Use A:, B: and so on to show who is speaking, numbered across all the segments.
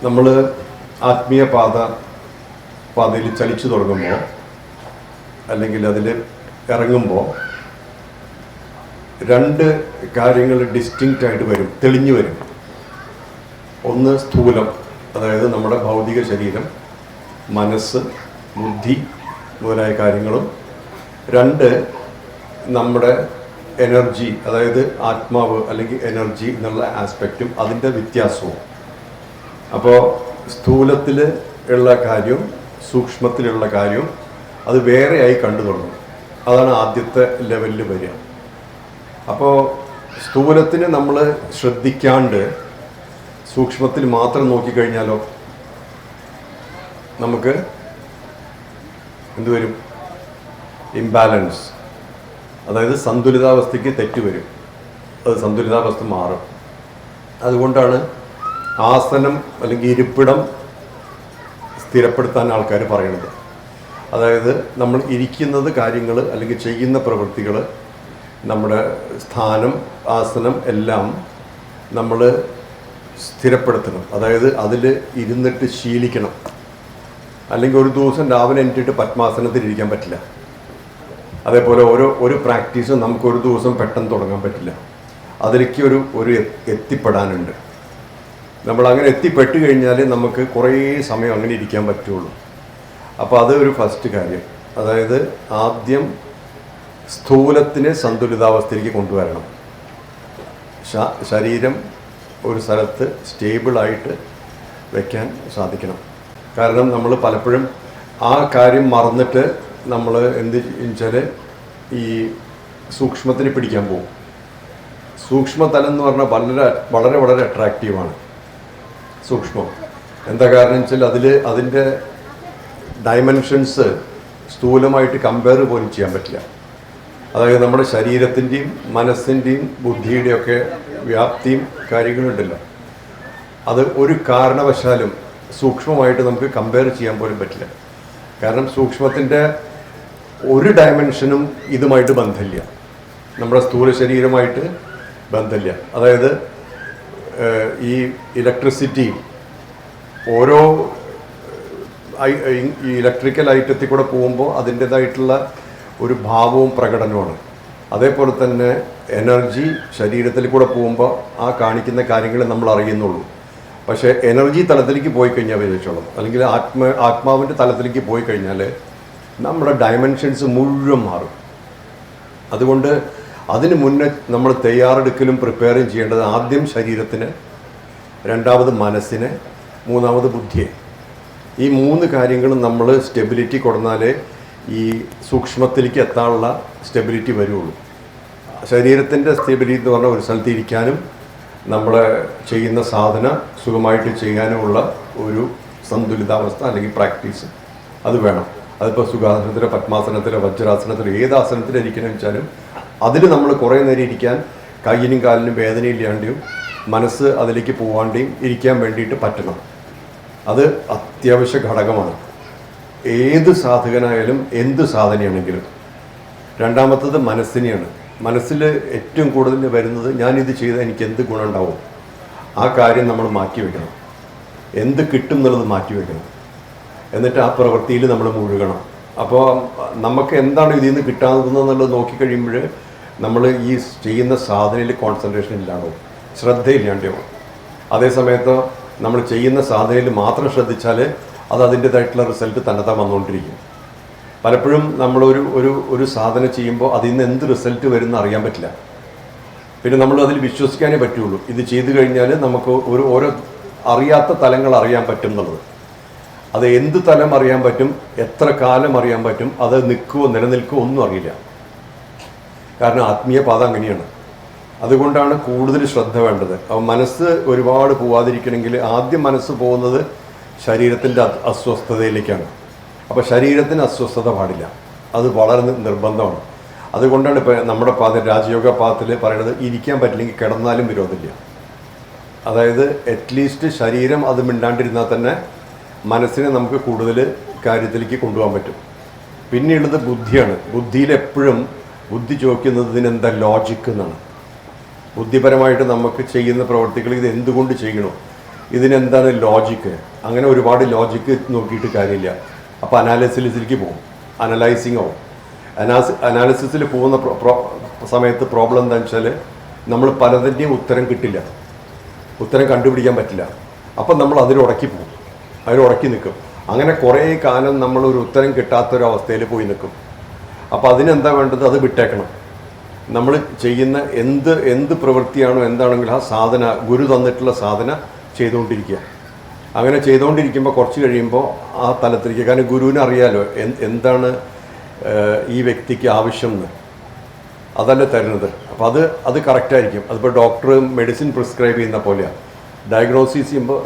A: നമ്മൾ ആത്മീയ പാതയിൽ ചലിച്ചു തുടങ്ങുമ്പോൾ അല്ലെങ്കിൽ അതിൽ ഇറങ്ങുമ്പോൾ രണ്ട് കാര്യങ്ങൾ ഡിസ്റ്റിങ്ക്റ്റ് ആയിട്ട് വരും, തെളിഞ്ഞു വരും. ഒന്ന് സ്ഥൂലം, അതായത് നമ്മുടെ ഭൗതിക ശരീരം, മനസ്സ്, ബുദ്ധി മുതലായ കാര്യങ്ങളും. രണ്ട്, നമ്മുടെ എനർജി, അതായത് ആത്മാവ് അല്ലെങ്കിൽ എനർജി എന്നുള്ള ആസ്പെക്റ്റും അതിൻ്റെ വ്യത്യാസവും. അപ്പോൾ സ്ഥൂലത്തിൽ ഉള്ള കാര്യവും സൂക്ഷ്മത്തിലുള്ള കാര്യവും അത് വേറെയായി കണ്ടു തുടങ്ങും. അതാണ് ആദ്യത്തെ ലെവലിൽ വരിക. അപ്പോൾ സ്ഥൂലത്തിന് നമ്മൾ ശ്രദ്ധിക്കാണ്ട് സൂക്ഷ്മത്തിൽ മാത്രം നോക്കിക്കഴിഞ്ഞാലോ നമുക്ക് എന്തുവരും? ഇംബാലൻസ്, അതായത് സന്തുലിതാവസ്ഥയ്ക്ക് തെറ്റുവരും. അത് സന്തുലിതാവസ്ഥ മാറും. അതുകൊണ്ടാണ് ആസനം അല്ലെങ്കിൽ ഇരിപ്പിടം സ്ഥിരപ്പെടുത്താൻ ആൾക്കാർ പറയുന്നത്. അതായത് നമ്മൾ ഇരിക്കുന്നത് കാര്യങ്ങൾ അല്ലെങ്കിൽ ചെയ്യുന്ന പ്രവൃത്തികൾ, നമ്മുടെ സ്ഥാനം, ആസനം എല്ലാം നമ്മൾ സ്ഥിരപ്പെടുത്തണം. അതായത് അതിൽ ഇരുന്നിട്ട് ശീലിക്കണം. അല്ലെങ്കിൽ ഒരു ദിവസം രാവിലെ എണീറ്റിട്ട് പത്മാസനത്തിൽ ഇരിക്കാൻ പറ്റില്ല. അതേപോലെ ഒരു പ്രാക്ടീസും നമുക്കൊരു ദിവസം പെട്ടെന്ന് തുടങ്ങാൻ പറ്റില്ല. അതിലേക്ക് ഒരു എത്തിപ്പെടാനുണ്ട്. നമ്മളങ്ങനെ എത്തിപ്പെട്ട് കഴിഞ്ഞാൽ നമുക്ക് കുറേ സമയം അങ്ങനെ ഇരിക്കാൻ പറ്റുള്ളൂ. അപ്പോൾ അത് ഒരു ഫസ്റ്റ് കാര്യം. അതായത് ആദ്യം സ്ഥൂലത്തിനെ സന്തുലിതാവസ്ഥയിലേക്ക് കൊണ്ടുവരണം. ശരീരം ഒരു സ്ഥലത്ത് സ്റ്റേബിളായിട്ട് വയ്ക്കാൻ സാധിക്കണം. കാരണം നമ്മൾ പലപ്പോഴും ആ കാര്യം മറന്നിട്ട് നമ്മൾ എന്ത് വെച്ചാൽ ഈ സൂക്ഷ്മത്തിന് പിടിക്കാൻ പോകും. സൂക്ഷ്മതലം എന്ന് പറഞ്ഞാൽ വളരെ വളരെ അട്രാക്റ്റീവാണ് സൂക്ഷ്മം. എന്താ കാരണം വെച്ചാൽ അതിൻ്റെ ഡയമെൻഷൻസ് സ്ഥൂലമായിട്ട് കമ്പയർ പോലും ചെയ്യാൻ പറ്റില്ല. അതായത് നമ്മുടെ ശരീരത്തിൻ്റെയും മനസ്സിൻ്റെയും ബുദ്ധിയുടെയും ഒക്കെ വ്യാപ്തിയും കാര്യങ്ങളുണ്ടല്ലോ, അത് ഒരു കാരണവശാലും സൂക്ഷ്മമായിട്ട് നമുക്ക് കമ്പയർ ചെയ്യാൻ പോലും പറ്റില്ല. കാരണം സൂക്ഷ്മത്തിൻ്റെ ഒരു ഡയമെൻഷനും ഇതുമായിട്ട് ബന്ധമില്ല, നമ്മുടെ സ്ഥൂല ശരീരമായിട്ട് ബന്ധമില്ല. അതായത് ഈ ഇലക്ട്രിസിറ്റി ഓരോ ഈ ഇലക്ട്രിക്കൽ ഐറ്റത്തിൽ കൂടെ പോകുമ്പോൾ അതിൻ്റേതായിട്ടുള്ള ഒരു ഭാവവും പ്രകടനവുമാണ്. അതേപോലെ തന്നെ എനർജി ശരീരത്തിൽ കൂടെ പോകുമ്പോൾ ആ കാണിക്കുന്ന കാര്യങ്ങൾ നമ്മൾ അറിയുന്നുള്ളൂ. പക്ഷേ എനർജി തലത്തിലേക്ക് പോയി കഴിഞ്ഞാൽ വിചാരിച്ചോളാം, അല്ലെങ്കിൽ ആത്മാവിൻ്റെ തലത്തിലേക്ക് പോയി കഴിഞ്ഞാൽ നമ്മുടെ ഡയമെൻഷൻസ് മുഴുവൻ മാറും. അതുകൊണ്ട് അതിന് മുന്നേ നമ്മൾ തയ്യാറെടുക്കലും പ്രിപ്പയറും ചെയ്യേണ്ടത് ആദ്യം ശരീരത്തിന്, രണ്ടാമത് മനസ്സിന്, മൂന്നാമത് ബുദ്ധിയെ. ഈ മൂന്ന് കാര്യങ്ങളും നമ്മൾ സ്റ്റെബിലിറ്റി കൊടുത്താലേ ഈ സൂക്ഷ്മത്തിലേക്ക് എത്താനുള്ള സ്റ്റെബിലിറ്റി വരുള്ളൂ. ശരീരത്തിൻ്റെ സ്റ്റെബിലിറ്റി എന്ന് പറഞ്ഞാൽ ഒരു സ്ഥലത്ത് ഇരിക്കാനും നമ്മൾ ചെയ്യുന്ന സാധന സുഖമായിട്ട് ചെയ്യാനുമുള്ള ഒരു സന്തുലിതാവസ്ഥ അല്ലെങ്കിൽ പ്രാക്ടീസ് അത് വേണം. അതിപ്പോൾ സുഖാസനത്തിലോ പത്മാസനത്തിലോ വജ്രാസനത്തിലോ ഏത് ആസനത്തിലും ഇരിക്കണമെന്ന് വെച്ചാലും അതിൽ നമ്മൾ കുറേ നേരം ഇരിക്കാൻ കയ്യിനും കാലിനും വേദനയില്ലാണ്ടെയും മനസ്സ് അതിലേക്ക് പോവാണ്ടെയും ഇരിക്കാൻ വേണ്ടിയിട്ട് പറ്റണം. അത് അത്യാവശ്യ ഘടകമാണ് ഏത് സാധകനായാലും എന്ത് സാധനയാണെങ്കിലും. രണ്ടാമത്തത് മനസ്സിനെയാണ്. മനസ്സിൽ ഏറ്റവും കൂടുതൽ വരുന്നത് ഞാനിത് ചെയ്താൽ എനിക്ക് എന്ത് ഗുണമുണ്ടാവും, ആ കാര്യം നമ്മൾ മാറ്റിവെക്കണം. എന്ത് കിട്ടും എന്നുള്ളത് മാറ്റിവെക്കണം. എന്നിട്ട് ആ പ്രവൃത്തിയിൽ നമ്മൾ മുഴുകണം. അപ്പോൾ നമുക്ക് എന്താണ് ഇതിൽ നിന്ന് കിട്ടാവുന്നതെന്നുള്ളത് നോക്കിക്കഴിയുമ്പോൾ നമ്മൾ ഈ ചെയ്യുന്ന സാധനയിൽ കോൺസെൻട്രേഷൻ ഇല്ലാണ്ടാവും, ശ്രദ്ധയില്ലാണ്ടാവും. അതേസമയത്ത് നമ്മൾ ചെയ്യുന്ന സാധനയിൽ മാത്രം ശ്രദ്ധിച്ചാൽ അത് അതിൻ്റേതായിട്ടുള്ള റിസൾട്ട് തന്നെത്താൻ വന്നുകൊണ്ടിരിക്കും. പലപ്പോഴും നമ്മളൊരു സാധന ചെയ്യുമ്പോൾ അതിൽ നിന്ന് എന്ത് റിസൾട്ട് വരുമെന്ന് അറിയാൻ പറ്റില്ല. പിന്നെ നമ്മൾ അതിൽ വിശ്വസിക്കാനേ പറ്റുള്ളൂ. ഇത് ചെയ്തു കഴിഞ്ഞാൽ നമുക്ക് ഓരോ അറിയാത്ത തലങ്ങൾ അറിയാൻ പറ്റും എന്നുള്ളത്. അത് എന്ത് തലം അറിയാൻ പറ്റും, എത്ര കാലം അറിയാൻ പറ്റും, അത് നിലനിൽക്കുമോ ഒന്നും അറിയില്ല. കാരണം ആത്മീയ പാത അങ്ങനെയാണ്. അതുകൊണ്ടാണ് കൂടുതൽ ശ്രദ്ധ വേണ്ടത്. മനസ്സ് ഒരുപാട് പോവാതിരിക്കണമെങ്കിൽ ആദ്യം മനസ്സ് പോകുന്നത് ശരീരത്തിൻ്റെ അസ്വസ്ഥതയിലേക്കാണ്. അപ്പോൾ ശരീരത്തിന് അസ്വസ്ഥത പാടില്ല, അത് വളരെ നിർബന്ധമാണ്. അതുകൊണ്ടാണ് ഇപ്പോൾ നമ്മുടെ രാജയോഗ പാദത്തിൽ പറയുന്നത് ഇരിക്കാൻ പറ്റില്ലെങ്കിൽ കിടന്നാലും വിരോധമില്ല. അതായത് അറ്റ്ലീസ്റ്റ് ശരീരം അത് മിണ്ടാണ്ടിരുന്നാൽ തന്നെ മനസ്സിനെ നമുക്ക് കൂടുതൽ കാര്യത്തിലേക്ക് കൊണ്ടുപോകാൻ പറ്റും. പിന്നെയുള്ളത് ബുദ്ധിയാണ്. ബുദ്ധിയിൽ എപ്പോഴും ബുദ്ധി ചോദിക്കുന്നത് ഇതിനെന്താ ലോജിക്ക് എന്നാണ്. ബുദ്ധിപരമായിട്ട് നമുക്ക് ചെയ്യുന്ന പ്രവർത്തികൾ ഇത് എന്തുകൊണ്ട് ചെയ്യണോ, ഇതിനെന്താണ് ലോജിക്ക്, അങ്ങനെ ഒരുപാട് ലോജിക്ക് നോക്കിയിട്ട് കാര്യമില്ല. അപ്പോൾ അനാലിസിസിലേക്ക് പോകും, അനലൈസിങ് ആവും. അനാലിസിസിൽ പോകുന്ന സമയത്ത് പ്രോബ്ലം എന്താണെന്ന് വെച്ചാൽ നമ്മൾ പലതിൻ്റെയും ഉത്തരം കിട്ടില്ല, ഉത്തരം കണ്ടുപിടിക്കാൻ പറ്റില്ല. അപ്പം നമ്മൾ അതിലുടക്കി പോകും, അതിലുടക്കി നിൽക്കും. അങ്ങനെ കുറേ കാലം നമ്മളൊരു ഉത്തരം കിട്ടാത്തൊരവസ്ഥയിൽ പോയി നിൽക്കും. അപ്പോൾ അതിനെന്താ വേണ്ടത്? അത് വിട്ടേക്കണം. നമ്മൾ ചെയ്യുന്ന എന്ത് പ്രവൃത്തിയാണോ എന്താണെങ്കിലും ആ സാധന, ഗുരു തന്നിട്ടുള്ള സാധന ചെയ്തുകൊണ്ടിരിക്കുക. അങ്ങനെ ചെയ്തുകൊണ്ടിരിക്കുമ്പോൾ കുറച്ച് കഴിയുമ്പോൾ ആ തലത്തിലേക്ക്, കാരണം ഗുരുവിന് അറിയാലോ എന്താണ് ഈ വ്യക്തിക്ക് ആവശ്യം എന്ന്, അതല്ലേ തരുന്നത്. അപ്പോൾ അത് കറക്റ്റായിരിക്കും. അതിപ്പോൾ ഡോക്ടർ മെഡിസിൻ പ്രിസ്ക്രൈബ് ചെയ്യുന്ന പോലെയാണ്.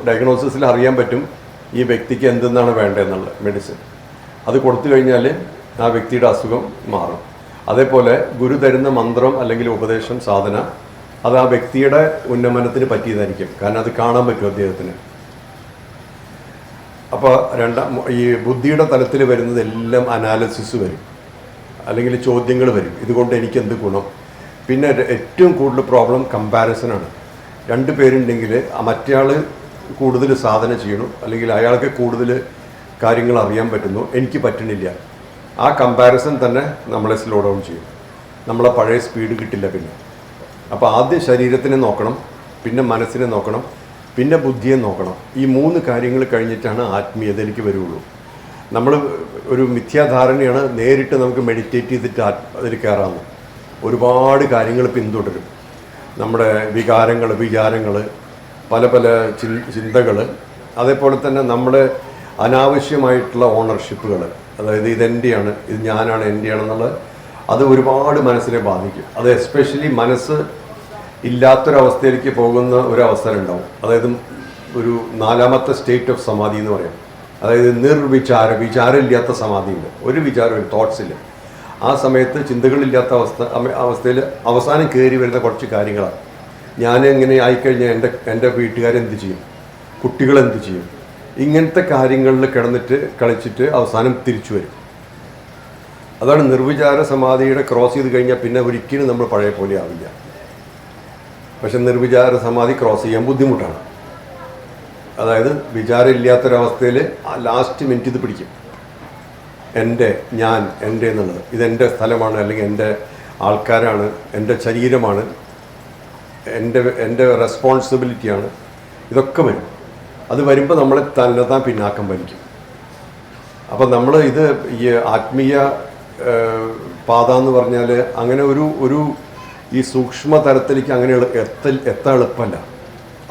A: ഡയഗ്നോസിസിൽ അറിയാൻ പറ്റും ഈ വ്യക്തിക്ക് എന്തെന്നാണ് വേണ്ടതെന്നുള്ള മെഡിസിൻ. അത് കൊടുത്തു കഴിഞ്ഞാൽ ആ വ്യക്തിയുടെ അസുഖം മാറും. അതേപോലെ ഗുരു തരുന്ന മന്ത്രം അല്ലെങ്കിൽ ഉപദേശം, സാധന, അത് ആ വ്യക്തിയുടെ ഉന്നമനത്തിന് പറ്റിയതായിരിക്കും. കാരണം അത് കാണാൻ പറ്റും അദ്ദേഹത്തിന്. അപ്പോൾ ഈ ബുദ്ധിയുടെ തലത്തിൽ വരുന്നതെല്ലാം അനാലിസിസ് വരും, അല്ലെങ്കിൽ ചോദ്യങ്ങൾ വരും. ഇതുകൊണ്ട് എനിക്കെന്ത് ഗുണം? പിന്നെ ഏറ്റവും കൂടുതൽ പ്രോബ്ലം കമ്പാരിസനാണ്. രണ്ട് പേരുണ്ടെങ്കിൽ മറ്റേയാൾ കൂടുതൽ സാധന ചെയ്യണം, അല്ലെങ്കിൽ അയാൾക്ക് കൂടുതൽ കാര്യങ്ങൾ അറിയാൻ പറ്റുന്നു, എനിക്ക് പറ്റണില്ല. ആ കമ്പാരിസൺ തന്നെ നമ്മളെ സ്ലോ ഡൗൺ ചെയ്യും, നമ്മളെ പഴയ സ്പീഡ് കിട്ടില്ല പിന്നെ. അപ്പോൾ ആദ്യം ശരീരത്തിനെ നോക്കണം, പിന്നെ മനസ്സിനെ നോക്കണം, പിന്നെ ബുദ്ധിയെ നോക്കണം. ഈ 3 കാര്യങ്ങൾ കഴിഞ്ഞിട്ടാണ് ആത്മീയതയിലേക്ക് വരുള്ളൂ. നമ്മൾ ഒരു മിഥ്യാധാരണയാണ്, നേരിട്ട് നമുക്ക് മെഡിറ്റേറ്റ് ചെയ്തിട്ട് അതിൽ കയറാമെന്ന്. ഒരുപാട് കാര്യങ്ങൾ പിന്തുടരും. നമ്മുടെ വിചാരങ്ങൾ, പല ചിന്തകൾ, അതേപോലെ തന്നെ നമ്മുടെ അനാവശ്യമായിട്ടുള്ള ഓണർഷിപ്പുകൾ, അതായത് ഇതെൻ്റെയാണ്, ഇത് ഞാനാണ്, എൻ്റെയാണെന്നുള്ളത്, അത് ഒരുപാട് മനസ്സിനെ ബാധിക്കും. അത് എസ്പെഷ്യലി മനസ്സ് ഇല്ലാത്തൊരവസ്ഥയിലേക്ക് പോകുന്ന ഒരു അവസരം ഉണ്ടാവും. അതായത് ഒരു 4ാമത്തെ സ്റ്റേറ്റ് ഓഫ് സമാധി എന്ന് പറയാം. അതായത് വിചാരമില്ലാത്ത സമാധിയുണ്ട്. ഒരു വിചാരം, തോട്ട്സ് ഇല്ല. ആ സമയത്ത് ചിന്തകളില്ലാത്ത അവസ്ഥയിൽ അവസാനം കയറി വരുന്ന കുറച്ച് കാര്യങ്ങളാണ്. ഞാൻ എങ്ങനെ ആയിക്കഴിഞ്ഞാൽ എൻ്റെ വീട്ടുകാരെന്ത് ചെയ്യും, കുട്ടികളെന്ത് ചെയ്യും, ഇങ്ങനത്തെ കാര്യങ്ങളിൽ കളിച്ചിട്ട് അവസാനം തിരിച്ചു വരും. അതാണ് നിർവിചാര സമാധിയുടെ ക്രോസ് ചെയ്ത് കഴിഞ്ഞാൽ പിന്നെ ഒരിക്കലും നമ്മൾ പഴയ പോലെ ആവില്ല. പക്ഷെ നിർവിചാര സമാധി ക്രോസ് ചെയ്യാൻ ബുദ്ധിമുട്ടാണ്. അതായത് വിചാരം ഇല്ലാത്തൊരവസ്ഥയിൽ ആ ലാസ്റ്റ് മിനിറ്റ് ഇത് പിടിക്കും. എൻ്റെ എന്നുള്ളത്, ഇതെൻ്റെ സ്ഥലമാണ്, അല്ലെങ്കിൽ എൻ്റെ ആൾക്കാരാണ്, എൻ്റെ ശരീരമാണ്, എൻ്റെ റെസ്പോൺസിബിലിറ്റിയാണ്, ഇതൊക്കെ വരും. അത് വരുമ്പോൾ നമ്മളെ തന്നെത്താൻ പിന്നാക്കം വലിക്കും. അപ്പം നമ്മൾ ഈ ആത്മീയ പാത എന്ന് പറഞ്ഞാൽ അങ്ങനെ ഒരു ഈ സൂക്ഷ്മ തലത്തിലേക്ക് അങ്ങനെ എത്താൻ എളുപ്പമല്ല.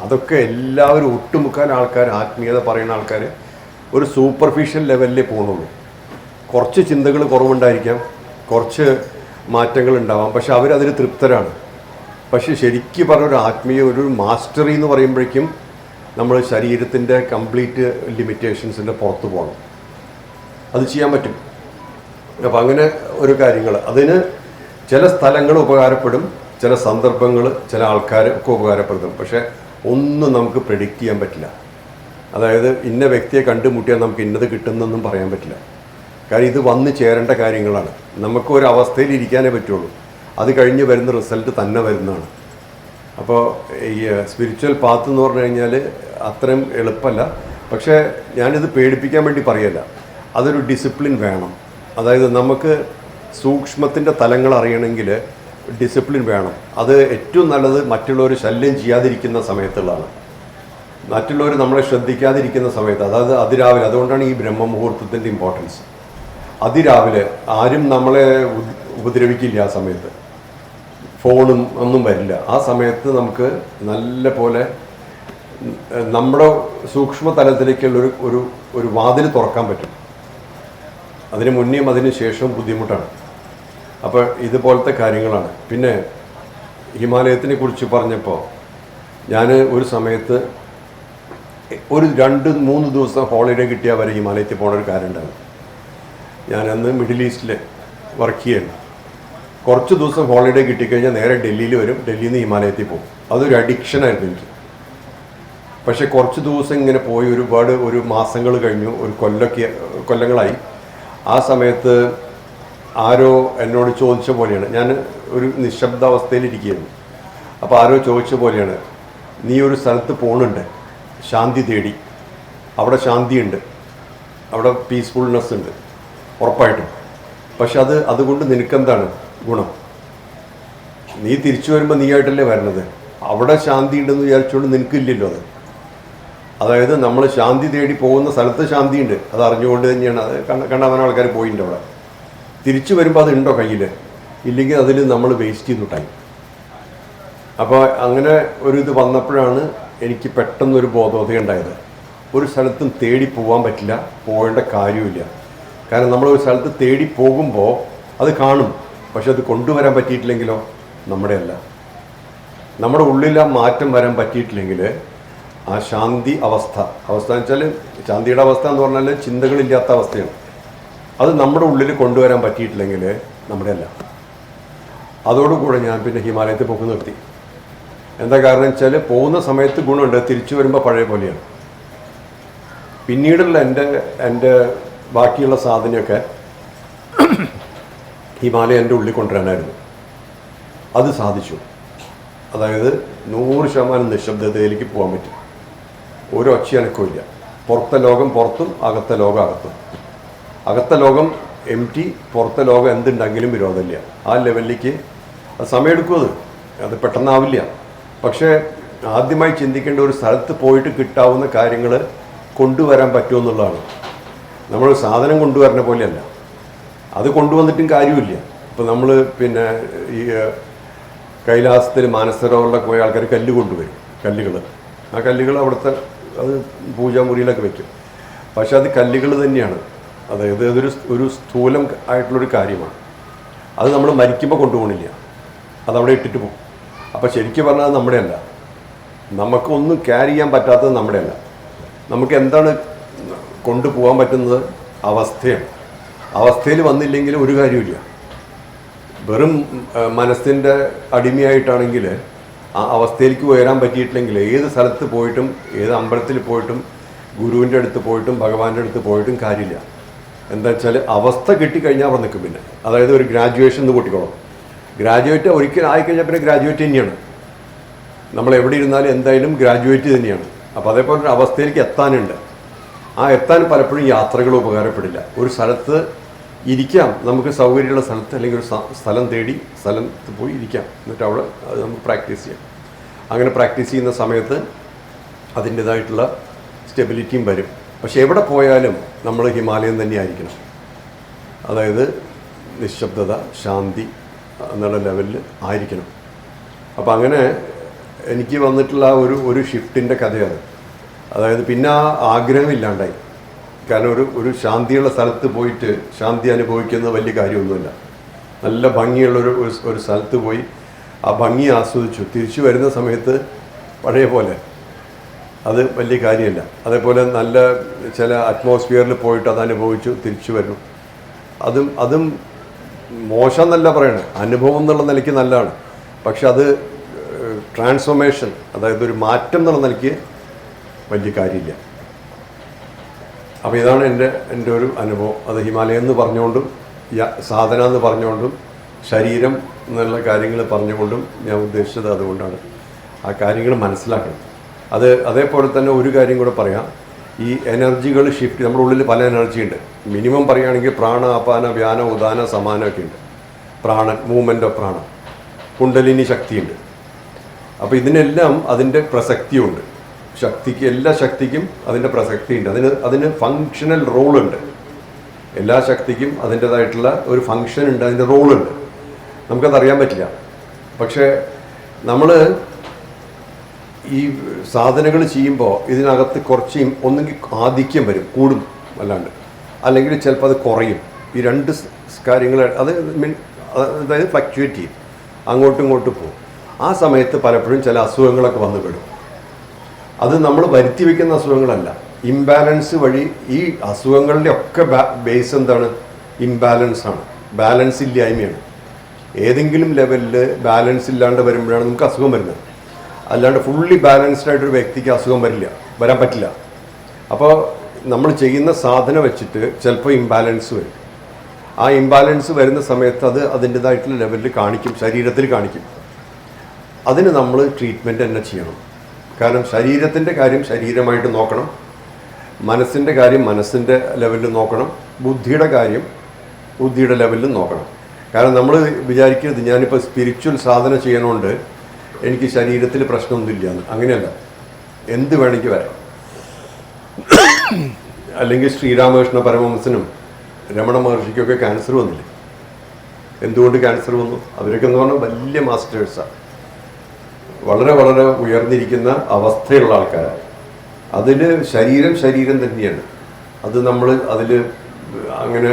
A: അതൊക്കെ എല്ലാവരും, ഒട്ടുമുക്കാൽ ആൾക്കാർ, ആത്മീയത പറയുന്ന ആൾക്കാർ ഒരു സൂപ്പർഫിഷ്യൽ ലെവലിലേ പോകുന്നുള്ളൂ. കുറച്ച് ചിന്തകൾ കുറവുണ്ടായിരിക്കാം, കുറച്ച് മാറ്റങ്ങൾ ഉണ്ടാവാം, പക്ഷെ അവരതിൽ തൃപ്തരാണ്. പക്ഷെ ശരിക്കും പറഞ്ഞ ഒരു ആത്മീയ ഒരു മാസ്റ്ററി എന്ന് പറയുമ്പോഴേക്കും നമ്മൾ ശരീരത്തിൻ്റെ കംപ്ലീറ്റ് ലിമിറ്റേഷൻസിൻ്റെ പുറത്ത് പോകണം. അത് ചെയ്യാൻ പറ്റും. അപ്പം അങ്ങനെ ഒരു കാര്യങ്ങൾ, അതിന് ചില സ്ഥലങ്ങൾ ഉപകാരപ്പെടും, ചില സന്ദർഭങ്ങൾ, ചില ആൾക്കാർ ഒക്കെ ഉപകാരപ്പെടുത്തും. പക്ഷേ ഒന്നും നമുക്ക് പ്രെഡിക്റ്റ് ചെയ്യാൻ പറ്റില്ല. അതായത് ഇന്ന വ്യക്തിയെ കണ്ടുമുട്ടിയാൽ നമുക്ക് ഇന്നത് കിട്ടുന്നൊന്നും പറയാൻ പറ്റില്ല. കാരണം ഇത് വന്ന് ചേരേണ്ട കാര്യങ്ങളാണ്. നമുക്ക് ഒരു അവസ്ഥയിൽ ഇരിക്കാനേ പറ്റുള്ളൂ. അത് കഴിഞ്ഞ് വരുന്ന റിസൾട്ട് തന്നെ വരുന്നതാണ്. അപ്പോൾ ഈ സ്പിരിച്വൽ പാത്ത് എന്ന് പറഞ്ഞു കഴിഞ്ഞാൽ അത്രയും എളുപ്പമല്ല. പക്ഷേ ഞാനിത് പേടിപ്പിക്കാൻ വേണ്ടി പറയല്ല, അതൊരു ഡിസിപ്ലിൻ വേണം. അതായത് നമുക്ക് സൂക്ഷ്മത്തിൻ്റെ തലങ്ങൾ അറിയണമെങ്കിൽ ഡിസിപ്ലിൻ വേണം. അത് ഏറ്റവും നല്ലത് മറ്റുള്ളവർ ശല്യം ചെയ്യാതിരിക്കുന്ന സമയത്തുള്ളതാണ്. മറ്റുള്ളവർ നമ്മളെ ശ്രദ്ധിക്കാതിരിക്കുന്ന സമയത്ത്, അതായത് അതിരാവിലെ. അതുകൊണ്ടാണ് ഈ ബ്രഹ്മമുഹൂർത്തത്തിൻ്റെ ഇമ്പോർട്ടൻസ്. അതിരാവിലെ ആരും നമ്മളെ ഉപദ്രവിക്കില്ല. ആ സമയത്ത് ഫോണും ഒന്നും വരില്ല. ആ സമയത്ത് നമുക്ക് നല്ല പോലെ നമ്മുടെ സൂക്ഷ്മ തലത്തിലേക്കുള്ള ഒരു വാതിൽ തുറക്കാൻ പറ്റും. അതിന് മുന്നേയും അതിന് ശേഷവും ബുദ്ധിമുട്ടാണ്. അപ്പോൾ ഇതുപോലത്തെ കാര്യങ്ങളാണ്. പിന്നെ ഹിമാലയത്തിനെ കുറിച്ച് പറഞ്ഞപ്പോൾ ഞാൻ ഒരു സമയത്ത് ഒരു 2-3 ദിവസം ഹോളിഡേ കിട്ടിയാൽ വരെ ഹിമാലയത്തിൽ പോകണ ഒരു കാര്യം ഉണ്ടായിരുന്നു. ഞാനന്ന് മിഡിൽ ഈസ്റ്റിൽ വർക്ക് ചെയ്യുന്നു. കുറച്ച് ദിവസം ഹോളിഡേ കിട്ടിക്കഴിഞ്ഞാൽ നേരെ ഡൽഹിയിൽ വരും, ഡൽഹിയിൽ നിന്ന് ഹിമാലയത്തിൽ പോകും. അതൊരു അഡിക്ഷനായിരുന്നു എനിക്ക്. പക്ഷേ കുറച്ച് ദിവസം ഇങ്ങനെ പോയി ഒരു മാസങ്ങൾ കഴിഞ്ഞു, ഒരു കൊല്ലങ്ങളായി. ആ സമയത്ത് ആരോ എന്നോട് ചോദിച്ച പോലെയാണ്, ഞാൻ ഒരു നിശബ്ദാവസ്ഥയിലിരിക്കുകയായിരുന്നു. അപ്പോൾ ആരോ ചോദിച്ച പോലെയാണ്, നീ ഒരു സ്ഥലത്ത് പോകുന്നുണ്ട്, ശാന്തി തേടി, അവിടെ ശാന്തിയുണ്ട്, അവിടെ പീസ്ഫുൾനെസ് ഉണ്ട് ഉറപ്പായിട്ടും. പക്ഷെ അതുകൊണ്ട് നിനക്കെന്താണ് ഗുണം? നീ തിരിച്ചു വരുമ്പോൾ നീ ആയിട്ടല്ലേ വരണത്. അവിടെ ശാന്തി ഉണ്ടെന്ന് വിചാരിച്ചുകൊണ്ട് നിനക്കില്ലല്ലോ അത്. അതായത് നമ്മൾ ശാന്തി തേടി പോകുന്ന സ്ഥലത്ത് ശാന്തിയുണ്ട്, അത് അറിഞ്ഞുകൊണ്ട് തന്നെയാണ്. അത് കണ്ടാൽ ആൾക്കാർ പോയിട്ടുണ്ട് അവിടെ. തിരിച്ചു വരുമ്പോൾ അത് ഉണ്ടോ കയ്യിൽ? ഇല്ലെങ്കിൽ അതിൽ നമ്മൾ വേസ്റ്റ് ചെയ്തു ടൈം. അപ്പോൾ അങ്ങനെ ഒരു ഇത് വന്നപ്പോഴാണ് എനിക്ക് പെട്ടെന്നൊരു ബോധോദയം ഉണ്ടായത്. ഒരു സ്ഥലത്തും തേടി പോകാൻ പറ്റില്ല, പോകേണ്ട കാര്യമില്ല. കാരണം നമ്മളൊരു സ്ഥലത്ത് തേടി പോകുമ്പോൾ അത് കാണും, പക്ഷെ അത് കൊണ്ടുവരാൻ പറ്റിയിട്ടില്ലെങ്കിലോ നമ്മുടെ അല്ല. നമ്മുടെ ഉള്ളിൽ ആ മാറ്റം വരാൻ പറ്റിയിട്ടില്ലെങ്കിൽ ആ ശാന്തി അവസ്ഥ എന്ന് വെച്ചാൽ ശാന്തിയുടെ അവസ്ഥ എന്ന് പറഞ്ഞാൽ ചിന്തകളില്ലാത്ത അവസ്ഥയാണ്. അത് നമ്മുടെ ഉള്ളിൽ കൊണ്ടുവരാൻ പറ്റിയിട്ടില്ലെങ്കിൽ നമ്മുടെ അല്ല. അതോടുകൂടെ ഞാൻ പിന്നെ ഹിമാലയത്തിൽ പോക്ക് നിർത്തി. എന്താ കാരണം വെച്ചാൽ പോകുന്ന സമയത്ത് ഗുണമുണ്ട്, തിരിച്ചു വരുമ്പോൾ പഴയ പോലെയാണ്. പിന്നീടുള്ള എൻ്റെ ബാക്കിയുള്ള സാധനയൊക്കെ ഹിമാലയ എൻ്റെ ഉള്ളിൽ കൊണ്ടുവരാനായിരുന്നു. അത് സാധിച്ചു. അതായത് 100% നിശബ്ദതയിലേക്ക് പോകാൻ പറ്റും. ഒരു ഒച്ചയനക്കവും ഇല്ല. പുറത്തെ ലോകം പുറത്തും, അകത്തെ ലോകം അകത്തും. അകത്തെ ലോകം എംറ്റി, പുറത്തെ ലോകം എന്തുണ്ടെങ്കിലും വിരോധമില്ല. ആ ലെവലിലേക്ക് അത് സമയമെടുക്കും. അത് പെട്ടെന്നാവില്ല. പക്ഷേ ആദ്യമായി ചിന്തിക്കേണ്ട ഒരു സ്ഥലത്ത് പോയിട്ട് കിട്ടാവുന്ന കാര്യങ്ങൾ കൊണ്ടുവരാൻ പറ്റുമെന്നുള്ളതാണ്. നമ്മൾ സാധനം കൊണ്ടുവരുന്ന പോലെയല്ല. അത് കൊണ്ടുവന്നിട്ടും കാര്യമില്ല. ഇപ്പോൾ നമ്മൾ പിന്നെ ഈ കൈലാസത്തിൽ മാനസരോവറിലൊക്കെ പോയ ആൾക്കാർ കല്ല് കൊണ്ടുവരും, കല്ലുകൾ. ആ കല്ലുകൾ അവിടുത്തെ അത് പൂജാമുറിയിലൊക്കെ വയ്ക്കും. പക്ഷെ അത് കല്ലുകൾ തന്നെയാണ്. അതായത് ഒരു സ്ഥൂലം ആയിട്ടുള്ളൊരു കാര്യമാണ്. അത് നമ്മൾ മരിക്കുമ്പോൾ കൊണ്ടുപോകണില്ല, അതവിടെ ഇട്ടിട്ട് പോകും. അപ്പോൾ ശരിക്കും പറഞ്ഞാൽ നമ്മുടെ അല്ല. നമുക്കൊന്നും ക്യാരി ചെയ്യാൻ പറ്റാത്തത് നമ്മുടെ അല്ല. നമുക്ക് എന്താണ് കൊണ്ടുപോകാൻ പറ്റുന്നത്? അവസ്ഥയാണ്. അവസ്ഥയിൽ വന്നില്ലെങ്കിൽ ഒരു കാര്യമില്ല. വെറും മനസ്സിൻ്റെ അടിമയായിട്ടാണെങ്കിൽ ആ അവസ്ഥയിലേക്ക് ഉയരാൻ പറ്റിയിട്ടില്ലെങ്കിൽ ഏത് സ്ഥലത്ത് പോയിട്ടും, ഏത് അമ്പലത്തിൽ പോയിട്ടും, ഗുരുവിൻ്റെ അടുത്ത് പോയിട്ടും, ഭഗവാന്റെ അടുത്ത് പോയിട്ടും കാര്യമില്ല. എന്താ വെച്ചാൽ അവസ്ഥ കിട്ടിക്കഴിഞ്ഞാൽ അവിടെ നിൽക്കും. പിന്നെ അതായത് ഒരു ഗ്രാജുവേഷൻ എന്ന് കൂട്ടിക്കോളും. ഗ്രാജുവേറ്റ് ഒരിക്കലും ആയിക്കഴിഞ്ഞാൽ പിന്നെ ഗ്രാജുവേറ്റ് തന്നെയാണ്. നമ്മൾ എവിടെ ഇരുന്നാലും എന്തായാലും ഗ്രാജുവേറ്റ് തന്നെയാണ്. അപ്പോൾ അതേപോലെ ഒരു അവസ്ഥയിലേക്ക് എത്താനുണ്ട്. ആ എത്താൻ പലപ്പോഴും യാത്രകൾ ഉപകാരപ്പെടില്ല. ഒരു സ്ഥലത്ത് ഇരിക്കാം, നമുക്ക് സൗകര്യമുള്ള സ്ഥലത്ത്, അല്ലെങ്കിൽ ഒരു സ്ഥലം തേടി സ്ഥലത്ത് പോയി ഇരിക്കാം, എന്നിട്ട് അവിടെ അത് നമുക്ക് പ്രാക്ടീസ് ചെയ്യാം. അങ്ങനെ പ്രാക്ടീസ് ചെയ്യുന്ന സമയത്ത് അതിൻ്റേതായിട്ടുള്ള സ്റ്റെബിലിറ്റിയും വരും. പക്ഷെ എവിടെ പോയാലും നമ്മൾ ഹിമാലയം തന്നെ ആയിരിക്കണം. അതായത് നിശബ്ദത, ശാന്തി എന്നുള്ള ലെവലിൽ ആയിരിക്കണം. അപ്പോൾ അങ്ങനെ എനിക്ക് വന്നിട്ടുള്ള ഒരു ഷിഫ്റ്റിൻ്റെ കഥയാണ്. അതായത് പിന്നെ ആ ആഗ്രഹമില്ലാണ്ടായി. കാരണം ഒരു ശാന്തിയുള്ള സ്ഥലത്ത് പോയിട്ട് ശാന്തി അനുഭവിക്കുന്നത് വലിയ കാര്യമൊന്നുമില്ല. നല്ല ഭംഗിയുള്ളൊരു സ്ഥലത്ത് പോയി ആ ഭംഗി ആസ്വദിച്ചു. തിരിച്ചു വരുന്ന സമയത്ത് പഴയ പോലെ അത് വലിയ കാര്യമില്ല. അതേപോലെ നല്ല ചില അറ്റ്മോസ്ഫിയറിൽ പോയിട്ട് അത് അനുഭവിച്ചു തിരിച്ചു വരുന്നു. അതും മോശം എന്നല്ല പറയണേ, അനുഭവം എന്നുള്ള നിലയ്ക്ക് നല്ലതാണ്. പക്ഷെ അത് ട്രാൻസ്ഫോർമേഷൻ, അതായത് ഒരു മാറ്റം എന്നുള്ള നിലയ്ക്ക് വലിയ കാര്യമില്ല. അപ്പോൾ ഇതാണ് എൻ്റെ ഒരു അനുഭവം. അത് ഹിമാലയം എന്ന് പറഞ്ഞുകൊണ്ടും സാധന എന്ന് പറഞ്ഞുകൊണ്ടും ശരീരം എന്നുള്ള കാര്യങ്ങൾ പറഞ്ഞുകൊണ്ടും ഞാൻ ഉദ്ദേശിച്ചത് അതുകൊണ്ടാണ്. ആ കാര്യങ്ങൾ മനസ്സിലാക്കണം. അതേപോലെ തന്നെ ഒരു കാര്യം കൂടെ പറയാം. ഈ എനർജികൾ ഷിഫ്റ്റ്, നമ്മുടെ ഉള്ളിൽ പല എനർജി ഉണ്ട്. മിനിമം പറയുകയാണെങ്കിൽ പ്രാണ, അപാന, വ്യാന, ഉദാന, സമാനമൊക്കെ ഉണ്ട്. പ്രാണൻ, മൂവ്മെൻ്റ് ഓഫ് പ്രാണൻ, കുണ്ടലിനി ശക്തിയുണ്ട്. അപ്പോൾ ഇതിനെല്ലാം അതിൻ്റെ പ്രസക്തിയുണ്ട്. എല്ലാ ശക്തിക്കും അതിൻ്റെ പ്രസക്തിയുണ്ട്. അതിന് ഫങ്ഷണൽ റോളുണ്ട്. എല്ലാ ശക്തിക്കും അതിൻ്റേതായിട്ടുള്ള ഒരു ഫങ്ഷൻ ഉണ്ട്, അതിൻ്റെ റോളുണ്ട്. നമുക്കതറിയാൻ പറ്റില്ല. പക്ഷേ നമ്മൾ ഈ സാധനങ്ങൾ ചെയ്യുമ്പോൾ ഇതിനകത്ത് കുറച്ച് ഒന്നെങ്കിൽ ആധിക്യം വരും, കൂടും, അല്ലെങ്കിൽ ചിലപ്പോൾ അത് കുറയും. ഈ രണ്ട് കാര്യങ്ങൾ അതായത് ഫ്ലക്ച്വേറ്റ് ചെയ്യും, അങ്ങോട്ടും ഇങ്ങോട്ടും പോകും. ആ സമയത്ത് പലപ്പോഴും ചില അസുഖങ്ങളൊക്കെ വന്നു പെടും. അത് നമ്മൾ വരുത്തി വയ്ക്കുന്ന അസുഖങ്ങളല്ല, ഇംബാലൻസ് വഴി. ഈ അസുഖങ്ങളുടെ ഒക്കെ ബേസ് എന്താണ്? ഇംബാലൻസ് ആണ്, ബാലൻസ് ഇല്ലായ്മയാണ്. ഏതെങ്കിലും ലെവലിൽ ബാലൻസ് ഇല്ലാണ്ട് വരുമ്പോഴാണ് നമുക്ക് അസുഖം വരുന്നത്. അല്ലാണ്ട് ഫുള്ളി ബാലൻസ്ഡ് ആയിട്ടൊരു വ്യക്തിക്ക് അസുഖം വരാൻ പറ്റില്ല. അപ്പോൾ നമ്മൾ ചെയ്യുന്ന സാധന വെച്ചിട്ട് ചിലപ്പോൾ ഇംബാലൻസ് വരും. ആ ഇംബാലൻസ് വരുന്ന സമയത്ത് അത് അതിൻ്റേതായിട്ടുള്ള ലെവലിൽ കാണിക്കും, ശരീരത്തിൽ കാണിക്കും. അതിന് നമ്മൾ ട്രീറ്റ്മെൻറ്റ് തന്നെ ചെയ്യണം. കാരണം ശരീരത്തിൻ്റെ കാര്യം ശരീരമായിട്ട് നോക്കണം, മനസ്സിൻ്റെ കാര്യം മനസ്സിൻ്റെ ലെവലിൽ നോക്കണം, ബുദ്ധിയുടെ കാര്യം ബുദ്ധിയുടെ ലെവലിൽ നോക്കണം. കാരണം നമ്മൾ വിചാരിക്കരുത് ഞാനിപ്പോൾ സ്പിരിച്വൽ സാധന ചെയ്യണോണ്ട് എനിക്ക് ശരീരത്തിൽ പ്രശ്നമൊന്നുമില്ല എന്ന്. അങ്ങനെയല്ല, എന്ത് വേണമെങ്കിൽ വരാം. അല്ലെങ്കിൽ ശ്രീരാമകൃഷ്ണ പരമഹംസനും രമണ മഹർഷിക്കൊക്കെ ക്യാൻസർ വന്നില്ലേ? എന്തുകൊണ്ട് ക്യാൻസർ വന്നു? അവരൊക്കെ എന്ന് പറഞ്ഞാൽ വലിയ മാസ്റ്റേഴ്സാണ്, വളരെ വളരെ ഉയർന്നിരിക്കുന്ന അവസ്ഥയുള്ള ആൾക്കാരാണ്. അതിൽ ശരീരം തന്നെയാണ്. അത് നമ്മൾ അതിൽ അങ്ങനെ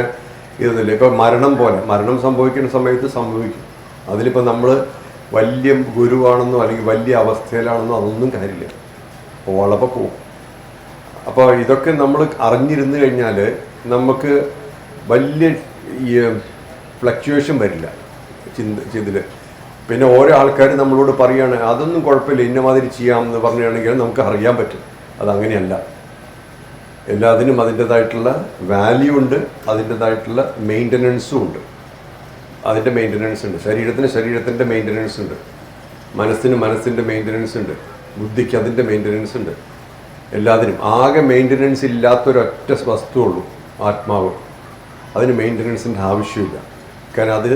A: ഇതൊന്നുമില്ല. ഇപ്പം മരണം പോലെ, മരണം സംഭവിക്കുന്ന സമയത്ത് സംഭവിക്കും. അതിലിപ്പോൾ നമ്മൾ വലിയ ഗുരുവാണെന്നോ അല്ലെങ്കിൽ വലിയ അവസ്ഥയിലാണെന്നോ അതൊന്നും കാര്യമില്ല, വളപ്പോൾ പോകും. അപ്പോൾ ഇതൊക്കെ നമ്മൾ അറിഞ്ഞിരുന്നു കഴിഞ്ഞാൽ നമുക്ക് വലിയ ഈ ഫ്ലക്ച്വേഷൻ വരില്ല ഇതിൽ. പിന്നെ ഓരോ ആൾക്കാർ നമ്മളോട് പറയുകയാണ് അതൊന്നും കുഴപ്പമില്ല, ഇന്നമാതിരി ചെയ്യാമെന്ന് പറയുകയാണെങ്കിൽ നമുക്ക് അറിയാൻ പറ്റും അതങ്ങനെയല്ല. എല്ലാത്തിനും അതിൻ്റേതായിട്ടുള്ള വാല്യൂ ഉണ്ട്, അതിൻ്റേതായിട്ടുള്ള മെയിൻ്റനൻസും ഉണ്ട്. അതിൻ്റെ മെയിൻ്റനൻസ് ഉണ്ട്. ശരീരത്തിൻ്റെ മെയിൻ്റനൻസ് ഉണ്ട്, മനസ്സിൻ്റെ മെയിൻ്റനൻസ് ഉണ്ട്, ബുദ്ധിക്ക് അതിൻ്റെ മെയിൻ്റനൻസ് ഉണ്ട്. എല്ലാത്തിനും ആകെ മെയിൻ്റനൻസ് ഇല്ലാത്തൊരൊറ്റ വസ്തുവുള്ളൂ ആത്മാവ്. അതിന് മെയിൻ്റനൻസിൻ്റെ ആവശ്യമില്ല. കാരണം അതിൽ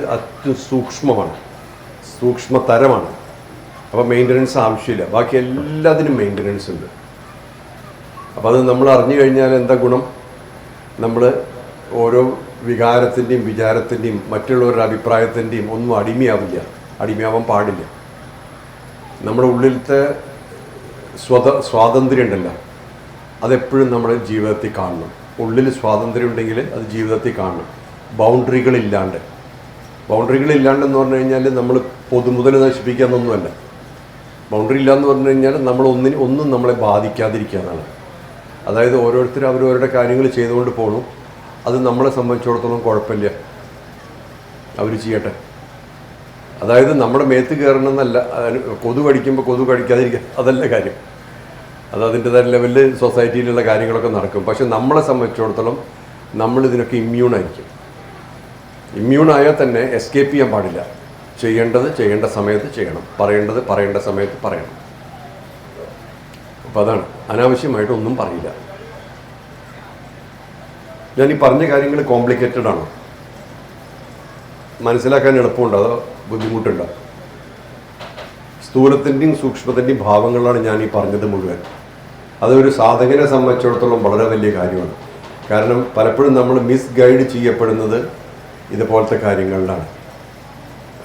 A: സൂക്ഷ്മമാണ്, സൂക്ഷ്മതരമാണ്. അപ്പോൾ മെയിൻ്റനൻസ് ആവശ്യമില്ല. ബാക്കി എല്ലാത്തിനും മെയിൻ്റനൻസ് ഉണ്ട്. അപ്പോൾ അത് നമ്മൾ അറിഞ്ഞു കഴിഞ്ഞാൽ എന്താ ഗുണം? നമ്മൾ ഓരോ വികാരത്തിൻ്റെയും വിചാരത്തിൻ്റെയും മറ്റുള്ളവരുടെ അഭിപ്രായത്തിൻ്റെയും ഒന്നും അടിമയാവാൻ പാടില്ല. നമ്മുടെ ഉള്ളിലത്തെ സ്വാതന്ത്ര്യം ഉണ്ടല്ലോ, അതെപ്പോഴും നമ്മുടെ ജീവിതത്തിൽ കാണണം. ഉള്ളിൽ സ്വാതന്ത്ര്യം ഉണ്ടെങ്കിൽ അത് ജീവിതത്തിൽ കാണണം. ബൗണ്ടറികളില്ലാണ്ട് എന്ന് പറഞ്ഞു കഴിഞ്ഞാൽ നമ്മൾ പൊതുമുതൽ നശിപ്പിക്കാമെന്നൊന്നുമല്ല. ബൗണ്ടറി ഇല്ലയെന്ന് പറഞ്ഞു കഴിഞ്ഞാൽ ഒന്നും നമ്മളെ ബാധിക്കാതിരിക്കുക എന്നാണ്. അതായത് ഓരോരുത്തരും അവരവരുടെ കാര്യങ്ങൾ ചെയ്തുകൊണ്ട് പോകണം. അത് നമ്മളെ സംബന്ധിച്ചിടത്തോളം കുഴപ്പമില്ല, അവർ ചെയ്യട്ടെ. അതായത് നമ്മുടെ മേത്ത് കയറണമെന്നല്ല, കൊതു കടിക്കുമ്പോൾ കൊതു കടിക്കാതിരിക്കുക, അതല്ല കാര്യം. അത് അതിൻ്റെതായ ലെവലിൽ സൊസൈറ്റിയിലുള്ള കാര്യങ്ങളൊക്കെ നടക്കും. പക്ഷെ നമ്മളെ സംബന്ധിച്ചിടത്തോളം നമ്മളിതിനൊക്കെ ഇമ്മ്യൂണായിരിക്കും. ഇമ്മ്യൂണായാൽ തന്നെ എസ്കേപ്പ് ചെയ്യാൻ പാടില്ല. ചെയ്യേണ്ട സമയത്ത് ചെയ്യണം, പറയേണ്ട സമയത്ത് പറയണം. അപ്പോൾ അതാണ്, അനാവശ്യമായിട്ടൊന്നും പറയില്ല. ഞാൻ ഈ പറഞ്ഞ കാര്യങ്ങൾ കോംപ്ലിക്കേറ്റഡ് ആണോ? മനസ്സിലാക്കാൻ എളുപ്പമുണ്ടോ അതോ ബുദ്ധിമുട്ടുണ്ടോ? സ്ഥൂലത്തിൻ്റെയും സൂക്ഷ്മത്തിൻ്റെയും ഭാവങ്ങളാണ് ഞാൻ ഈ പറഞ്ഞത് മുഴുവൻ. അതൊരു സാധകനെ സംബന്ധിച്ചിടത്തോളം വളരെ വലിയ കാര്യമാണ്. കാരണം പലപ്പോഴും നമ്മൾ മിസ്ഗൈഡ് ചെയ്യപ്പെടുന്നത് ഇതുപോലത്തെ കാര്യങ്ങളിലാണ്.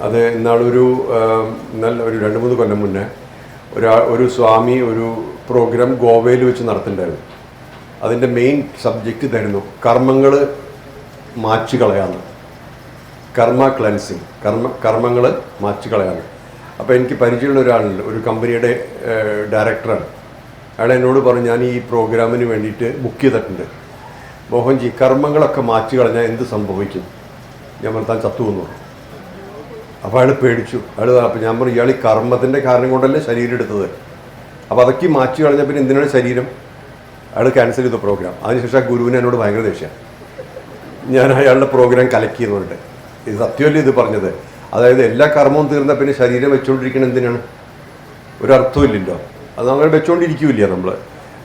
A: അത് ഇന്നാളൊരു ഒരു 2-3 കൊല്ലം മുന്നേ ഒരു സ്വാമി ഒരു പ്രോഗ്രാം ഗോവയിൽ വെച്ച് നടത്തുന്നുണ്ടായിരുന്നു. അതിൻ്റെ മെയിൻ സബ്ജക്റ്റ് ഇതായിരുന്നു, കർമ്മങ്ങൾ മാച്ചു കളയാന്ന്, കർമ്മ ക്ലൻസിങ്, കർമ്മങ്ങൾ മാച്ചു കളയാന്ന്. അപ്പോൾ എനിക്ക് പരിചയമുള്ള ഒരാളുണ്ട്, ഒരു കമ്പനിയുടെ ഡയറക്ടറാണ്. അയാൾ എന്നോട് പറഞ്ഞു, ഞാൻ ഈ പ്രോഗ്രാമിന് വേണ്ടിയിട്ട് ബുക്ക് ചെയ്തിട്ടുണ്ട്, മോഹൻജി കർമ്മങ്ങളൊക്കെ മാച്ചു കളഞ്ഞാൽ എന്ത് സംഭവിക്കും? ഞാൻ താൻ ചത്തുവെന്ന് പറഞ്ഞു. അപ്പോൾ അയാൾ പേടിച്ചു. അപ്പോൾ ഞാൻ പറഞ്ഞു, ഇയാൾ ഈ കർമ്മത്തിൻ്റെ കാരണം കൊണ്ടല്ലേ ശരീരം എടുത്തത്, അപ്പോൾ അതൊക്കെ മാറ്റി കളഞ്ഞ പിന്നെ എന്തിനാണ് ശരീരം? അയാൾ ക്യാൻസൽ ചെയ്ത പ്രോഗ്രാം. അതിനുശേഷം ആ ഗുരുവിനെ എന്നോട് ഭയങ്കര ദേഷ്യമാണ്. ഞാൻ അയാളുടെ പ്രോഗ്രാം കലക്കിയതുകൊണ്ട്. ഇത് സത്യമല്ലേ ഇത് പറഞ്ഞത്? അതായത് എല്ലാ കർമ്മവും തീർന്ന പിന്നെ ശരീരം വെച്ചുകൊണ്ടിരിക്കണം എന്തിനാണ്? ഒരർത്ഥമില്ലല്ലോ. അത് അങ്ങനെ വെച്ചുകൊണ്ടിരിക്കില്ല.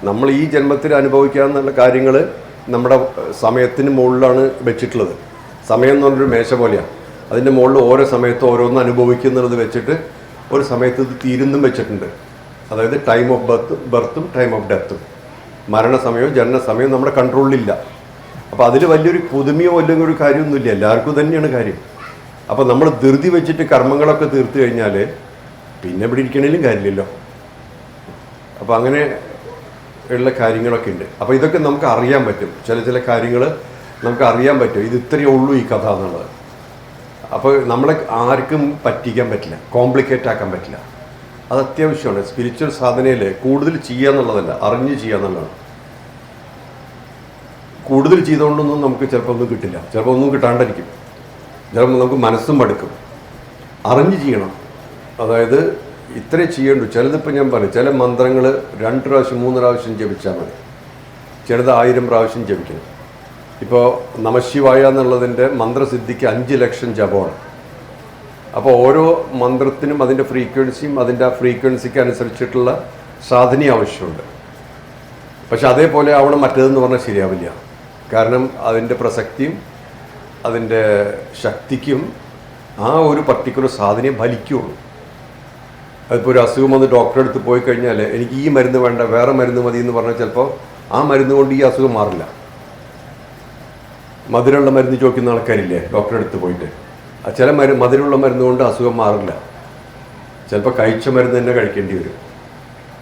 A: നമ്മൾ ഈ ജന്മത്തിൽ അനുഭവിക്കാമെന്നുള്ള കാര്യങ്ങൾ നമ്മുടെ സമയത്തിന് മുകളിലാണ് വെച്ചിട്ടുള്ളത്. സമയം എന്ന് പറഞ്ഞൊരു മേശ പോലെയാണ്. അതിൻ്റെ മുകളിൽ ഓരോ സമയത്തും ഓരോന്ന് അനുഭവിക്കുന്നുള്ളത് വെച്ചിട്ട് ഒരു സമയത്ത് ഇത് തീരുന്നും വെച്ചിട്ടുണ്ട്. അതായത് ടൈം ഓഫ് ബർത്തും ടൈം ഓഫ് ഡെത്തും, മരണസമയവും ജനനസമയവും നമ്മുടെ കൺട്രോളിലില്ല. അപ്പോൾ അതിൽ വലിയൊരു പുതുമയോ അല്ലെങ്കിൽ ഒരു കാര്യമൊന്നുമില്ല, എല്ലാവർക്കും തന്നെയാണ് കാര്യം. അപ്പോൾ നമ്മൾ ധൃതി വെച്ചിട്ട് കർമ്മങ്ങളൊക്കെ തീർത്തു കഴിഞ്ഞാൽ പിന്നെ ഇവിടെ ഇരിക്കണേലും കാര്യമില്ലല്ലോ. അപ്പോൾ അങ്ങനെ ഉള്ള കാര്യങ്ങളൊക്കെ ഉണ്ട്. അപ്പോൾ ഇതൊക്കെ നമുക്ക് അറിയാൻ പറ്റും. ചില കാര്യങ്ങൾ നമുക്ക് അറിയാൻ പറ്റും, ഇത് ഇത്രയേ ഉള്ളൂ ഈ കഥ എന്നുള്ളത്. അപ്പോൾ നമ്മളെ ആർക്കും പറ്റിക്കാൻ പറ്റില്ല, കോംപ്ലിക്കേറ്റ് ആക്കാൻ പറ്റില്ല. അത് അത്യാവശ്യമാണ്. സ്പിരിച്വൽ സാധനയിൽ കൂടുതൽ ചെയ്യുക എന്നുള്ളതല്ല, അറിഞ്ഞ് ചെയ്യുക എന്നുള്ളതാണ്. കൂടുതൽ ചെയ്തുകൊണ്ടൊന്നും നമുക്ക് ചിലപ്പോൾ ഒന്നും കിട്ടില്ല, ചിലപ്പോൾ ഒന്നും കിട്ടാണ്ടിരിക്കും, ചിലപ്പോൾ നമുക്ക് മനസ്സും മടുക്കും. അറിഞ്ഞ് ചെയ്യണം. അതായത് ഇത്രേ ചെയ്യേണ്ടു. ചിലതിപ്പോൾ ഞാൻ പറയും, ചില മന്ത്രങ്ങൾ 2 പ്രാവശ്യം 3 പ്രാവശ്യം ജപിച്ചാൽ മതി, ചിലത് 1000 പ്രാവശ്യം ജപിക്കണം. ഇപ്പോൾ നമശിവായ എന്നുള്ളതിൻ്റെ മന്ത്രസിദ്ധിക്ക് 5 ലക്ഷം ജപമാണ്. അപ്പോൾ ഓരോ മന്ത്രത്തിനും അതിൻ്റെ ഫ്രീക്വൻസിയും അതിൻ്റെ ആ ഫ്രീക്വൻസിക്ക് അനുസരിച്ചിട്ടുള്ള സാധന ആവശ്യമുണ്ട്. പക്ഷെ അതേപോലെ ആവണം മറ്റേതെന്ന് പറഞ്ഞാൽ ശരിയാവില്ല. കാരണം അതിൻ്റെ പ്രസക്തിയും അതിൻ്റെ ശക്തിക്കും ആ ഒരു പർട്ടിക്കുലർ സാധനയെ ഫലിക്കുകയുള്ളൂ. അതിപ്പോൾ ഒരു അസുഖം വന്ന് ഡോക്ടറെ അടുത്ത് പോയി കഴിഞ്ഞാൽ എനിക്ക് ഈ മരുന്ന് വേണ്ട വേറെ മരുന്ന് മതി എന്ന് പറഞ്ഞാൽ ചിലപ്പോൾ ആ മരുന്ന് കൊണ്ട് ഈ അസുഖം മാറില്ല. മധുരമുള്ള മരുന്ന് ചോദിക്കുന്ന ആൾക്കാരില്ലേ ഡോക്ടറെ അടുത്ത് പോയിട്ട്, ചില മധുരമുള്ള മരുന്ന് കൊണ്ട് അസുഖം മാറില്ല. ചിലപ്പോൾ കഴിച്ച മരുന്ന് തന്നെ കഴിക്കേണ്ടി വരും.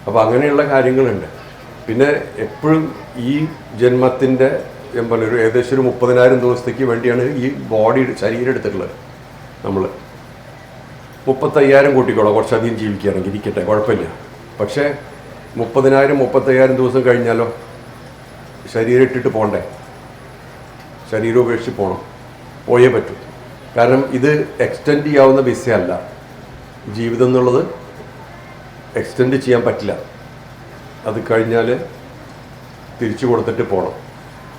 A: അപ്പോൾ അങ്ങനെയുള്ള കാര്യങ്ങളുണ്ട്. പിന്നെ എപ്പോഴും ഈ ജന്മത്തിൻ്റെ ഒരു ഏകദേശം ഒരു 30,000 ദിവസത്തേക്ക് വേണ്ടിയാണ് ഈ ബോഡി ശരീരം എടുത്തിട്ടുള്ളത്. നമ്മൾ 35,000 കൂട്ടിക്കോളാം, കുറച്ചധികം ജീവിക്കുകയാണെങ്കിൽ ഇരിക്കട്ടെ, കുഴപ്പമില്ല. പക്ഷേ 30,000-35,000 ദിവസം കഴിഞ്ഞാലോ ശരീരം ഇട്ടിട്ട് പോകണ്ടേ, ശരീരം ഉപേക്ഷിച്ച് പോകണം, പോയേ പറ്റൂ. കാരണം ഇത് എക്സ്റ്റെൻഡ് ചെയ്യാവുന്ന വിസയല്ല. ജീവിതം എന്നുള്ളത് എക്സ്റ്റെൻഡ് ചെയ്യാൻ പറ്റില്ല. അത് കഴിഞ്ഞാൽ തിരിച്ചു കൊടുത്തിട്ട് പോകണം.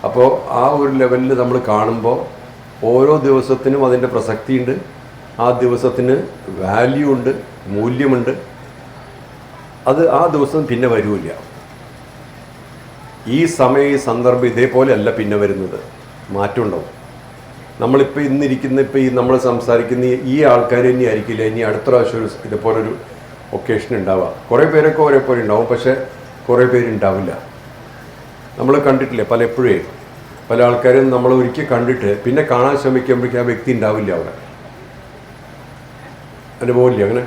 A: അപ്പോൾ ആ ഒരു ലെവലിൽ നമ്മൾ കാണുമ്പോൾ ഓരോ ദിവസത്തിനും അതിൻ്റെ പ്രസക്തിയുണ്ട്, ആ ദിവസത്തിന് വാല്യൂ ഉണ്ട്, മൂല്യമുണ്ട്. അത് ആ ദിവസം പിന്നെ വരില്ല. ഈ സമയം ഈ സന്ദർഭം ഇതേപോലെ അല്ല പിന്നെ വരുന്നത്, മാറ്റം ഉണ്ടാവും. നമ്മളിപ്പോൾ ഇന്നിരിക്കുന്ന ഈ നമ്മൾ സംസാരിക്കുന്ന ഈ ആൾക്കാർ തന്നെ ആയിരിക്കില്ല ഇനി അടുത്ത പ്രാവശ്യം ഇതുപോലൊരു ഒക്കേഷൻ ഉണ്ടാവുക. കുറേ പേരൊക്കെ ഒരേപോലെ ഉണ്ടാവും, പക്ഷേ കുറേ പേരുണ്ടാവില്ല. നമ്മൾ കണ്ടിട്ടില്ലേ പലപ്പോഴേ പല ആൾക്കാരും നമ്മൾ ഒരിക്കൽ കണ്ടിട്ട് പിന്നെ കാണാൻ ശ്രമിക്കുമ്പോഴേക്കും ആ വ്യക്തി ഉണ്ടാവില്ല അവിടെ. അനുഭവമില്ല അങ്ങനെ?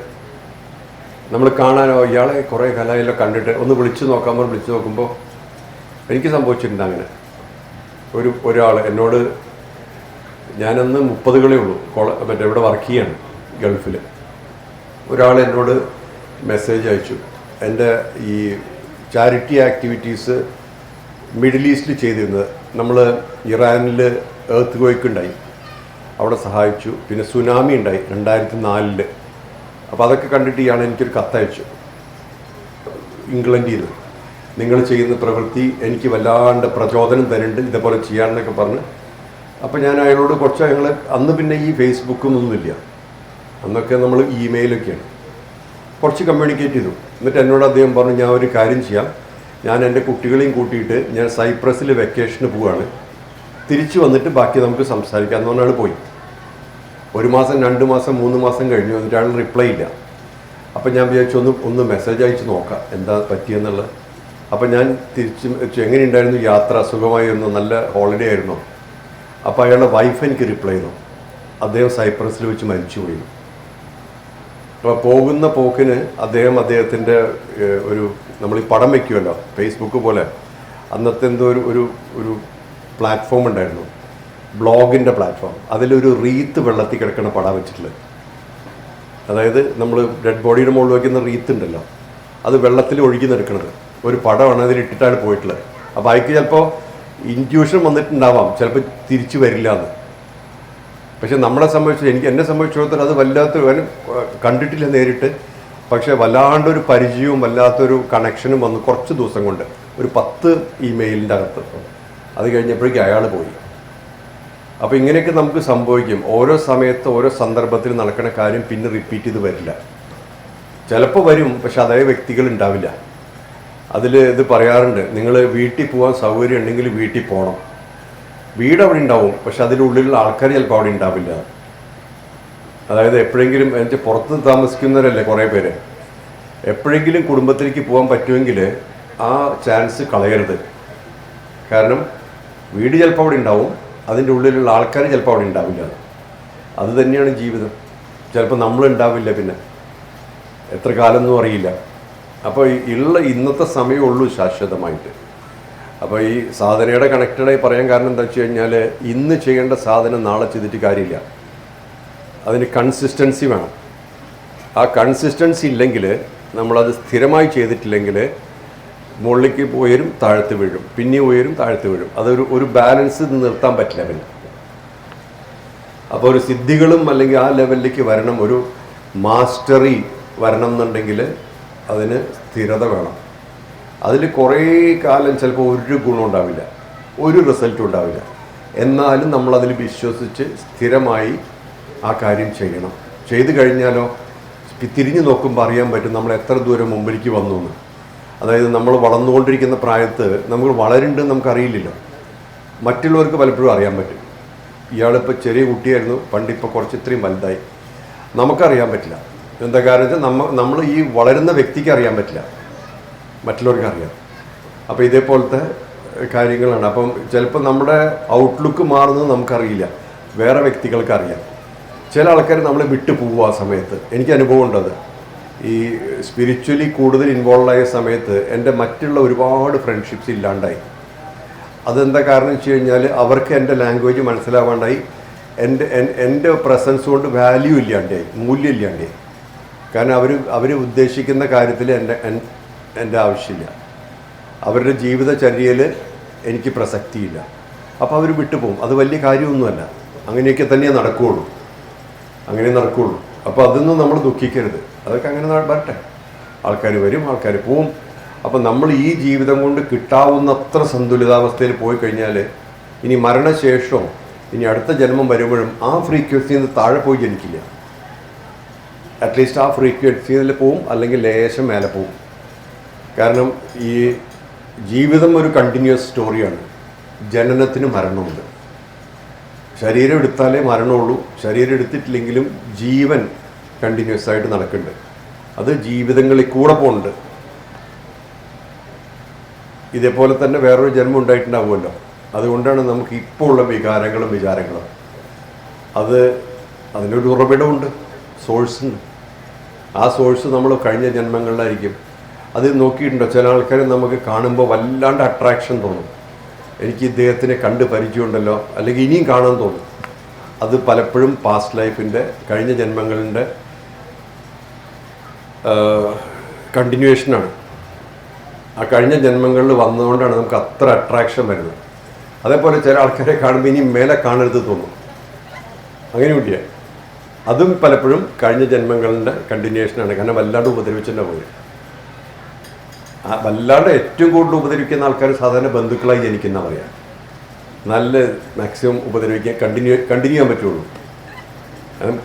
A: നമ്മൾ കാണാനോ ഇയാളെ കുറേ കാലമായല്ലോ കണ്ടിട്ട് ഒന്ന് വിളിച്ച് നോക്കുമ്പോൾ വിളിച്ച് നോക്കുമ്പോൾ എനിക്ക് സംഭവിച്ചിട്ടുണ്ട് അങ്ങനെ. ഒരാൾ എന്നോട്, ഞാനന്ന് 30കളേ ഉള്ളൂ, മറ്റേ ഇവിടെ വർക്ക് ചെയ്യാണ് ഗൾഫിൽ. ഒരാൾ എന്നോട് മെസ്സേജ് അയച്ചു. എൻ്റെ ഈ ചാരിറ്റി ആക്ടിവിറ്റീസ് മിഡിൽ ഈസ്റ്റിൽ ചെയ്തിരുന്നത്, നമ്മൾ ഇറാനിൽ എർത്ത് ക്വേക്ക് ഉണ്ടായി, അവിടെ സഹായിച്ചു. പിന്നെ സുനാമി ഉണ്ടായി 2004. അപ്പോൾ അതൊക്കെ കണ്ടിട്ട് ഇയാൾ എനിക്കൊരു കത്തയച്ചു ഇംഗ്ലണ്ടിൽ നിന്ന്. നിങ്ങൾ ചെയ്യുന്ന പ്രവൃത്തി എനിക്ക് വല്ലാണ്ട് പ്രചോദനം തരുന്നുണ്ട്, ഇതേപോലെ ചെയ്യാമെന്നൊക്കെ പറഞ്ഞ്. അപ്പോൾ ഞാൻ അയാളോട് കുറച്ച് ഞങ്ങൾ അന്ന് പിന്നെ ഈ ഫേസ്ബുക്കൊന്നുമില്ല, അന്നൊക്കെ നമ്മൾ ഇമെയിലൊക്കെയാണ്, കുറച്ച് കമ്മ്യൂണിക്കേറ്റ് ചെയ്തു. എന്നിട്ട് എന്നോട് അദ്ദേഹം പറഞ്ഞു, ഞാൻ ഒരു കാര്യം ചെയ്യാം, ഞാൻ എൻ്റെ കുട്ടികളെയും കൂട്ടിയിട്ട് ഞാൻ സൈപ്രസിൽ വെക്കേഷന് പോവുകയാണ്, തിരിച്ചു വന്നിട്ട് ബാക്കി നമുക്ക് സംസാരിക്കാം എന്ന് പറഞ്ഞാൽ പോയി. 1 മാസം 2 മാസം 3 മാസം കഴിഞ്ഞു, എന്നിട്ട് അയാൾ റിപ്ലൈ ഇല്ല. അപ്പം ഞാൻ വിചാരിച്ചു ഒന്ന് മെസ്സേജ് അയച്ച് നോക്കാം എന്താ പറ്റിയെന്നുള്ളത്. അപ്പം ഞാൻ തിരിച്ച് എങ്ങനെയുണ്ടായിരുന്നു യാത്ര, സുഖമായിരുന്നു, നല്ല ഹോളിഡേ ആയിരുന്നു. അപ്പോൾ അയാളുടെ വൈഫ് എനിക്ക് റിപ്ലൈ ചെയ്തു, അദ്ദേഹം സൈപ്രസിൽ വെച്ച് മരിച്ചുപോയി. അപ്പോൾ പോകുന്ന പോക്കിന് അദ്ദേഹത്തിൻ്റെ ഒരു നമ്മൾ ഈ പടം വയ്ക്കുമല്ലോ ഫേസ്ബുക്ക് പോലെ, അന്നത്തെ എന്തോ ഒരു പ്ലാറ്റ്ഫോം ഉണ്ടായിരുന്നു, ബ്ലോഗിൻ്റെ പ്ലാറ്റ്ഫോം. അതിലൊരു റീത്ത് വെള്ളത്തിൽ കിടക്കുന്ന പടം വെച്ചിട്ടുള്ളത്. അതായത് നമ്മൾ ഡെഡ് ബോഡിയുടെ മുകളിൽ വയ്ക്കുന്ന റീത്ത് ഉണ്ടല്ലോ, അത് വെള്ളത്തിൽ ഒഴുകി നിൽക്കുന്നത് ഒരു പടമാണ്, അതിലിട്ടിട്ടാണ് പോയിട്ടുള്ളത്. അപ്പോൾ അയക്ക് ചിലപ്പോൾ ഇൻറ്റ്യൂഷൻ വന്നിട്ടുണ്ടാവാം, ചിലപ്പോൾ തിരിച്ചു വരില്ല എന്ന്. പക്ഷെ നമ്മളെ സംബന്ധിച്ച് എന്നെ സംബന്ധിച്ചിടത്തോളം അത് വല്ലാത്തൊരു കണ്ടിട്ടില്ല നേരിട്ട്, പക്ഷേ വല്ലാണ്ടൊരു പരിചയവും വല്ലാത്തൊരു കണക്ഷനും വന്നു കുറച്ച് ദിവസം കൊണ്ട്, ഒരു 10 ഇമെയിലിൻ്റെ അകത്ത്. അത് കഴിഞ്ഞപ്പോഴേക്കും അയാൾ പോയി. അപ്പോൾ ഇങ്ങനെയൊക്കെ നമുക്ക് സംഭവിക്കും. ഓരോ സമയത്ത് ഓരോ സന്ദർഭത്തിൽ നടക്കുന്ന കാര്യം പിന്നെ റിപ്പീറ്റ് ചെയ്ത് വരില്ല. ചിലപ്പോൾ വരും, പക്ഷെ അതേ വ്യക്തികൾ ഉണ്ടാവില്ല. അതിൽ ഇത് പറയാറുണ്ട്, നിങ്ങൾ വീട്ടിൽ പോകാൻ സൗകര്യം ഉണ്ടെങ്കിൽ വീട്ടിൽ പോകണം. വീട് അവിടെ ഉണ്ടാവും, പക്ഷെ അതിനുള്ളിലുള്ള ആൾക്കാർ ചിലപ്പോൾ അവിടെ ഉണ്ടാവില്ല. അതായത് എപ്പോഴെങ്കിലും എൻ്റെ പുറത്ത് താമസിക്കുന്നവരല്ലേ കുറേ പേര്, എപ്പോഴെങ്കിലും കുടുംബത്തിലേക്ക് പോകാൻ പറ്റുമെങ്കിൽ ആ ചാൻസ് കളയരുത്. കാരണം വീട് ചിലപ്പോൾ അവിടെ ഉണ്ടാവും, അതിൻ്റെ ഉള്ളിലുള്ള ആൾക്കാർ ചിലപ്പോൾ അവിടെ ഉണ്ടാവില്ല. അത് തന്നെയാണ് ജീവിതം. ചിലപ്പോൾ നമ്മളുണ്ടാവില്ല, പിന്നെ എത്ര കാലമൊന്നും അറിയില്ല. അപ്പോൾ ഇന്നത്തെ സമയമുള്ളൂ ശാശ്വതമായിട്ട്. അപ്പോൾ ഈ സാധനയുടെ കണക്റ്റഡായി പറയാൻ കാരണം എന്താ വെച്ച് കഴിഞ്ഞാൽ, ഇന്ന് ചെയ്യേണ്ട സാധനം നാളെ ചെയ്തിട്ട് കാര്യമില്ല. അതിന് കൺസിസ്റ്റൻസി വേണം. ആ കൺസിസ്റ്റൻസി ഇല്ലെങ്കിൽ, നമ്മളത് സ്ഥിരമായി ചെയ്തിട്ടില്ലെങ്കിൽ മുകളിലേക്ക് ഉയരും താഴത്ത് വീഴും, പിന്നെ ഉയരും താഴത്ത് വീഴും. അതൊരു ബാലൻസ് നിർത്താൻ പറ്റില്ല പിന്നെ. അപ്പോൾ ഒരു സിദ്ധികളും അല്ലെങ്കിൽ ആ ലെവലിലേക്ക് വരണം, ഒരു മാസ്റ്ററി വരണം എന്നുണ്ടെങ്കിൽ അതിന് സ്ഥിരത വേണം. അതിൽ കുറേ കാലം ചിലപ്പോൾ ഒരു ഗുണം ഉണ്ടാവില്ല, ഒരു റിസൾട്ടും ഉണ്ടാവില്ല. എന്നാലും നമ്മളതിൽ വിശ്വസിച്ച് സ്ഥിരമായി ആ കാര്യം ചെയ്യണം. ചെയ്തു കഴിഞ്ഞാലോ തിരിഞ്ഞു നോക്കുമ്പോൾ അറിയാൻ പറ്റും നമ്മൾ എത്ര ദൂരം മുമ്പിലേക്ക് വന്നു എന്ന്. അതായത് നമ്മൾ വളർന്നുകൊണ്ടിരിക്കുന്ന പ്രായത്ത് നമ്മൾ വളരുന്നുണ്ടെന്ന് നമുക്കറിയില്ലല്ലോ. മറ്റുള്ളവർക്ക് പലപ്പോഴും അറിയാൻ പറ്റും. ഇയാളിപ്പോൾ ചെറിയ കുട്ടിയായിരുന്നു, പണ്ടിപ്പോൾ കുറച്ച് ഇത്രയും വലുതായി. നമുക്കറിയാൻ പറ്റില്ല. എന്താ കാരണം വെച്ചാൽ നമ്മൾ ഈ വളരുന്ന വ്യക്തിക്ക് അറിയാൻ പറ്റില്ല, മറ്റുള്ളവർക്ക് അറിയാം. അപ്പോൾ ഇതേപോലത്തെ കാര്യങ്ങളാണ്. അപ്പം ചിലപ്പോൾ നമ്മുടെ ഔട്ട്ലുക്ക് മാറുന്നത് നമുക്കറിയില്ല, വേറെ വ്യക്തികൾക്ക് അറിയാം. ചില ആൾക്കാർ നമ്മളെ വിട്ടു പോകുക ആ സമയത്ത്. എനിക്ക് അനുഭവം ഉണ്ടത്. ഈ സ്പിരിച്വലി കൂടുതൽ ഇൻവോൾവ് ആയ സമയത്ത് എൻ്റെ മറ്റുള്ള ഒരുപാട് ഫ്രണ്ട്ഷിപ്സ് ഇല്ലാണ്ടായി. അതെന്താ കാരണം വെച്ച് കഴിഞ്ഞാൽ അവർക്ക് എൻ്റെ ലാംഗ്വേജ് മനസ്സിലാവാണ്ടായി, എൻ്റെ പ്രസൻസ് കൊണ്ട് വാല്യൂ ഇല്ലാണ്ടായി, മൂല്യം ഇല്ലാണ്ടായി. കാരണം അവർ ഉദ്ദേശിക്കുന്ന കാര്യത്തിൽ എൻ്റെ ആവശ്യമില്ല, അവരുടെ ജീവിതചര്യയിൽ എനിക്ക് പ്രസക്തിയില്ല. അപ്പോൾ അവർ വിട്ടുപോകും. അത് വലിയ കാര്യമൊന്നുമല്ല, അങ്ങനെയൊക്കെ തന്നെ നടക്കുകയുള്ളൂ. അപ്പോൾ അതൊന്നും നമ്മൾ ദുഃഖിക്കരുത്. അതൊക്കെ അങ്ങനെ വരട്ടെ. ആൾക്കാർ വരും, ആൾക്കാർ പോവും. അപ്പം നമ്മൾ ഈ ജീവിതം കൊണ്ട് കിട്ടാവുന്നത്ര സന്തുലിതാവസ്ഥയിൽ പോയി കഴിഞ്ഞാൽ ഇനി മരണശേഷം ഇനി അടുത്ത ജന്മം വരുമ്പോഴും ആ ഫ്രീക്വൻസിയിൽ നിന്ന് താഴെ പോയി ജനിക്കില്ല. അറ്റ്ലീസ്റ്റ് ആ ഫ്രീക്വൻസിയിൽ പോവും, അല്ലെങ്കിൽ ലേശം മേലെ പോവും. കാരണം ഈ ജീവിതം ഒരു കണ്ടിന്യൂസ് സ്റ്റോറിയാണ്. ജനനത്തിന് മരണമുണ്ട്. ശരീരം എടുത്താലേ മരണമുള്ളൂ. ശരീരം എടുത്തിട്ടില്ലെങ്കിലും ജീവൻ കണ്ടിന്യൂസ് ആയിട്ട് നടക്കുന്നുണ്ട്. അത് ജീവിതങ്ങളിൽ കൂടെ പോകുന്നുണ്ട്. ഇതേപോലെ തന്നെ വേറൊരു ജന്മം ഉണ്ടായിട്ടുണ്ടാവുമല്ലോ. അതുകൊണ്ടാണ് നമുക്ക് ഇപ്പോൾ ഉള്ള വികാരങ്ങളും വിചാരങ്ങളും. അതിനൊരു ഉറവിടമുണ്ട്, സോഴ്സുണ്ട്. ആ സോഴ്സ് നമ്മൾ കഴിഞ്ഞ ജന്മങ്ങളിലായിരിക്കും. അത് നോക്കിയിട്ടുണ്ടോ? ചില ആൾക്കാർ നമുക്ക് കാണുമ്പോൾ വല്ലാണ്ട് അട്രാക്ഷൻ തോന്നും. എനിക്ക് ഇദ്ദേഹത്തിനെ കണ്ട് പരിചയമുണ്ടല്ലോ, അല്ലെങ്കിൽ ഇനിയും കാണാൻ തോന്നും. അത് പലപ്പോഴും പാസ്റ്റ് ലൈഫിൻ്റെ, കഴിഞ്ഞ ജന്മങ്ങളുടെ കണ്ടിന്യൂവേഷനാണ്. ആ കഴിഞ്ഞ ജന്മങ്ങളിൽ വന്നതുകൊണ്ടാണ് നമുക്ക് അത്ര അട്രാക്ഷൻ വരുന്നത്. അതേപോലെ ചില ആൾക്കാരെ കാണുമ്പോൾ ഇനി മേലെ കാണരുത് തോന്നും. അങ്ങനെ കിട്ടിയ അതും പലപ്പോഴും കഴിഞ്ഞ ജന്മങ്ങളുടെ കണ്ടിന്യൂവേഷനാണ്. കാരണം വല്ലാണ്ട് ഉപദ്രവിച്ചെന്നെ പോയി. വല്ലാണ്ട് ഏറ്റവും കൂടുതൽ ഉപദ്രവിക്കുന്ന ആൾക്കാർ സാധാരണ ബന്ധുക്കളായി ജനിക്കുന്ന പറയാം. നല്ല മാക്സിമം ഉപദ്രവിക്കാൻ കണ്ടിന്യൂ ചെയ്യാൻ പറ്റുള്ളൂ.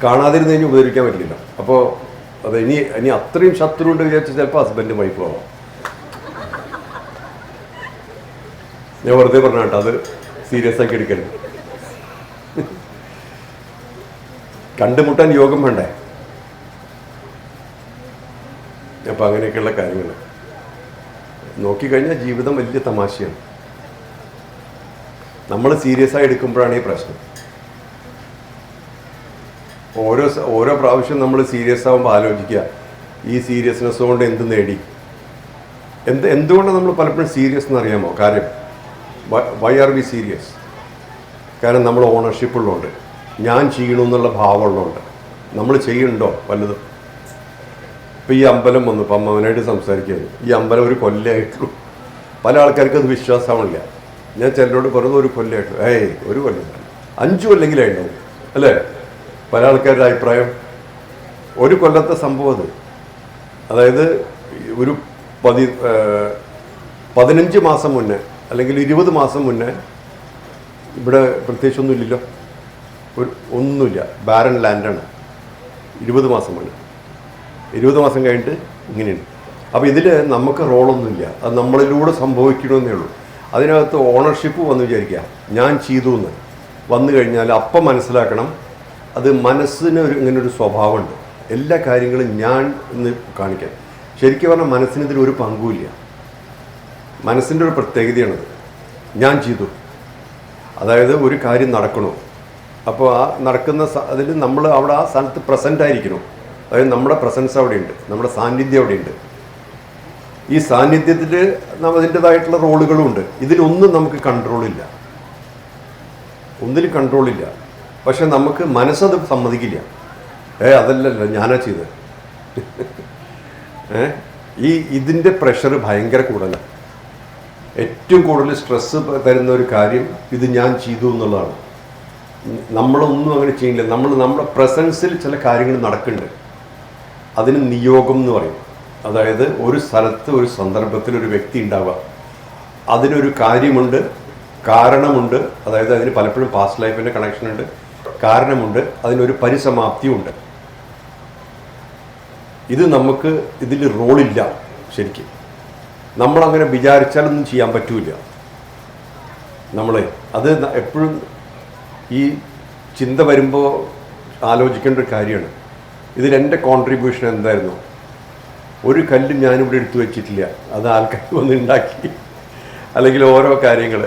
A: കാണാതിരുന്ന് കഴിഞ്ഞ് ഉപദ്രവിക്കാൻ പറ്റില്ല. അപ്പോൾ അത് ഇനി അത്രയും ശത്രു ഉണ്ട് വിചാരിച്ച് ചിലപ്പോൾ ഹസ്ബൻഡും വൈഫും ആവാം. ഞാൻ വെറുതെ പറഞ്ഞ കേട്ടോ, അത് സീരിയസ് ആക്കി എടുക്കരുത്. കണ്ടുമുട്ടാൻ യോഗം വേണ്ടേ? അപ്പം അങ്ങനെയൊക്കെയുള്ള കാര്യങ്ങൾ നോക്കിക്കഴിഞ്ഞാൽ ജീവിതം വലിയ തമാശയാണ്. നമ്മൾ സീരിയസ് ആയി എടുക്കുമ്പോഴാണ് ഈ പ്രശ്നം. ഓരോ പ്രാവശ്യം നമ്മൾ സീരിയസ് ആകുമ്പോൾ ആലോചിക്കുക, ഈ സീരിയസ്നെസ് കൊണ്ട് എന്ത് നേടി, എന്തുകൊണ്ടാണ് നമ്മൾ പലപ്പോഴും സീരിയസ് എന്ന് അറിയാമോ? കാര്യം വൈ ആർ വി സീരിയസ്? കാരണം നമ്മൾ ഓണർഷിപ്പ് ഉള്ളതുകൊണ്ട്, ഞാൻ ചെയ്യണമെന്നുള്ള ഭാവമുള്ളതുകൊണ്ട്. നമ്മൾ ചെയ്യുന്നുണ്ടോ വല്ലതും? ഇപ്പോൾ ഈ അമ്പലം വന്നു, ഇപ്പം അമ്മവനായിട്ട് സംസാരിക്കുകയായിരുന്നു. ഈ അമ്പലം ഒരു കൊല്ലമായിട്ടുള്ളൂ. പല ആൾക്കാർക്കും അത് വിശ്വാസമാവില്ല. ഞാൻ ചിലരോട് പറഞ്ഞത് ഒരു കൊല്ലമായിട്ടുള്ളൂ. ഒരു കൊല്ലം 5 കൊല്ലെങ്കിലും ഉണ്ടാവും അല്ലേ? പല ആൾക്കാരുടെ അഭിപ്രായം ഒരു കൊല്ലത്തെ സംഭവം അത്. അതായത് ഒരു 15 മാസം മുന്നേ അല്ലെങ്കിൽ 20 മാസം മുന്നേ ഇവിടെ പ്രത്യേകിച്ചൊന്നുമില്ലല്ലോ, ഒന്നുമില്ല, ബാരൻ ലാൻഡാണ്. 20 മാസം മുന്നേ, 20 മാസം കഴിഞ്ഞിട്ട് ഇങ്ങനെയുണ്ട്. അപ്പോൾ ഇതിൽ നമുക്ക് റോളൊന്നുമില്ല, അത് നമ്മളിലൂടെ സംഭവിക്കണമെന്നേ ഉള്ളൂ. അതിനകത്ത് ഓണർഷിപ്പ് വന്ന് വിചാരിക്കുക, ഞാൻ ചെയ്തു എന്ന് വന്നു കഴിഞ്ഞാൽ അപ്പം മനസ്സിലാക്കണം, അത് മനസ്സിന് ഇങ്ങനൊരു സ്വഭാവമുണ്ട്. എല്ലാ കാര്യങ്ങളും ഞാൻ എന്ന് കാണിക്കാൻ. ശരിക്കും പറഞ്ഞാൽ മനസ്സിന് ഇതിലൊരു പങ്കുമില്ല. മനസ്സിൻ്റെ ഒരു പ്രത്യേകതയാണത്. ഞാൻ ചെയ്തു, അതായത് ഒരു കാര്യം നടക്കണോ, അപ്പോൾ ആ നടക്കുന്ന അതിൽ നമ്മൾ അവിടെ ആ സ്ഥലത്ത് പ്രസൻ്റ് ആയിരിക്കണം. അതായത് നമ്മുടെ പ്രസൻസ് അവിടെയുണ്ട്, നമ്മുടെ സാന്നിധ്യം അവിടെയുണ്ട്. ഈ സാന്നിധ്യത്തിൽ അതിൻ്റെതായിട്ടുള്ള റോളുകളുമുണ്ട്. ഇതിലൊന്നും നമുക്ക് കൺട്രോളില്ല, ഒന്നിലും കൺട്രോളില്ല. പക്ഷെ നമുക്ക് മനസ്സത് സമ്മതിക്കില്ല. അതല്ലല്ലോ ഞാനാ ചെയ്തത്. ഇതിൻ്റെ പ്രഷർ ഭയങ്കര കൂടുതലാണ്. ഏറ്റവും കൂടുതൽ സ്ട്രെസ്സ് തരുന്ന ഒരു കാര്യം ഇത് ഞാൻ ചെയ്തു എന്നുള്ളതാണ്. നമ്മളൊന്നും അങ്ങനെ ചെയ്യില്ല. നമ്മുടെ പ്രസൻസിൽ ചില കാര്യങ്ങൾ നടക്കുന്നുണ്ട്. അതിന് നിയോഗം എന്ന് പറയും. അതായത് ഒരു സ്ഥലത്ത് ഒരു സന്ദർഭത്തിൽ ഒരു വ്യക്തി ഉണ്ടാവുക, അതിനൊരു കാര്യമുണ്ട്, കാരണമുണ്ട്. അതായത് അതിന് പലപ്പോഴും പാസ്റ്റ് ലൈഫിൻ്റെ കണക്ഷനുണ്ട്, കാരണമുണ്ട്, അതിനൊരു പരിസമാപ്തിയുണ്ട്. ഇത് നമുക്ക് ഇതിൽ റോളില്ല. ശരിക്കും നമ്മളങ്ങനെ വിചാരിച്ചാലൊന്നും ചെയ്യാൻ പറ്റൂല. നമ്മളെ അത് എപ്പോഴും ഈ ചിന്ത വരുമ്പോൾ ആലോചിക്കേണ്ട ഒരു കാര്യമാണ്. ഇതിലെൻ്റെ കോൺട്രിബ്യൂഷൻ എന്തായിരുന്നു? ഒരു കല്ലും ഞാനിവിടെ എടുത്തു വെച്ചിട്ടില്ല. അത് ആൾക്കാർ വന്ന് ഉണ്ടാക്കി, അല്ലെങ്കിൽ ഓരോ കാര്യങ്ങൾ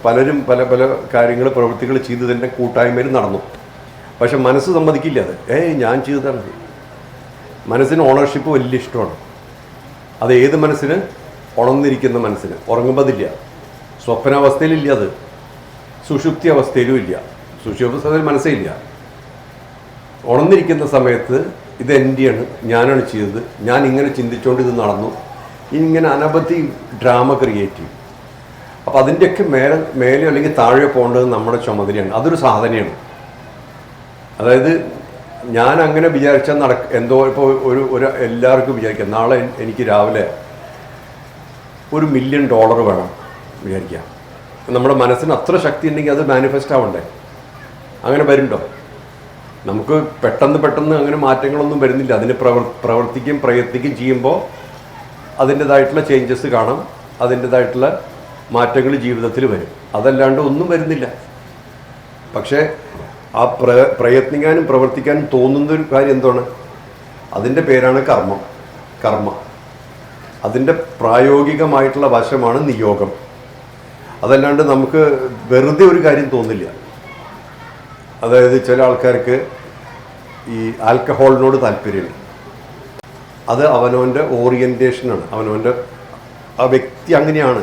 A: പലരും പല പല കാര്യങ്ങൾ പ്രവൃത്തികൾ ചെയ്തതിൻ്റെ കൂട്ടായ്മയിൽ നടന്നു. പക്ഷെ മനസ്സ് സമ്മതിക്കില്ല. അത് ഞാൻ ചെയ്തതാണ്. മനസ്സിന് ഓണർഷിപ്പ് വലിയ ഇഷ്ടമാണ്. അത് ഏത് മനസ്സിന്? ഉണർന്നിരിക്കുന്ന മനസ്സിന്. ഉറങ്ങുമ്പോൾ അതില്ല, സ്വപ്നാവസ്ഥയിലില്ല, അത് സുഷുപ്തി അവസ്ഥയിലും ഇല്ല. സുഷുപ്തി അവസ്ഥയിൽ മനസ്സേ ഇല്ല. ഉണർന്നിരിക്കുന്ന സമയത്ത് ഇത് എൻ്റെയാണ്, ഞാനാണ് ചെയ്തത്, ഞാൻ ഇങ്ങനെ ചിന്തിച്ചുകൊണ്ട് ഇത് നടന്നു, ഇങ്ങനെ അനവധി ഡ്രാമ ക്രിയേറ്റ് ചെയ്യും. അപ്പോൾ അതിൻ്റെയൊക്കെ മേലെ അല്ലെങ്കിൽ താഴെ പോകേണ്ടത് നമ്മുടെ ചുമതലയാണ്. അതൊരു സാധനയാണ്. അതായത് ഞാൻ അങ്ങനെ വിചാരിച്ചാൽ എന്തോ ഇപ്പോൾ ഒരു എല്ലാവർക്കും വിചാരിക്കാം, നാളെ എനിക്ക് രാവിലെ $1 മില്യൺ വേണം വിചാരിക്കാം. നമ്മുടെ മനസ്സിന് അത്ര ശക്തി ഉണ്ടെങ്കിൽ അത് മാനിഫെസ്റ്റ് ആവണ്ടേ? അങ്ങനെ വരുന്നുണ്ടോ? നമുക്ക് പെട്ടെന്ന് അങ്ങനെ മാറ്റങ്ങളൊന്നും വരുന്നില്ല. അതിന് പ്രയത്നിക്കും ചെയ്യുമ്പോൾ അതിൻ്റെതായിട്ടുള്ള ചേഞ്ചസ് കാണാം, അതിൻ്റെതായിട്ടുള്ള മാറ്റങ്ങൾ ജീവിതത്തിൽ വരും. അതല്ലാണ്ട് ഒന്നും വരുന്നില്ല. പക്ഷേ ആ പ്രയത്നിക്കാനും പ്രവർത്തിക്കാനും തോന്നുന്ന ഒരു കാര്യം എന്താണ്? അതിൻ്റെ പേരാണ് കർമ്മ. അതിൻ്റെ പ്രായോഗികമായിട്ടുള്ള വശമാണ് നിയോഗം. അതല്ലാണ്ട് നമുക്ക് വെറുതെ ഒരു കാര്യം തോന്നില്ല. അതായത് ചില ആൾക്കാർക്ക് ഈ ആൽക്കഹോളിനോട് താല്പര്യമുണ്ട്. അത് അവനവൻ്റെ ഓറിയൻറ്റേഷനാണ്, അവനവൻ്റെ ആ വ്യക്തി അങ്ങനെയാണ്.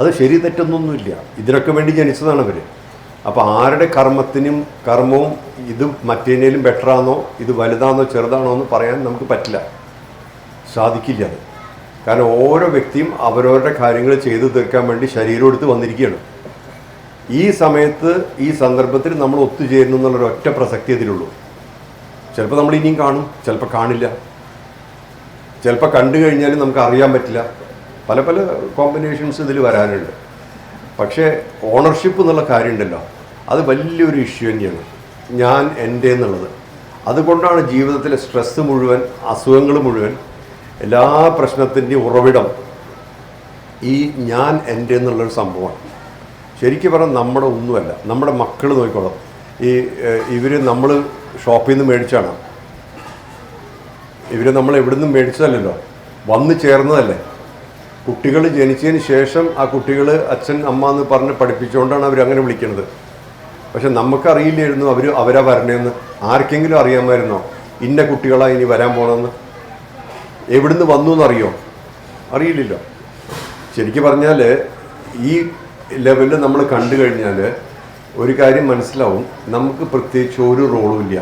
A: അത് ശരി തെറ്റൊന്നൊന്നുമില്ല. ഇതിനൊക്കെ വേണ്ടി ജനിച്ചതാണ് അവർ. അപ്പോൾ ആരുടെ കർമ്മവും ഇത് മറ്റേനേലും ബെറ്ററാണോ, ഇത് വലുതാണോ ചെറുതാണോ എന്ന് പറയാൻ നമുക്ക് പറ്റില്ല, സാധിക്കില്ല. അത് കാരണം ഓരോ വ്യക്തിയും അവരവരുടെ കാര്യങ്ങൾ ചെയ്തു തീർക്കാൻ വേണ്ടി ശരീരം എടുത്ത് വന്നിരിക്കുകയാണ്. ഈ സമയത്ത് ഈ സന്ദർഭത്തിൽ നമ്മൾ ഒത്തുചേരുന്നു എന്നുള്ളൊരു ഒറ്റ പ്രസക്തി ഇതിലുള്ളൂ. ചിലപ്പോൾ നമ്മൾ ഇനിയും കാണും, ചിലപ്പോൾ കാണില്ല, ചിലപ്പോൾ കണ്ടു കഴിഞ്ഞാലും നമുക്ക് അറിയാൻ പറ്റില്ല. പല പല കോമ്പിനേഷൻസ് ഇതിൽ വരാനുണ്ട്. പക്ഷേ ഓണർഷിപ്പ് എന്നുള്ള കാര്യമുണ്ടല്ലോ, അത് വലിയൊരു ഇഷ്യൂ തന്നെയാണ്. ഞാൻ എൻ്റെ എന്നുള്ളത്. അതുകൊണ്ടാണ് ജീവിതത്തിലെ സ്ട്രെസ്സ് മുഴുവൻ, അസുഖങ്ങൾ മുഴുവൻ, എല്ലാ പ്രശ്നത്തിൻ്റെയും ഉറവിടം ഈ ഞാൻ എൻ്റെ എന്നുള്ളൊരു സംഭവമാണ്. ശരിക്കും പറഞ്ഞാൽ നമ്മുടെ ഒന്നുമല്ല, നമ്മുടെ മക്കൾ നോക്കിക്കോളാം. ഇവർ നമ്മൾ ഷോപ്പിൽ നിന്ന് മേടിച്ചാണ്, ഇവർ നമ്മൾ എവിടെ നിന്നും മേടിച്ചതല്ലല്ലോ, വന്ന് ചേർന്നതല്ലേ. കുട്ടികൾ ജനിച്ചതിന് ശേഷം ആ കുട്ടികൾ അച്ഛൻ അമ്മ എന്ന് പറഞ്ഞ് പഠിപ്പിച്ചുകൊണ്ടാണ് അവരങ്ങനെ വിളിക്കുന്നത്. പക്ഷെ നമുക്കറിയില്ലായിരുന്നു അവരാ വരണേന്ന്. ആർക്കെങ്കിലും അറിയാമായിരുന്നോ ഇന്ന കുട്ടികളാണ് ഇനി വരാൻ പോകണമെന്ന്? എവിടുന്ന് വന്നു എന്നറിയോ? അറിയില്ലല്ലോ. ശരിക്കും പറഞ്ഞാൽ ഈ ലെവലിൽ നമ്മൾ കണ്ടു കഴിഞ്ഞാൽ ഒരു കാര്യം മനസ്സിലാവും, നമുക്ക് പ്രത്യേകിച്ച് ഒരു റോളും ഇല്ല.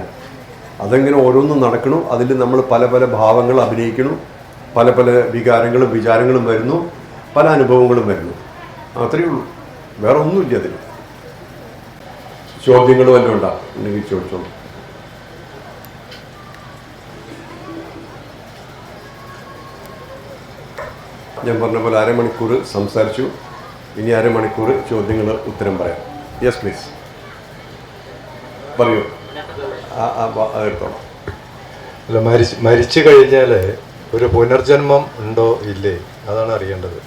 A: അതെങ്ങനെ ഓരോന്നും നടക്കണു, അതിൽ നമ്മൾ പല പല ഭാവങ്ങൾ അഭിനയിക്കണു, പല പല വികാരങ്ങളും വിചാരങ്ങളും വരുന്നു, പല അനുഭവങ്ങളും വരുന്നു. അത്രയേ ഉള്ളൂ, വേറെ ഒന്നുമില്ല അതിൽ. ചോദ്യങ്ങൾ വല്ലതും ഉണ്ടാ ഉണ്ടെങ്കിൽ ചോദിച്ചോളൂ. ഞാൻ പറഞ്ഞ പോലെ 1/2 മണിക്കൂർ സംസാരിച്ചു. ഇനി 1/2 മണിക്കൂർ ചോദ്യങ്ങൾ ഉത്തരം പറയാം. യെസ് പ്ലീസ്, പറയൂ. എടുത്തോളാം.
B: അല്ല, മരിച്ചു കഴിഞ്ഞാൽ ഒരു പുനർജന്മം ഉണ്ടോ ഇല്ലേ, അതാണ് അറിയേണ്ടത്.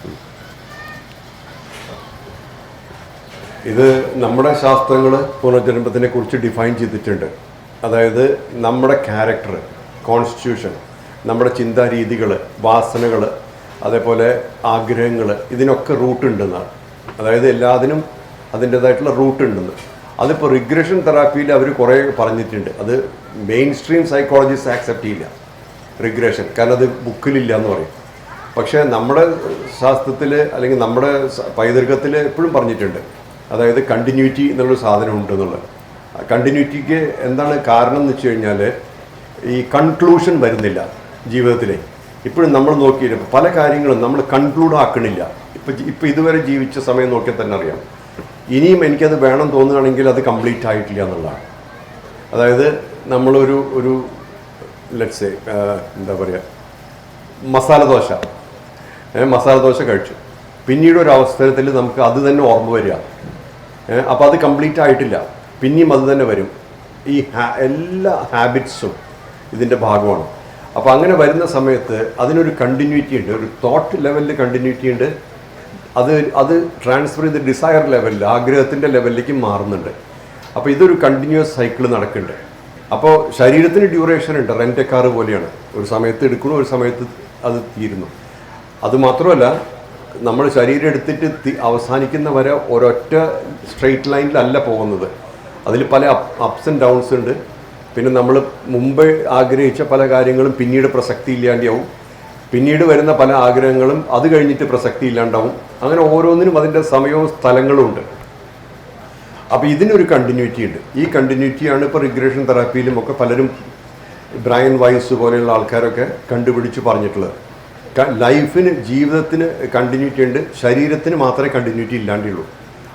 A: ഇത് നമ്മുടെ ശാസ്ത്രങ്ങൾ പുനർജന്മത്തിനെ കുറിച്ച് ഡിഫൈൻ ചെയ്തിട്ടുണ്ട്. അതായത് നമ്മുടെ ക്യാരക്ടർ, കോൺസ്റ്റിറ്റ്യൂഷൻ, നമ്മുടെ ചിന്താരീതികൾ, വാസനകൾ, അതേപോലെ ആഗ്രഹങ്ങൾ, ഇതിനൊക്കെ റൂട്ടുണ്ടെന്നാണ്. അതായത് എല്ലാത്തിനും അതിൻ്റേതായിട്ടുള്ള റൂട്ടുണ്ടെന്ന്. അതിപ്പോൾ റിഗ്രഷൻ തെറാപ്പിയിൽ അവർ കുറേ പറഞ്ഞിട്ടുണ്ട്. അത് മെയിൻ സ്ട്രീം സൈക്കോളജിസ്റ്റ് ആക്സെപ്റ്റ് ചെയ്യില്ല റിഗ്രഷൻ, കാരണം അത് ബുക്കിലില്ല എന്ന് പറയും. പക്ഷേ നമ്മുടെ ശാസ്ത്രത്തിൽ അല്ലെങ്കിൽ നമ്മുടെ പൈതൃകത്തിൽ എപ്പോഴും പറഞ്ഞിട്ടുണ്ട്. അതായത് കണ്ടിന്യൂറ്റി എന്നുള്ളൊരു സാധനം ഉണ്ടെന്നുള്ളത്. കണ്ടിന്യൂറ്റിക്ക് എന്താണ് കാരണം എന്ന് വെച്ച് കഴിഞ്ഞാൽ ഈ കൺക്ലൂഷൻ വരുന്നില്ല ജീവിതത്തിലെ. ഇപ്പോഴും നമ്മൾ നോക്കിയിട്ട് പല കാര്യങ്ങളും നമ്മൾ കൺക്ലൂഡ് ആക്കണില്ല. ഇപ്പം ഇതുവരെ ജീവിച്ച സമയം നോക്കിയാൽ തന്നെ അറിയാം, ഇനിയും എനിക്കത് വേണം തോന്നുകയാണെങ്കിൽ അത് കംപ്ലീറ്റ് ആയിട്ടില്ല എന്നുള്ളതാണ്. അതായത് നമ്മളൊരു ലെറ്റ്സ് എന്താ പറയുക, മസാല ദോശ കഴിച്ചു, പിന്നീട് ഒരു അവസരത്തിൽ നമുക്ക് അത് തന്നെ ഓർമ്മ വരിക. അപ്പോൾ അത് കംപ്ലീറ്റ് ആയിട്ടില്ല, പിന്നെയും അത് തന്നെ വരും. ഈ എല്ലാ ഹാബിറ്റ്സും ഇതിൻ്റെ ഭാഗമാണ്. അപ്പോൾ അങ്ങനെ വരുന്ന സമയത്ത് അതിനൊരു കണ്ടിന്യൂറ്റി ഉണ്ട്, ഒരു തോട്ട് ലെവലിൽ കണ്ടിന്യൂറ്റി ഉണ്ട്. അത് ട്രാൻസ്ഫർ ചെയ്ത് ഡിസയർ ലെവലിൽ, ആഗ്രഹത്തിൻ്റെ ലെവലിലേക്ക് മാറുന്നുണ്ട്. അപ്പോൾ ഇതൊരു കണ്ടിന്യൂസ് സൈക്കിൾ നടക്കുന്നുണ്ട്. അപ്പോൾ ശരീരത്തിന് ഡ്യൂറേഷൻ ഉണ്ട്, റെൻ്റ് കാർ പോലെയാണ്. ഒരു സമയത്ത് എടുക്കുന്നു, ഒരു സമയത്ത് അത് തീരുന്നു. അതുമാത്രമല്ല, നമ്മൾ ശരീരം എടുത്തിട്ട് അവസാനിക്കുന്ന വരെ ഒരൊറ്റ സ്ട്രെയിറ്റ് ലൈനിലല്ല പോകുന്നത്. അതിൽ പല അപ്സ് ആൻഡ് ഡൗൺസ് ഉണ്ട്. പിന്നെ നമ്മൾ മുമ്പ് ആഗ്രഹിച്ച പല കാര്യങ്ങളും പിന്നീട് പ്രസക്തി ഇല്ലാണ്ടാവും. പിന്നീട് വരുന്ന പല ആഗ്രഹങ്ങളും അത് കഴിഞ്ഞിട്ട് പ്രസക്തി ഇല്ലാണ്ടാവും. അങ്ങനെ ഓരോന്നിനും അതിൻ്റെ സമയവും സ്ഥലങ്ങളും ഉണ്ട്. അപ്പോൾ ഇതിനൊരു കണ്ടിന്യൂറ്റി ഉണ്ട്. ഈ കണ്ടിന്യൂറ്റിയാണ് ഇപ്പോൾ റിഗ്രഷൻ തെറാപ്പിയിലും ഒക്കെ പലരും, ബ്രയൻ വൈസ് പോലെയുള്ള ആൾക്കാരൊക്കെ കണ്ടുപിടിച്ച് പറഞ്ഞിട്ടുള്ളത്. ലൈഫിന്, ജീവിതത്തിന് കണ്ടിന്യൂറ്റി ഉണ്ട്, ശരീരത്തിന് മാത്രമേ കണ്ടിന്യൂറ്റി ഇല്ലാണ്ടുള്ളൂ.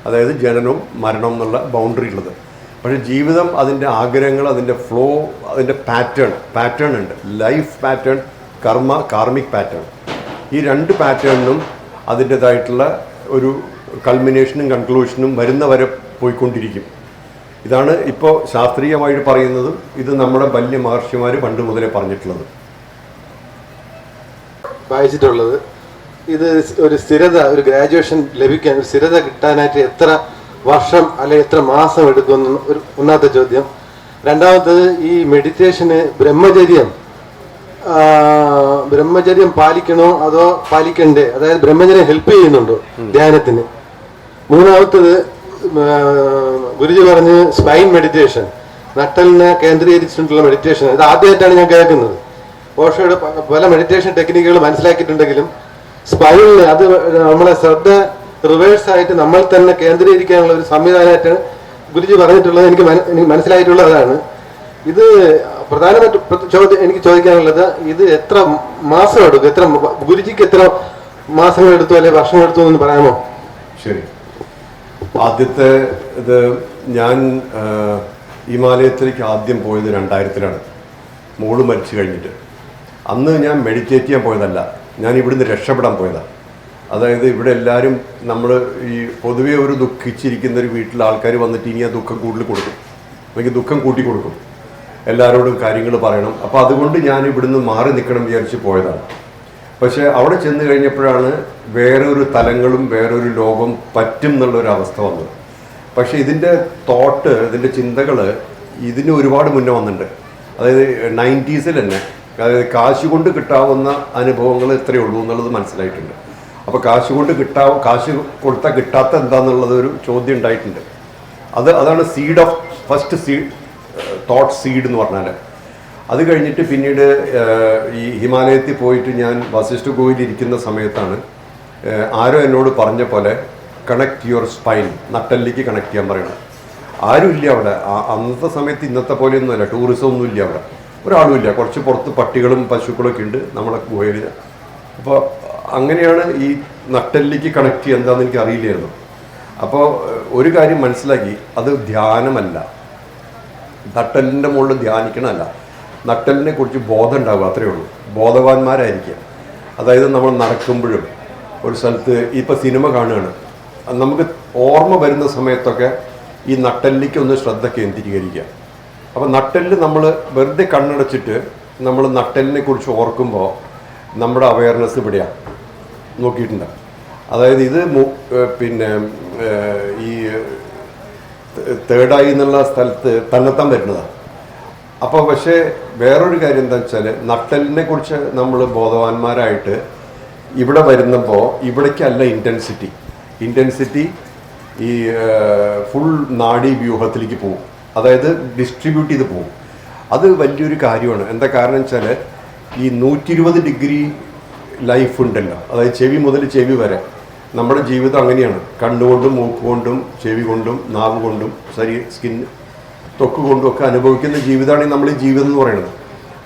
A: അതായത് ജനനവും മരണവും എന്നുള്ള ബൗണ്ടറി ഉള്ളത്. പക്ഷേ ജീവിതം, അതിൻ്റെ ആഗ്രഹങ്ങൾ, അതിൻ്റെ ഫ്ലോ, അതിൻ്റെ പാറ്റേൺ ഉണ്ട്. Life pattern, karmic pattern. ഈ രണ്ട് പാറ്റേണിനും അതിൻ്റേതായിട്ടുള്ള ഒരു കൾമിനേഷനും കൺക്ലൂഷനും വരുന്നവരെ പോയിക്കൊണ്ടിരിക്കും. ഇതാണ് ഇപ്പോൾ ശാസ്ത്രീയമായിട്ട് പറയുന്നതും ഇത് നമ്മുടെ വല്യ മഹർഷിമാർ പണ്ട് മുതലേ പറഞ്ഞിട്ടുള്ളത്,
B: വായിച്ചിട്ടുള്ളത്. ഇത് ഒരു സ്ഥിരത, ഒരു ഗ്രാജുവേഷൻ ലഭിക്കാൻ, ഒരു സ്ഥിരത കിട്ടാനായിട്ട് എത്ര വർഷം അല്ലെങ്കിൽ എത്ര മാസം എടുക്കുമെന്ന് ഒരു ഒന്നാമത്തെ ചോദ്യം. രണ്ടാമത്തത്, ഈ മെഡിറ്റേഷന് ബ്രഹ്മചര്യം പാലിക്കണോ അതോ പാലിക്കണ്ടേ? അതായത് ബ്രഹ്മചര്യം ഹെൽപ്പ് ചെയ്യുന്നുണ്ടോ ധ്യാനത്തിന്? മൂന്നാമത്തത്, ഗുരുജി പറഞ്ഞ് സ്പൈൻ മെഡിറ്റേഷൻ, നട്ടലിനെ കേന്ദ്രീകരിച്ചിട്ടുള്ള മെഡിറ്റേഷൻ. ഇത് ആദ്യമായിട്ടാണ് ഞാൻ കേൾക്കുന്നത്. ഓഷോയുടെ പല മെഡിറ്റേഷൻ ടെക്നിക്കുകൾ മനസ്സിലാക്കിയിട്ടുണ്ടെങ്കിലും സ്പൈനിൽ അത് നമ്മളെ ശ്രദ്ധ റിവേഴ്സ് ആയിട്ട് നമ്മൾ തന്നെ കേന്ദ്രീകരിക്കാനുള്ള ഒരു സംവിധാനമായിട്ടാണ് ഗുരുജി പറഞ്ഞിട്ടുള്ളത്. എനിക്ക് മനസ്സിലായിട്ടുള്ളത് അതാണ്. ഇത് പ്രധാനമായിട്ട് എനിക്ക് ചോദിക്കാനുള്ളത്, ഇത് എത്ര മാസം എടുക്കും, ഗുരുജിക്ക് എത്ര മാസങ്ങൾ എടുത്തു അല്ലെങ്കിൽ വർഷങ്ങൾ എടുത്തു എന്ന് പറയാമോ?
A: ശരി. ആദ്യത്തെ ഇത് ഞാൻ ഹിമാലയത്തിലേക്ക് ആദ്യം പോയത് 2000-ലാണ്, മോള് മരിച്ചു കഴിഞ്ഞിട്ട്. അന്ന് ഞാൻ മെഡിറ്റേറ്റ് ചെയ്യാൻ പോയതല്ല, ഞാൻ ഇവിടുന്ന് രക്ഷപ്പെടാൻ പോയതാണ്. അതായത് ഇവിടെ എല്ലാവരും, നമ്മൾ ഈ പൊതുവേ ഒരു ദുഃഖിച്ചിരിക്കുന്ന ഒരു വീട്ടിൽ ആൾക്കാർ വന്നിട്ട് ഇനി ആ ദുഃഖം കൂടുതൽ കൊടുക്കും, അല്ലെങ്കിൽ ദുഃഖം കൂട്ടി കൊടുക്കും, എല്ലാവരോടും കാര്യങ്ങൾ പറയണം. അപ്പോൾ അതുകൊണ്ട് ഞാൻ ഇവിടുന്ന് മാറി നിൽക്കണം വിചാരിച്ച് പോയതാണ്. പക്ഷേ അവിടെ ചെന്ന് കഴിഞ്ഞപ്പോഴാണ് വേറൊരു തലങ്ങളും വേറൊരു ലോകം പറ്റും എന്നുള്ളൊരവസ്ഥ വന്നത്. പക്ഷേ ഇതിൻ്റെ തോട്ട്, ഇതിൻ്റെ ചിന്തകൾ ഇതിന് ഒരുപാട് മുന്നേ വന്നിട്ടുണ്ട്. അതായത് 90s തന്നെ, അതായത് കാശ് കൊണ്ട് കിട്ടാവുന്ന അനുഭവങ്ങൾ എത്രയേ ഉള്ളൂ എന്നുള്ളത് മനസ്സിലായിട്ടുണ്ട്. അപ്പോൾ കാശ് കൊടുത്താൽ കിട്ടാത്ത എന്താണെന്നുള്ളത് ഒരു ചോദ്യം ഉണ്ടായിട്ടുണ്ട്. അതാണ് ഫസ്റ്റ് സീഡ്, തോട്ട് സീഡ് എന്ന് പറഞ്ഞാൽ. അത് കഴിഞ്ഞിട്ട് പിന്നീട് ഈ ഹിമാലയത്തിൽ പോയിട്ട് ഞാൻ വസിഷ്ഠ ഗുഹയിൽ ഇരിക്കുന്ന സമയത്താണ് ആരോ എന്നോട് പറഞ്ഞ പോലെ കണക്ട് യുവർ സ്പൈൻ, നട്ടലിലേക്ക് കണക്ട് ചെയ്യാൻ പറയണം. ആരുമില്ല അവിടെ. അന്നത്തെ സമയത്ത് ഇന്നത്തെ പോലെയൊന്നുമല്ല, ടൂറിസം ഒന്നും ഇല്ല അവിടെ, ഒരാളും ഇല്ല. കുറച്ച് പുറത്ത് പട്ടികളും പശുക്കളൊക്കെ ഉണ്ട് നമ്മളെ ഗുഹയിൽ. അപ്പോൾ അങ്ങനെയാണ് ഈ നട്ടലിലേക്ക് കണക്ട് ചെയ്യുക എന്താണെന്ന് എനിക്ക് അറിയില്ലായിരുന്നു. അപ്പോൾ ഒരു കാര്യം മനസ്സിലാക്കി, അത് ധ്യാനമല്ല, നട്ടലിൻ്റെ മുകളിൽ ധ്യാനിക്കണമല്ല, നട്ടലിനെ കുറിച്ച് ബോധം ഉണ്ടാവുക, അത്രയേ ഉള്ളൂ. ബോധവാന്മാരായിരിക്കുക. അതായത് നമ്മൾ നടക്കുമ്പോഴും ഒരു സ്ഥലത്ത് ഇപ്പോൾ സിനിമ കാണുകയാണ്, നമുക്ക് ഓർമ്മ വരുന്ന സമയത്തൊക്കെ ഈ നട്ടലിലേക്ക് ഒന്ന് ശ്രദ്ധ കേന്ദ്രീകരിക്കുക. അപ്പോൾ നട്ടലിൽ നമ്മൾ വെറുതെ കണ്ണടച്ചിട്ട് നമ്മൾ നട്ടലിനെ കുറിച്ച് ഓർക്കുമ്പോൾ നമ്മുടെ അവയർനെസ് ഇവിടെയാണ്, നോക്കിയിട്ടുണ്ട്. അതായത് ഇത് പിന്നെ ഈ തേർഡ് ഐ എന്നുള്ള സ്ഥലത്ത് തന്നെത്താൻ വരുന്നതാണ്. അപ്പോൾ പക്ഷേ വേറൊരു കാര്യം എന്താ വെച്ചാൽ, നട്ടലിനെ കുറിച്ച് നമ്മൾ ബോധവാന്മാരായിട്ട് ഇവിടെ വരുന്നപ്പോൾ ഇവിടേക്കല്ല ഇൻറ്റൻസിറ്റി ഈ ഫുൾ നാഡീ വ്യൂഹത്തിലേക്ക് പോകും. അതായത് ഡിസ്ട്രിബ്യൂട്ട് ചെയ്ത് പോകും. അത് വലിയൊരു കാര്യമാണ്. എന്താ കാരണം വെച്ചാൽ, ഈ 120 ഡിഗ്രി ലൈഫ് ഉണ്ടല്ലോ, അതായത് ചെവി മുതൽ ചെവി വരെ നമ്മുടെ ജീവിതം അങ്ങനെയാണ്. കണ്ണുകൊണ്ടും മൂക്കുകൊണ്ടും ചെവി കൊണ്ടും നാവ് കൊണ്ടും സ്കിൻ ത്വക്ക് കൊണ്ടും ഒക്കെ അനുഭവിക്കുന്ന ജീവിതമാണ് നമ്മൾ ഈ ജീവിതം എന്ന് പറയുന്നത്.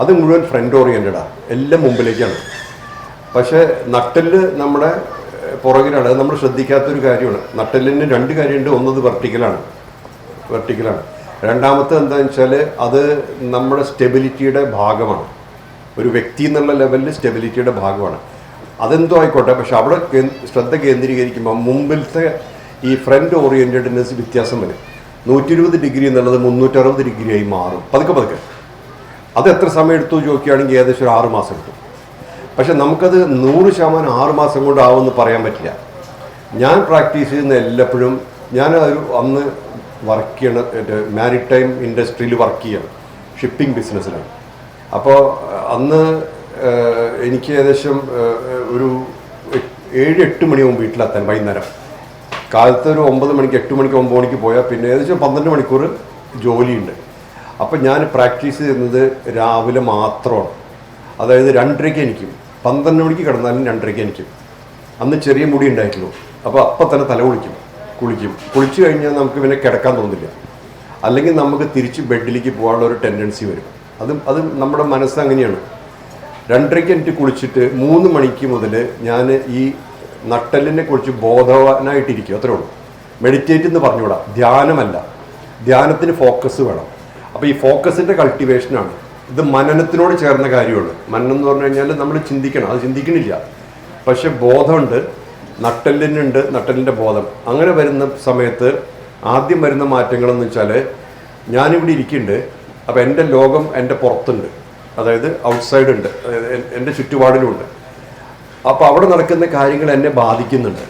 A: അത് മുഴുവൻ ഫ്രണ്ട് ഓറിയൻറ്റഡാണ്, എല്ലാം മുമ്പിലേക്കാണ്. പക്ഷേ നട്ടല് നമ്മുടെ പുറകിലാണ്. അത് നമ്മൾ ശ്രദ്ധിക്കാത്തൊരു കാര്യമാണ്. നട്ടലിന് 2 കാര്യമുണ്ട്. ഒന്നത് വെർട്ടിക്കലാണ്. രണ്ടാമത്തെ എന്താണെന്ന് വെച്ചാൽ, അത് നമ്മുടെ സ്റ്റെബിലിറ്റിയുടെ ഭാഗമാണ്. ഒരു വ്യക്തി എന്നുള്ള ലെവലിൽ സ്റ്റെബിലിറ്റിയുടെ ഭാഗമാണ്. അതെന്തോ ആയിക്കോട്ടെ, പക്ഷെ അവിടെ ശ്രദ്ധ കേന്ദ്രീകരിക്കുമ്പോൾ മുമ്പിലത്തെ ഈ ഫ്രണ്ട് ഓറിയൻറ്റഡ്നെസ് വ്യത്യാസം വരും. 120 ഡിഗ്രി എന്നുള്ളത് 360 ഡിഗ്രിയായി മാറും പതുക്കെ. അത് എത്ര സമയം എടുത്തു ചോദിക്കുകയാണെങ്കിൽ ഏകദേശം ഒരു 6 മാസം എടുത്തു. പക്ഷെ നമുക്കത് 100% 6 മാസം കൊണ്ട് ആവുമെന്ന് പറയാൻ പറ്റില്ല. ഞാൻ പ്രാക്ടീസ് ചെയ്യുന്ന എല്ലായ്പ്പോഴും ഞാൻ അന്ന് വർക്ക് ചെയ്യണ മാരിടൈം ഇൻഡസ്ട്രിയിൽ വർക്ക് ചെയ്യണം, ഷിപ്പിംഗ് ബിസിനസ്സിലാണ്. അപ്പോൾ അന്ന് എനിക്ക് ഏകദേശം ഒരു 7-8 മണിയാവും വീട്ടിലെത്താൻ. വൈകുന്നേരം കാലത്ത് ഒരു 9 മണിക്ക് 8 മണിക്ക് 9 മണിക്ക് പോയാൽ പിന്നെ ഏകദേശം 12 മണിക്കൂർ ജോലിയുണ്ട്. അപ്പം ഞാൻ പ്രാക്ടീസ് ചെയ്യുന്നത് രാവിലെ മാത്രമാണ്. അതായത് 2:30 എനിക്കും 12 മണിക്ക് കിടന്നാലും 2:30 എനിക്കും. അന്ന് ചെറിയ മുടി ഉണ്ടായിട്ടുള്ളൂ. അപ്പോൾ അപ്പം തന്നെ തല കുളിച്ചു കഴിഞ്ഞാൽ നമുക്ക് പിന്നെ കിടക്കാൻ തോന്നില്ല. അല്ലെങ്കിൽ നമുക്ക് തിരിച്ച് ബെഡിലേക്ക് പോകാനുള്ള ഒരു ടെൻഡൻസി വരും. അത് നമ്മുടെ മനസ്സ് അങ്ങനെയാണ്. 2:30 എനിക്ക് കുളിച്ചിട്ട് 3 മണിക്ക് മുതൽ ഞാൻ ഈ നട്ടെല്ലിനെ കുറിച്ച് ബോധവാനായിട്ടിരിക്കും. അത്രേ ഉള്ളൂ. മെഡിറ്റേറ്റ് എന്ന് പറഞ്ഞുകൂടാ, ധ്യാനമല്ല. ധ്യാനത്തിന് ഫോക്കസ് വേണം. അപ്പോൾ ഈ ഫോക്കസിൻ്റെ കൾട്ടിവേഷനാണ്. ഇത് മനനത്തിനോട് ചേർന്ന കാര്യമുള്ളൂ. മനനം എന്ന് പറഞ്ഞു കഴിഞ്ഞാൽ നമ്മൾ ചിന്തിക്കണം, അത് ചിന്തിക്കണില്ല. പക്ഷെ ബോധമുണ്ട്, നട്ടെല്ലിനുണ്ട്, നട്ടെല്ലിൻ്റെ ബോധം. അങ്ങനെ വരുന്ന സമയത്ത് ആദ്യം വരുന്ന മാറ്റങ്ങളെന്ന് വെച്ചാൽ ഞാനിവിടെ ഇരിക്കുന്നുണ്ട്. അപ്പോൾ എൻ്റെ ലോകം എൻ്റെ പുറത്തുണ്ട്, അതായത് ഔട്ട്സൈഡ് ഉണ്ട്, എൻ്റെ ചുറ്റുപാടിലുണ്ട്. അപ്പോൾ അവിടെ നടക്കുന്ന കാര്യങ്ങൾ എന്നെ ബാധിക്കുന്നുണ്ട്.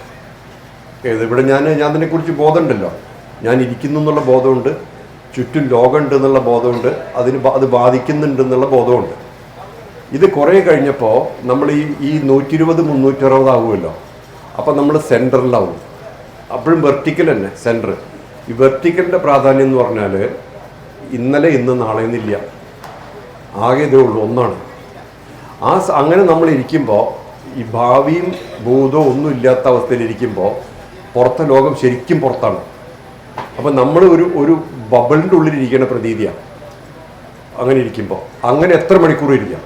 A: ഇവിടെ ഞാൻ അതിനെക്കുറിച്ച് ബോധമുണ്ടല്ലോ, ഞാൻ ഇരിക്കുന്നു എന്നുള്ള ബോധമുണ്ട്, ചുറ്റും ലോകമുണ്ട് എന്നുള്ള ബോധമുണ്ട്, അത് ബാധിക്കുന്നുണ്ട് ബോധമുണ്ട്. ഇത് കുറേ കഴിഞ്ഞപ്പോൾ നമ്മൾ ഈ 120-360 ആവുമല്ലോ. അപ്പം നമ്മൾ സെൻറ്ററിലാവും. അപ്പോഴും വെർട്ടിക്കൽ തന്നെ സെൻറ്റർ. ഈ വെർട്ടിക്കലിൻ്റെ പ്രാധാന്യം എന്ന് പറഞ്ഞാൽ ഇന്നലെ ഇന്ന് നാളെ എന്നില്ല, ആകെ ഇതേ ഉള്ളൂ, ഒന്നാണ്. അങ്ങനെ നമ്മൾ ഇരിക്കുമ്പോൾ ഈ ഭാവിയും ഭൂതവും ഒന്നും ഇല്ലാത്ത അവസ്ഥയിലിരിക്കുമ്പോൾ പുറത്തെ ലോകം ശരിക്കും പുറത്താണ്. അപ്പം നമ്മൾ ഒരു ബബിളിൻ്റെ ഉള്ളിലിരിക്കുന്ന പ്രതീതിയാണ് അങ്ങനെ ഇരിക്കുമ്പോൾ. അങ്ങനെ എത്ര മണിക്കൂർ ഇരിക്കാം?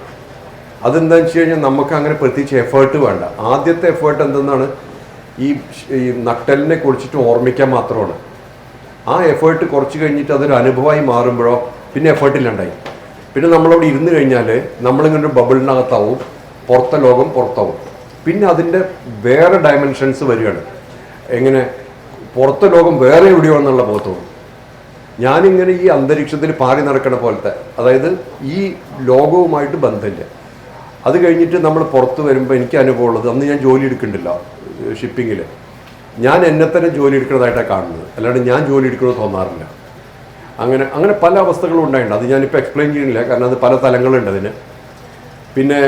A: അതെന്താണെന്ന് വെച്ച് കഴിഞ്ഞാൽ നമുക്ക് അങ്ങനെ പ്രത്യേകിച്ച് എഫേർട്ട് വേണ്ട. ആദ്യത്തെ എഫേർട്ട് എന്തെന്നാണ്, ഈ നട്ടെല്ലിനെ കുറിച്ചിട്ട് ഓർമ്മിക്കാൻ മാത്രമാണ്. ആ എഫേർട്ട് കുറച്ച് കഴിഞ്ഞിട്ട് അതൊരു അനുഭവമായി മാറുമ്പോഴോ പിന്നെ എഫേർട്ടില്ലാണ്ടായി. പിന്നെ നമ്മളവിടെ ഇരുന്ന് കഴിഞ്ഞാൽ നമ്മളിങ്ങനെ ഒരു ബബിളിനകത്താവും, പുറത്തെ ലോകം പുറത്താവും. പിന്നെ അതിൻ്റെ വേറെ ഡയമെൻഷൻസ് വരികയാണ്. എങ്ങനെ പുറത്തെ ലോകം വേറെ എവിടെയോ എന്നുള്ള ബോധവും. ഞാനിങ്ങനെ ഈ അന്തരീക്ഷത്തിൽ പാറി നടക്കണ പോലത്തെ, അതായത് ഈ ലോകവുമായിട്ട് ബന്ധമില്ല. അത് കഴിഞ്ഞിട്ട് നമ്മൾ പുറത്ത് വരുമ്പോൾ എനിക്ക് അനുഭവമുള്ളത്, അന്ന് ഞാൻ ജോലി എടുക്കുന്നുണ്ടല്ലോ ഷിപ്പിങ്ങിൽ, ഞാൻ എന്നെ തന്നെ ജോലി എടുക്കുന്നതായിട്ടാണ് കാണുന്നത്, അല്ലാണ്ട് ഞാൻ ജോലി എടുക്കണമെന്ന് തോന്നാറില്ല. അങ്ങനെ പല അവസ്ഥകളും ഉണ്ടായിട്ടുണ്ട്. അത് ഞാനിപ്പോൾ എക്സ്പ്ലെയിൻ ചെയ്യുന്നില്ല, കാരണം അത് പല തലങ്ങളുണ്ട് അതിന്. പിന്നെ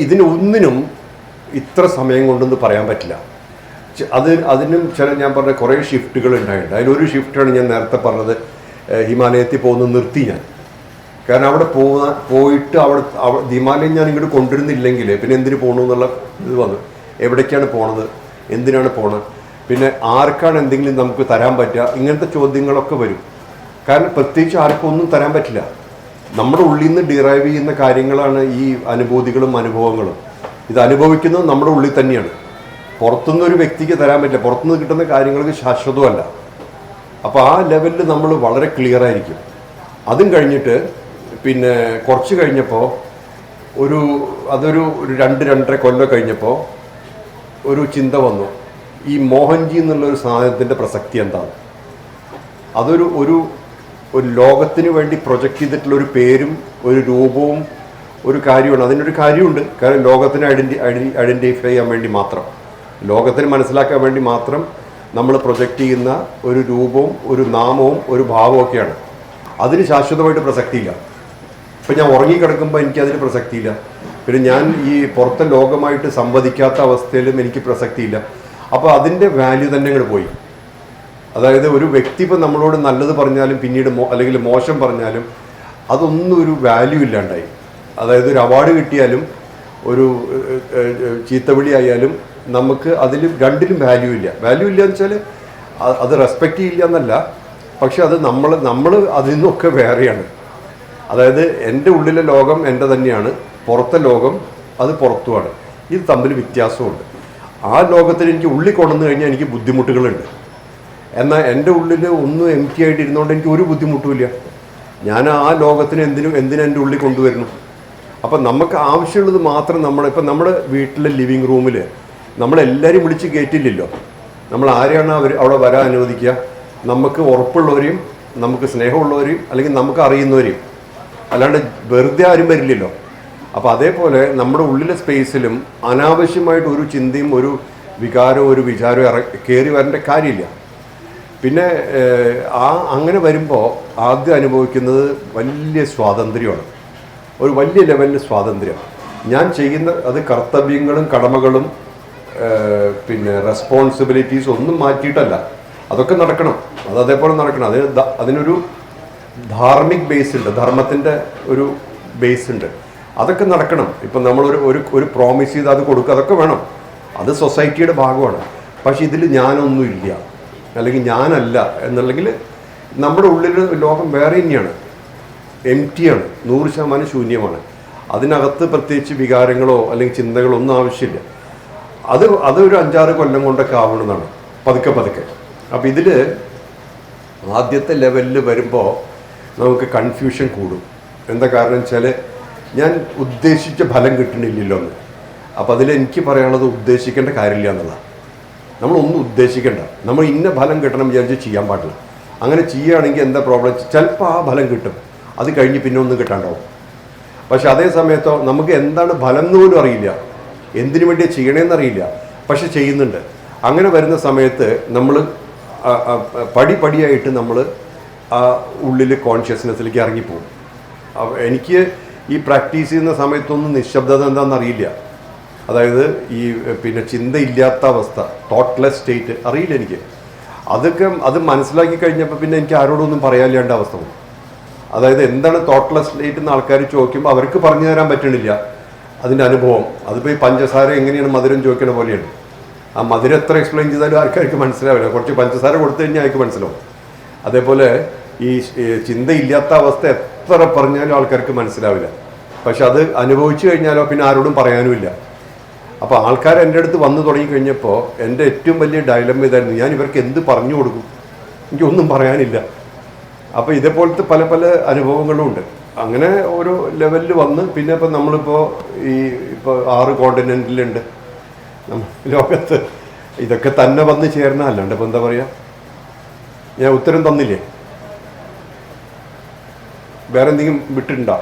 A: ഇതിനൊന്നിനും ഇത്ര സമയം കൊണ്ടൊന്നും പറയാൻ പറ്റില്ല. അതിനും ഞാൻ പറഞ്ഞ കുറേ ഷിഫ്റ്റുകൾ ഉണ്ടായിട്ടുണ്ട്. അതിലൊരു ഷിഫ്റ്റാണ് ഞാൻ നേരത്തെ പറഞ്ഞത്, ഹിമാലയത്തിൽ പോകുന്നത് നിർത്തി ഞാൻ. കാരണം അവിടെ പോയിട്ട് അവിടെ ഹിമാലയം ഞാൻ ഇങ്ങോട്ട് കൊണ്ടുവരുന്നില്ലെങ്കിൽ പിന്നെ എന്തിനു പോകണു എന്നുള്ള ഇത് വന്നു. എവിടേക്കാണ് പോണത്, എന്തിനാണ് പോണത്, പിന്നെ ആർക്കാണ് എന്തെങ്കിലും നമുക്ക് തരാൻ പറ്റുക, ഇങ്ങനത്തെ ചോദ്യങ്ങളൊക്കെ വരും. കാരണം പ്രത്യേകിച്ച് ആർക്കും ഒന്നും തരാൻ പറ്റില്ല. നമ്മുടെ ഉള്ളിൽ നിന്ന് ഡിറൈവ് ചെയ്യുന്ന കാര്യങ്ങളാണ് ഈ അനുഭൂതികളും അനുഭവങ്ങളും. ഇത് അനുഭവിക്കുന്നത് നമ്മുടെ ഉള്ളിൽ തന്നെയാണ്. പുറത്തുനിന്ന് ഒരു വ്യക്തിക്ക് തരാൻ പറ്റില്ല. പുറത്തുനിന്ന് കിട്ടുന്ന കാര്യങ്ങൾക്ക് ശാശ്വതമല്ല. അപ്പോൾ ആ ലെവലിൽ നമ്മൾ വളരെ ക്ലിയർ ആയിരിക്കും. അതും കഴിഞ്ഞിട്ട് പിന്നെ കുറച്ച് കഴിഞ്ഞപ്പോൾ അതൊരു 2-2.5 കൊല്ലം കഴിഞ്ഞപ്പോൾ ഒരു ചിന്ത വന്നു, ഈ മോഹൻജി എന്നുള്ളൊരു സാധനത്തിൻ്റെ പ്രസക്തി എന്താണ്. അതൊരു ലോകത്തിന് വേണ്ടി പ്രൊജക്റ്റ് ചെയ്തിട്ടുള്ള ഒരു പേരും ഒരു രൂപവും ഒരു കാര്യമാണ്. അതിനൊരു കാര്യമുണ്ട്. കാരണം ലോകത്തിനെ ഐഡൻറ്റിഫൈ ചെയ്യാൻ വേണ്ടി മാത്രം, ലോകത്തിന് മനസ്സിലാക്കാൻ വേണ്ടി മാത്രം നമ്മൾ പ്രൊജക്റ്റ് ചെയ്യുന്ന ഒരു രൂപവും ഒരു നാമവും ഒരു ഭാവവും ഒക്കെയാണ്. അതിന് ശാശ്വതമായിട്ട് പ്രസക്തിയില്ല. ഇപ്പം ഞാൻ ഉറങ്ങിക്കിടക്കുമ്പോൾ എനിക്കതിന് പ്രസക്തിയില്ല. പിന്നെ ഞാൻ ഈ പുറത്തെ ലോകമായിട്ട് സംവദിക്കാത്ത അവസ്ഥയിലും എനിക്ക് പ്രസക്തിയില്ല. അപ്പോൾ അതിൻ്റെ വാല്യൂ തന്നെ അങ്ങോട്ട് പോയി. അതായത് ഒരു വ്യക്തി ഇപ്പം നമ്മളോട് നല്ലത് പറഞ്ഞാലും പിന്നീട് അല്ലെങ്കിൽ മോശം പറഞ്ഞാലും അതൊന്നും ഒരു വാല്യൂ ഇല്ലാണ്ടായി. അതായത് ഒരു അവാർഡ് കിട്ടിയാലും ഒരു ചീത്തവിളി ആയാലും നമുക്ക് അതിൽ രണ്ടിലും വാല്യൂ ഇല്ല. വാല്യൂ ഇല്ല എന്ന് വെച്ചാൽ അത് റെസ്പെക്റ്റ് ചെയ്യില്ല എന്നല്ല, പക്ഷെ അത് നമ്മൾ അതിൽ നിന്നൊക്കെ വേറെയാണ്. അതായത് എൻ്റെ ഉള്ളിലെ ലോകം എൻ്റെ തന്നെയാണ്, പുറത്തെ ലോകം അത് പുറത്തുമാണ്. ഇത് തമ്മിൽ വ്യത്യാസമുണ്ട്. ആ ലോകത്തിൽ എനിക്ക് ഉള്ളിൽ കൊണ്ടുവന്നു കഴിഞ്ഞാൽ എനിക്ക് ബുദ്ധിമുട്ടുകളുണ്ട്. എന്നാൽ എൻ്റെ ഉള്ളിൽ ഒന്നും എം ടി ആയിട്ട് ഇരുന്നുകൊണ്ട് എനിക്ക് ഒരു ബുദ്ധിമുട്ടുമില്ല. ഞാൻ ആ ലോകത്തിന് എന്തിനും എൻ്റെ ഉള്ളിൽ കൊണ്ടുവരുന്നു. അപ്പം നമുക്ക് ആവശ്യമുള്ളത് മാത്രം ഇപ്പം നമ്മുടെ വീട്ടിലെ ലിവിങ് റൂമിൽ നമ്മളെല്ലാവരും വിളിച്ച് കയറ്റില്ലല്ലോ. നമ്മൾ ആരെയാണ് അവിടെ വരാൻ അനുവദിക്കുക? നമുക്ക് ഉറപ്പുള്ളവരെയും നമുക്ക് സ്നേഹമുള്ളവരെയും അല്ലെങ്കിൽ നമുക്ക് അറിയുന്നവരെയും. അല്ലാണ്ട് വെറുതെ ആരും വരില്ലല്ലോ. അപ്പോൾ അതേപോലെ നമ്മുടെ ഉള്ളിലെ സ്പേസിലും അനാവശ്യമായിട്ട് ഒരു ചിന്തയും ഒരു വികാരവും ഒരു വിചാരവും കയറി വരേണ്ട കാര്യമില്ല. പിന്നെ അങ്ങനെ വരുമ്പോൾ ആദ്യം അനുഭവിക്കുന്നത് വലിയ സ്വാതന്ത്ര്യമാണ്, ഒരു വലിയ ലെവലിൽ സ്വാതന്ത്ര്യം. ഞാൻ ചെയ്യുന്ന അത് കർത്തവ്യങ്ങളും കടമകളും പിന്നെ റെസ്പോൺസിബിലിറ്റീസ് ഒന്നും മാറ്റിയിട്ടല്ല, അതൊക്കെ നടക്കണം, അത് അതേപോലെ നടക്കണം. അതിനൊരു ധാർമ്മിക് ബേസ് ഉണ്ട്, ധർമ്മത്തിൻ്റെ ഒരു ബേസ് ഉണ്ട്, അതൊക്കെ നടക്കണം. ഇപ്പം നമ്മളൊരു പ്രോമിസ് ചെയ്ത് അത് കൊടുക്കുക, അതൊക്കെ വേണം, അത് സൊസൈറ്റിയുടെ ഭാഗമാണ്. പക്ഷെ ഇതിൽ ഞാനൊന്നുമില്ല അല്ലെങ്കിൽ ഞാനല്ല എന്നുണ്ടെങ്കിൽ നമ്മുടെ ഉള്ളിൽ ലോകം വേറെ തന്നെയാണ്, എംറ്റിയാണ്, 100% ശൂന്യമാണ്. അതിനകത്ത് പ്രത്യേകിച്ച് വികാരങ്ങളോ അല്ലെങ്കിൽ ചിന്തകളോ ഒന്നും ആവശ്യമില്ല. അതൊരു 5-6 കൊല്ലം കൊണ്ടൊക്കെ ആവണമെന്നാണ്, പതുക്കെ പതുക്കെ. അപ്പം ഇതിൽ ആദ്യത്തെ ലെവലിൽ വരുമ്പോൾ നമുക്ക് കൺഫ്യൂഷൻ കൂടും. എന്താ കാരണം വെച്ചാൽ ഞാൻ ഉദ്ദേശിച്ച ഫലം കിട്ടണില്ലല്ലോ എന്ന്. അപ്പോൾ അതിൽ എനിക്ക് പറയാനുള്ളത് ഉദ്ദേശിക്കേണ്ട കാര്യമില്ല എന്നുള്ളതാണ്. നമ്മളൊന്നും ഉദ്ദേശിക്കേണ്ട, നമ്മൾ ഇന്ന ഫലം കിട്ടണം വിചാരിച്ച് ചെയ്യാൻ പാടില്ല. അങ്ങനെ ചെയ്യുകയാണെങ്കിൽ എന്താ പ്രോബ്ലം, ചിലപ്പോൾ ആ ഫലം കിട്ടും, അത് കഴിഞ്ഞ് പിന്നെ ഒന്നും കിട്ടാണ്ടാവും. പക്ഷെ അതേ സമയത്തോ നമുക്ക് എന്താണ് ഫലം എന്ന് പോലും അറിയില്ല, എന്തിനു വേണ്ടിയാണ് ചെയ്യണമെന്നറിയില്ല, പക്ഷെ ചെയ്യുന്നുണ്ട്. അങ്ങനെ വരുന്ന സമയത്ത് നമ്മൾ പടിപടിയായിട്ട് നമ്മൾ ആ ഉള്ളിൽ കോൺഷ്യസ്നെസ്സിലേക്ക് ഇറങ്ങിപ്പോകും. എനിക്ക് ഈ പ്രാക്ടീസ് ചെയ്യുന്ന സമയത്തൊന്നും നിശബ്ദത എന്താണെന്നറിയില്ല. അതായത് ഈ പിന്നെ ചിന്തയില്ലാത്ത അവസ്ഥ, തോട്ട്ലെസ് സ്റ്റേറ്റ് അറിയില്ല എനിക്ക്. അത് മനസ്സിലാക്കി കഴിഞ്ഞപ്പോൾ പിന്നെ എനിക്ക് ആരോടൊന്നും പറയാനില്ലാണ്ട അവസ്ഥ വന്നു. അതായത് എന്താണ് തോട്ട്ലെസ് സ്റ്റേറ്റ് എന്ന് ആൾക്കാർ ചോദിക്കുമ്പോൾ അവർക്ക് പറഞ്ഞു തരാൻ പറ്റണില്ല അതിൻ്റെ അനുഭവം. അതിപ്പോൾ ഈ പഞ്ചസാര എങ്ങനെയാണ് മധുരം ചോദിക്കണ പോലെയാണ്. ആ മധുരം എത്ര എക്സ്പ്ലെയിൻ ചെയ്താലും ആൾക്കാർക്ക് മനസ്സിലാവില്ല, കുറച്ച് പഞ്ചസാര കൊടുത്തു കഴിഞ്ഞാൽ ആൾക്ക് മനസ്സിലാവും. അതേപോലെ ഈ ചിന്തയില്ലാത്ത അവസ്ഥ എത്ര പറഞ്ഞാലും ആൾക്കാർക്ക് മനസ്സിലാവില്ല. പക്ഷെ അത് അനുഭവിച്ചു കഴിഞ്ഞാലോ പിന്നെ ആരോടും പറയാനുമില്ല. അപ്പോൾ ആൾക്കാർ എൻ്റെ അടുത്ത് വന്നു തുടങ്ങിക്കഴിഞ്ഞപ്പോൾ എൻ്റെ ഏറ്റവും വലിയ ഡയലമ ഇതായിരുന്നു, ഞാൻ ഇവർക്ക് എന്ത് പറഞ്ഞു കൊടുക്കും, എനിക്കൊന്നും പറയാനില്ല. അപ്പോൾ ഇതേപോലത്തെ പല പല അനുഭവങ്ങളും ഉണ്ട്. അങ്ങനെ ഓരോ ലെവലിൽ വന്ന് പിന്നെ ഇപ്പം നമ്മളിപ്പോൾ ഇപ്പോൾ 6 കോണ്ടിനെൻറ്റിലുണ്ട് ലോകത്ത്. ഇതൊക്കെ തന്നെ വന്ന് ചേർന്ന അല്ലാണ്ട് ഇപ്പം എന്താ പറയുക, ഞാൻ ഉത്തരം തന്നില്ലേ? വേറെ എന്തെങ്കിലും വിട്ടിട്ടുണ്ടോ?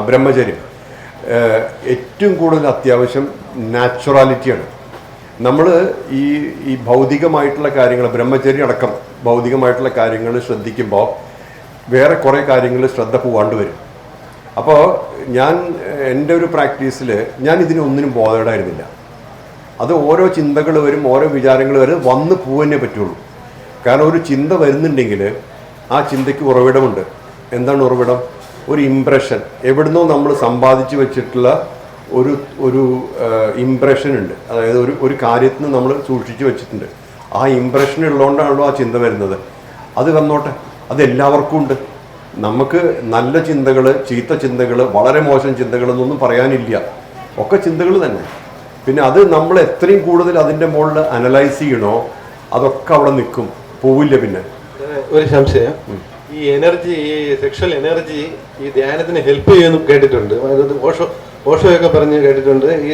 A: ബ്രഹ്മചര്യം ഏറ്റവും കൂടുതൽ അത്യാവശ്യം നാച്ചുറാലിറ്റിയാണ്. നമ്മൾ ഈ ഭൗതികമായിട്ടുള്ള കാര്യങ്ങൾ, ബ്രഹ്മചര്യം അടക്കം ഭൗതികമായിട്ടുള്ള കാര്യങ്ങൾ ശ്രദ്ധിക്കുമ്പോൾ വേറെ കുറേ കാര്യങ്ങൾ ശ്രദ്ധ പോവാണ്ട് വരും. അപ്പോൾ എൻ്റെ ഒരു പ്രാക്ടീസിൽ ഞാൻ ഇതിനൊന്നിനും ബോധേഡായിരുന്നില്ല. അത് ഓരോ ചിന്തകൾ വരും, ഓരോ വിചാരങ്ങൾ വരും, വന്ന് പോവന്നെ പറ്റുള്ളൂ. കാരണം ഒരു ചിന്ത വരുന്നുണ്ടെങ്കിൽ ആ ചിന്തയ്ക്ക് ഉറവിടമുണ്ട്. എന്താണ് ഉറവിടം? ഒരു ഇംപ്രഷൻ, എവിടുന്നോ നമ്മൾ സമ്പാദിച്ചു വെച്ചിട്ടുള്ള ഒരു ഇംപ്രഷൻ ഉണ്ട്. അതായത് ഒരു കാര്യത്തിന് നമ്മൾ സൂക്ഷിച്ചു വെച്ചിട്ടുണ്ട്. ആ ഇംപ്രഷൻ ഉള്ളതുകൊണ്ടാണല്ലോ ആ ചിന്ത വരുന്നത്. അത് വന്നോട്ടെ, അത് എല്ലാവർക്കും ഉണ്ട്. നമുക്ക് നല്ല ചിന്തകൾ, ചീത്ത ചിന്തകൾ, വളരെ മോശം ചിന്തകളെന്നൊന്നും പറയാനില്ല, ഒക്കെ ചിന്തകൾ തന്നെ. പിന്നെ അത് നമ്മൾ എത്രയും കൂടുതൽ അതിൻ്റെ മുകളിൽ അനലൈസ് ചെയ്യണോ അതൊക്കെ അവിടെ നിൽക്കും, പോവില്ല. പിന്നെ
B: ഒരു സംശയം, ഈ എനർജി, ഈ സെക്ഷൽ എനർജി ഈ ധ്യാനത്തിന് ഹെൽപ്പ് ചെയ്യുമെന്ന് കേട്ടിട്ടുണ്ട്. ഓഷോയൊക്കെ പറഞ്ഞ് കേട്ടിട്ടുണ്ട്. ഈ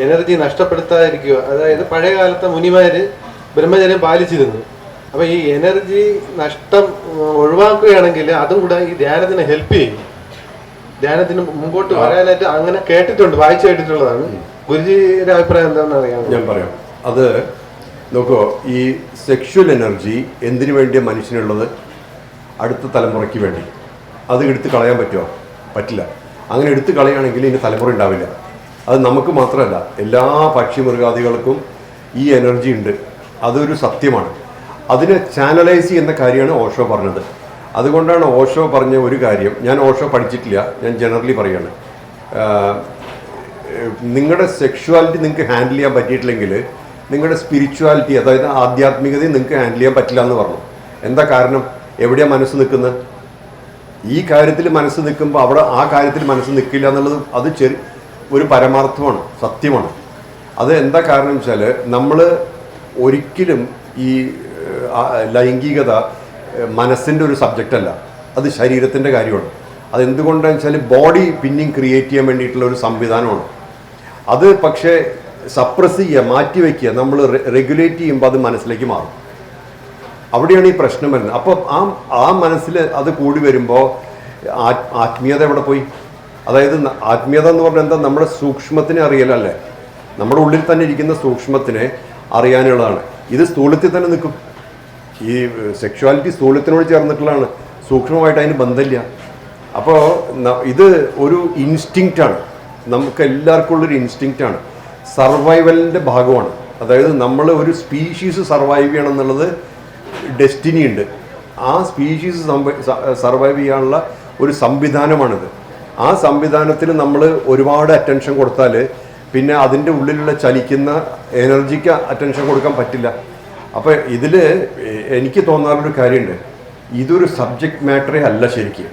B: എനർജി നഷ്ടപ്പെടുത്താതിരിക്കുക, അതായത് പഴയ കാലത്തെ മുനിമാര് ബ്രഹ്മചര്യം പാലിച്ചിരുന്നു. അപ്പൊ ഈ എനർജി നഷ്ടം ഒഴിവാക്കുകയാണെങ്കിൽ അതും കൂടെ ഈ ധ്യാനത്തിന് ഹെൽപ്പ് ചെയ്യും, ധ്യാനത്തിന് മുമ്പോട്ട് വരാനായിട്ട്. അങ്ങനെ കേട്ടിട്ടുണ്ട്, വായിച്ചു കേട്ടിട്ടുള്ളതാണ്. ഗുരുജിയുടെ അഭിപ്രായം എന്താണെന്ന് അറിയാം.
A: ഞാൻ പറയാം. അത് നോക്കൂ, ഈ സെക്ഷുവൽ എനർജി എന്തിനു വേണ്ടിയാണ് മനുഷ്യനുള്ളത്? അടുത്ത തലമുറയ്ക്ക് വേണ്ടി. അത് എടുത്ത് കളയാൻ പറ്റുമോ? പറ്റില്ല. അങ്ങനെ എടുത്ത് കളയുകയാണെങ്കിൽ ഇനി തലമുറ ഉണ്ടാവില്ല. അത് നമുക്ക് മാത്രമല്ല, എല്ലാ പക്ഷി മൃഗാദികൾക്കും ഈ എനർജി ഉണ്ട്, അതൊരു സത്യമാണ്. അതിനെ ചാനലൈസ് ചെയ്യുന്ന കാര്യമാണ് ഓഷോ പറഞ്ഞത്. അതുകൊണ്ടാണ് ഓഷോ പറഞ്ഞ ഒരു കാര്യം, ഞാൻ ഓഷോ പഠിച്ചിട്ടില്ല, ഞാൻ ജനറലി പറയാണ്, നിങ്ങളുടെ സെക്ഷുവാലിറ്റി നിങ്ങൾക്ക് ഹാൻഡിൽ ചെയ്യാൻ പറ്റിയിട്ടില്ലെങ്കിൽ നിങ്ങളുടെ സ്പിരിച്വാലിറ്റി, അതായത് ആധ്യാത്മികതയും നിങ്ങൾക്ക് ഹാൻഡിൽ ചെയ്യാൻ പറ്റില്ല എന്ന് പറഞ്ഞു. എന്താ കാരണം? എവിടെയാണ് മനസ്സ് നിൽക്കുന്നത്? ഈ കാര്യത്തിൽ മനസ്സ് നിൽക്കുമ്പോൾ അവിടെ ആ കാര്യത്തിൽ മനസ്സ് നിൽക്കില്ല എന്നുള്ളത് അത് ഒരു പരമാർത്ഥമാണ്, സത്യമാണ്. അത് എന്താ കാരണം വെച്ചാൽ നമ്മൾ ഒരിക്കലും ഈ ലൈംഗികത മനസ്സിൻ്റെ ഒരു സബ്ജക്റ്റ് അല്ല, അത് ശരീരത്തിൻ്റെ കാര്യമാണ്. അതെന്തുകൊണ്ടാണെന്ന് വെച്ചാൽ ബോഡി പിന്നെയും ക്രിയേറ്റ് ചെയ്യാൻ വേണ്ടിയിട്ടുള്ള ഒരു സംവിധാനമാണ്. അത് പക്ഷേ സപ്രസ് ചെയ്യുക, മാറ്റിവെക്കുക, നമ്മൾ റെഗുലേറ്റ് ചെയ്യുമ്പോൾ അത് മനസ്സിലേക്ക് മാറും. അവിടെയാണ് ഈ പ്രശ്നം വരുന്നത്. അപ്പോൾ ആ മനസ്സിൽ അത് കൂടി വരുമ്പോൾ ആത്മീയത എവിടെ പോയി? അതായത് ആത്മീയത എന്ന് പറഞ്ഞാൽ എന്താ? നമ്മുടെ സൂക്ഷ്മത്തിനെ അറിയലല്ലേ, നമ്മുടെ ഉള്ളിൽ തന്നെ ഇരിക്കുന്ന സൂക്ഷ്മത്തിനെ അറിയാനുള്ളതാണ്. ഇത് സ്ഥൂലത്തിൽ തന്നെ നിൽക്കും. ഈ സെക്ഷുവാലിറ്റി സ്ഥൂലത്തിനോട് ചേർന്നിട്ടുള്ളതാണ്, സൂക്ഷ്മമായിട്ട് അതിന് ബന്ധമില്ല. അപ്പോൾ ഇത് ഒരു ഇൻസ്റ്റിങ്ക്റ്റാണ്, നമുക്ക് എല്ലാവർക്കും ഉള്ളൊരു ഇൻസ്റ്റിങ്ക്റ്റാണ്, സർവൈവലിൻ്റെ ഭാഗമാണ്. അതായത് നമ്മൾ ഒരു സ്പീഷീസ് സർവൈവ് ചെയ്യണം എന്നുള്ളത് ഡെസ്റ്റിനി ഉണ്ട്. ആ സ്പീഷീസ് സർവൈവ് ചെയ്യാനുള്ള ഒരു സംവിധാനമാണിത്. ആ സംവിധാനത്തിന് നമ്മൾ ഒരുപാട് അറ്റൻഷൻ കൊടുത്താൽ പിന്നെ അതിൻ്റെ ഉള്ളിലുള്ള ചലിക്കുന്ന എനർജിക്ക് അറ്റൻഷൻ കൊടുക്കാൻ പറ്റില്ല. അപ്പോൾ ഇതിൽ എനിക്ക് തോന്നാറുള്ളൊരു കാര്യമുണ്ട്, ഇതൊരു സബ്ജക്റ്റ് മാറ്ററേ അല്ല ശരിക്കും.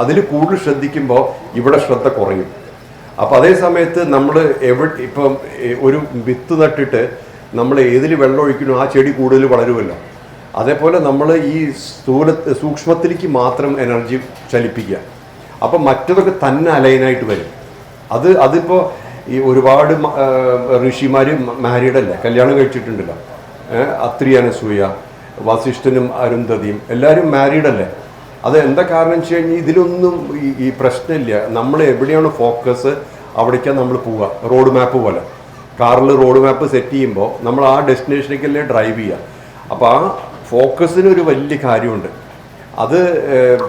A: അതിൽ കൂടുതൽ ശ്രദ്ധിക്കുമ്പോൾ ഇവിടെ ശ്രദ്ധ കുറയും. അപ്പോൾ അതേ സമയത്ത് നമ്മൾ ഇപ്പം ഒരു വിത്ത് നട്ടിട്ട് നമ്മൾ ഏതിൽ വെള്ളം ഒഴിക്കണോ ആ ചെടി കൂടുതൽ വളരുമല്ലോ. അതേപോലെ നമ്മൾ ഈ സൂക്ഷ്മത്തിലേക്ക് മാത്രം എനർജി ചലിപ്പിക്കുക, അപ്പം മറ്റതൊക്കെ തന്നെ അലൈനായിട്ട് വരും. അതിപ്പോൾ ഈ ഒരുപാട് ഋഷിമാർ മാരീഡല്ലേ, കല്യാണം കഴിച്ചിട്ടുണ്ടല്ലോ. അത്രി അനസൂയ, വസിഷ്ഠനും അരുന്ധതിയും എല്ലാവരും മാരീഡല്ലേ. അത് എന്താ കാരണം വെച്ച് കഴിഞ്ഞാൽ ഇതിലൊന്നും ഈ പ്രശ്നമില്ല. നമ്മൾ എവിടെയാണ് ഫോക്കസ് അവിടേക്കാണ് നമ്മൾ പോവുക. റോഡ് മാപ്പ് പോലെ കാറിൽ റോഡ് മാപ്പ് സെറ്റ് ചെയ്യുമ്പോൾ നമ്മൾ ആ ഡെസ്റ്റിനേഷനിലേക്കല്ലേ ഡ്രൈവ് ചെയ്യുക. അപ്പോൾ ആ ഫോക്കസിനൊരു വലിയ കാര്യമുണ്ട്. അത്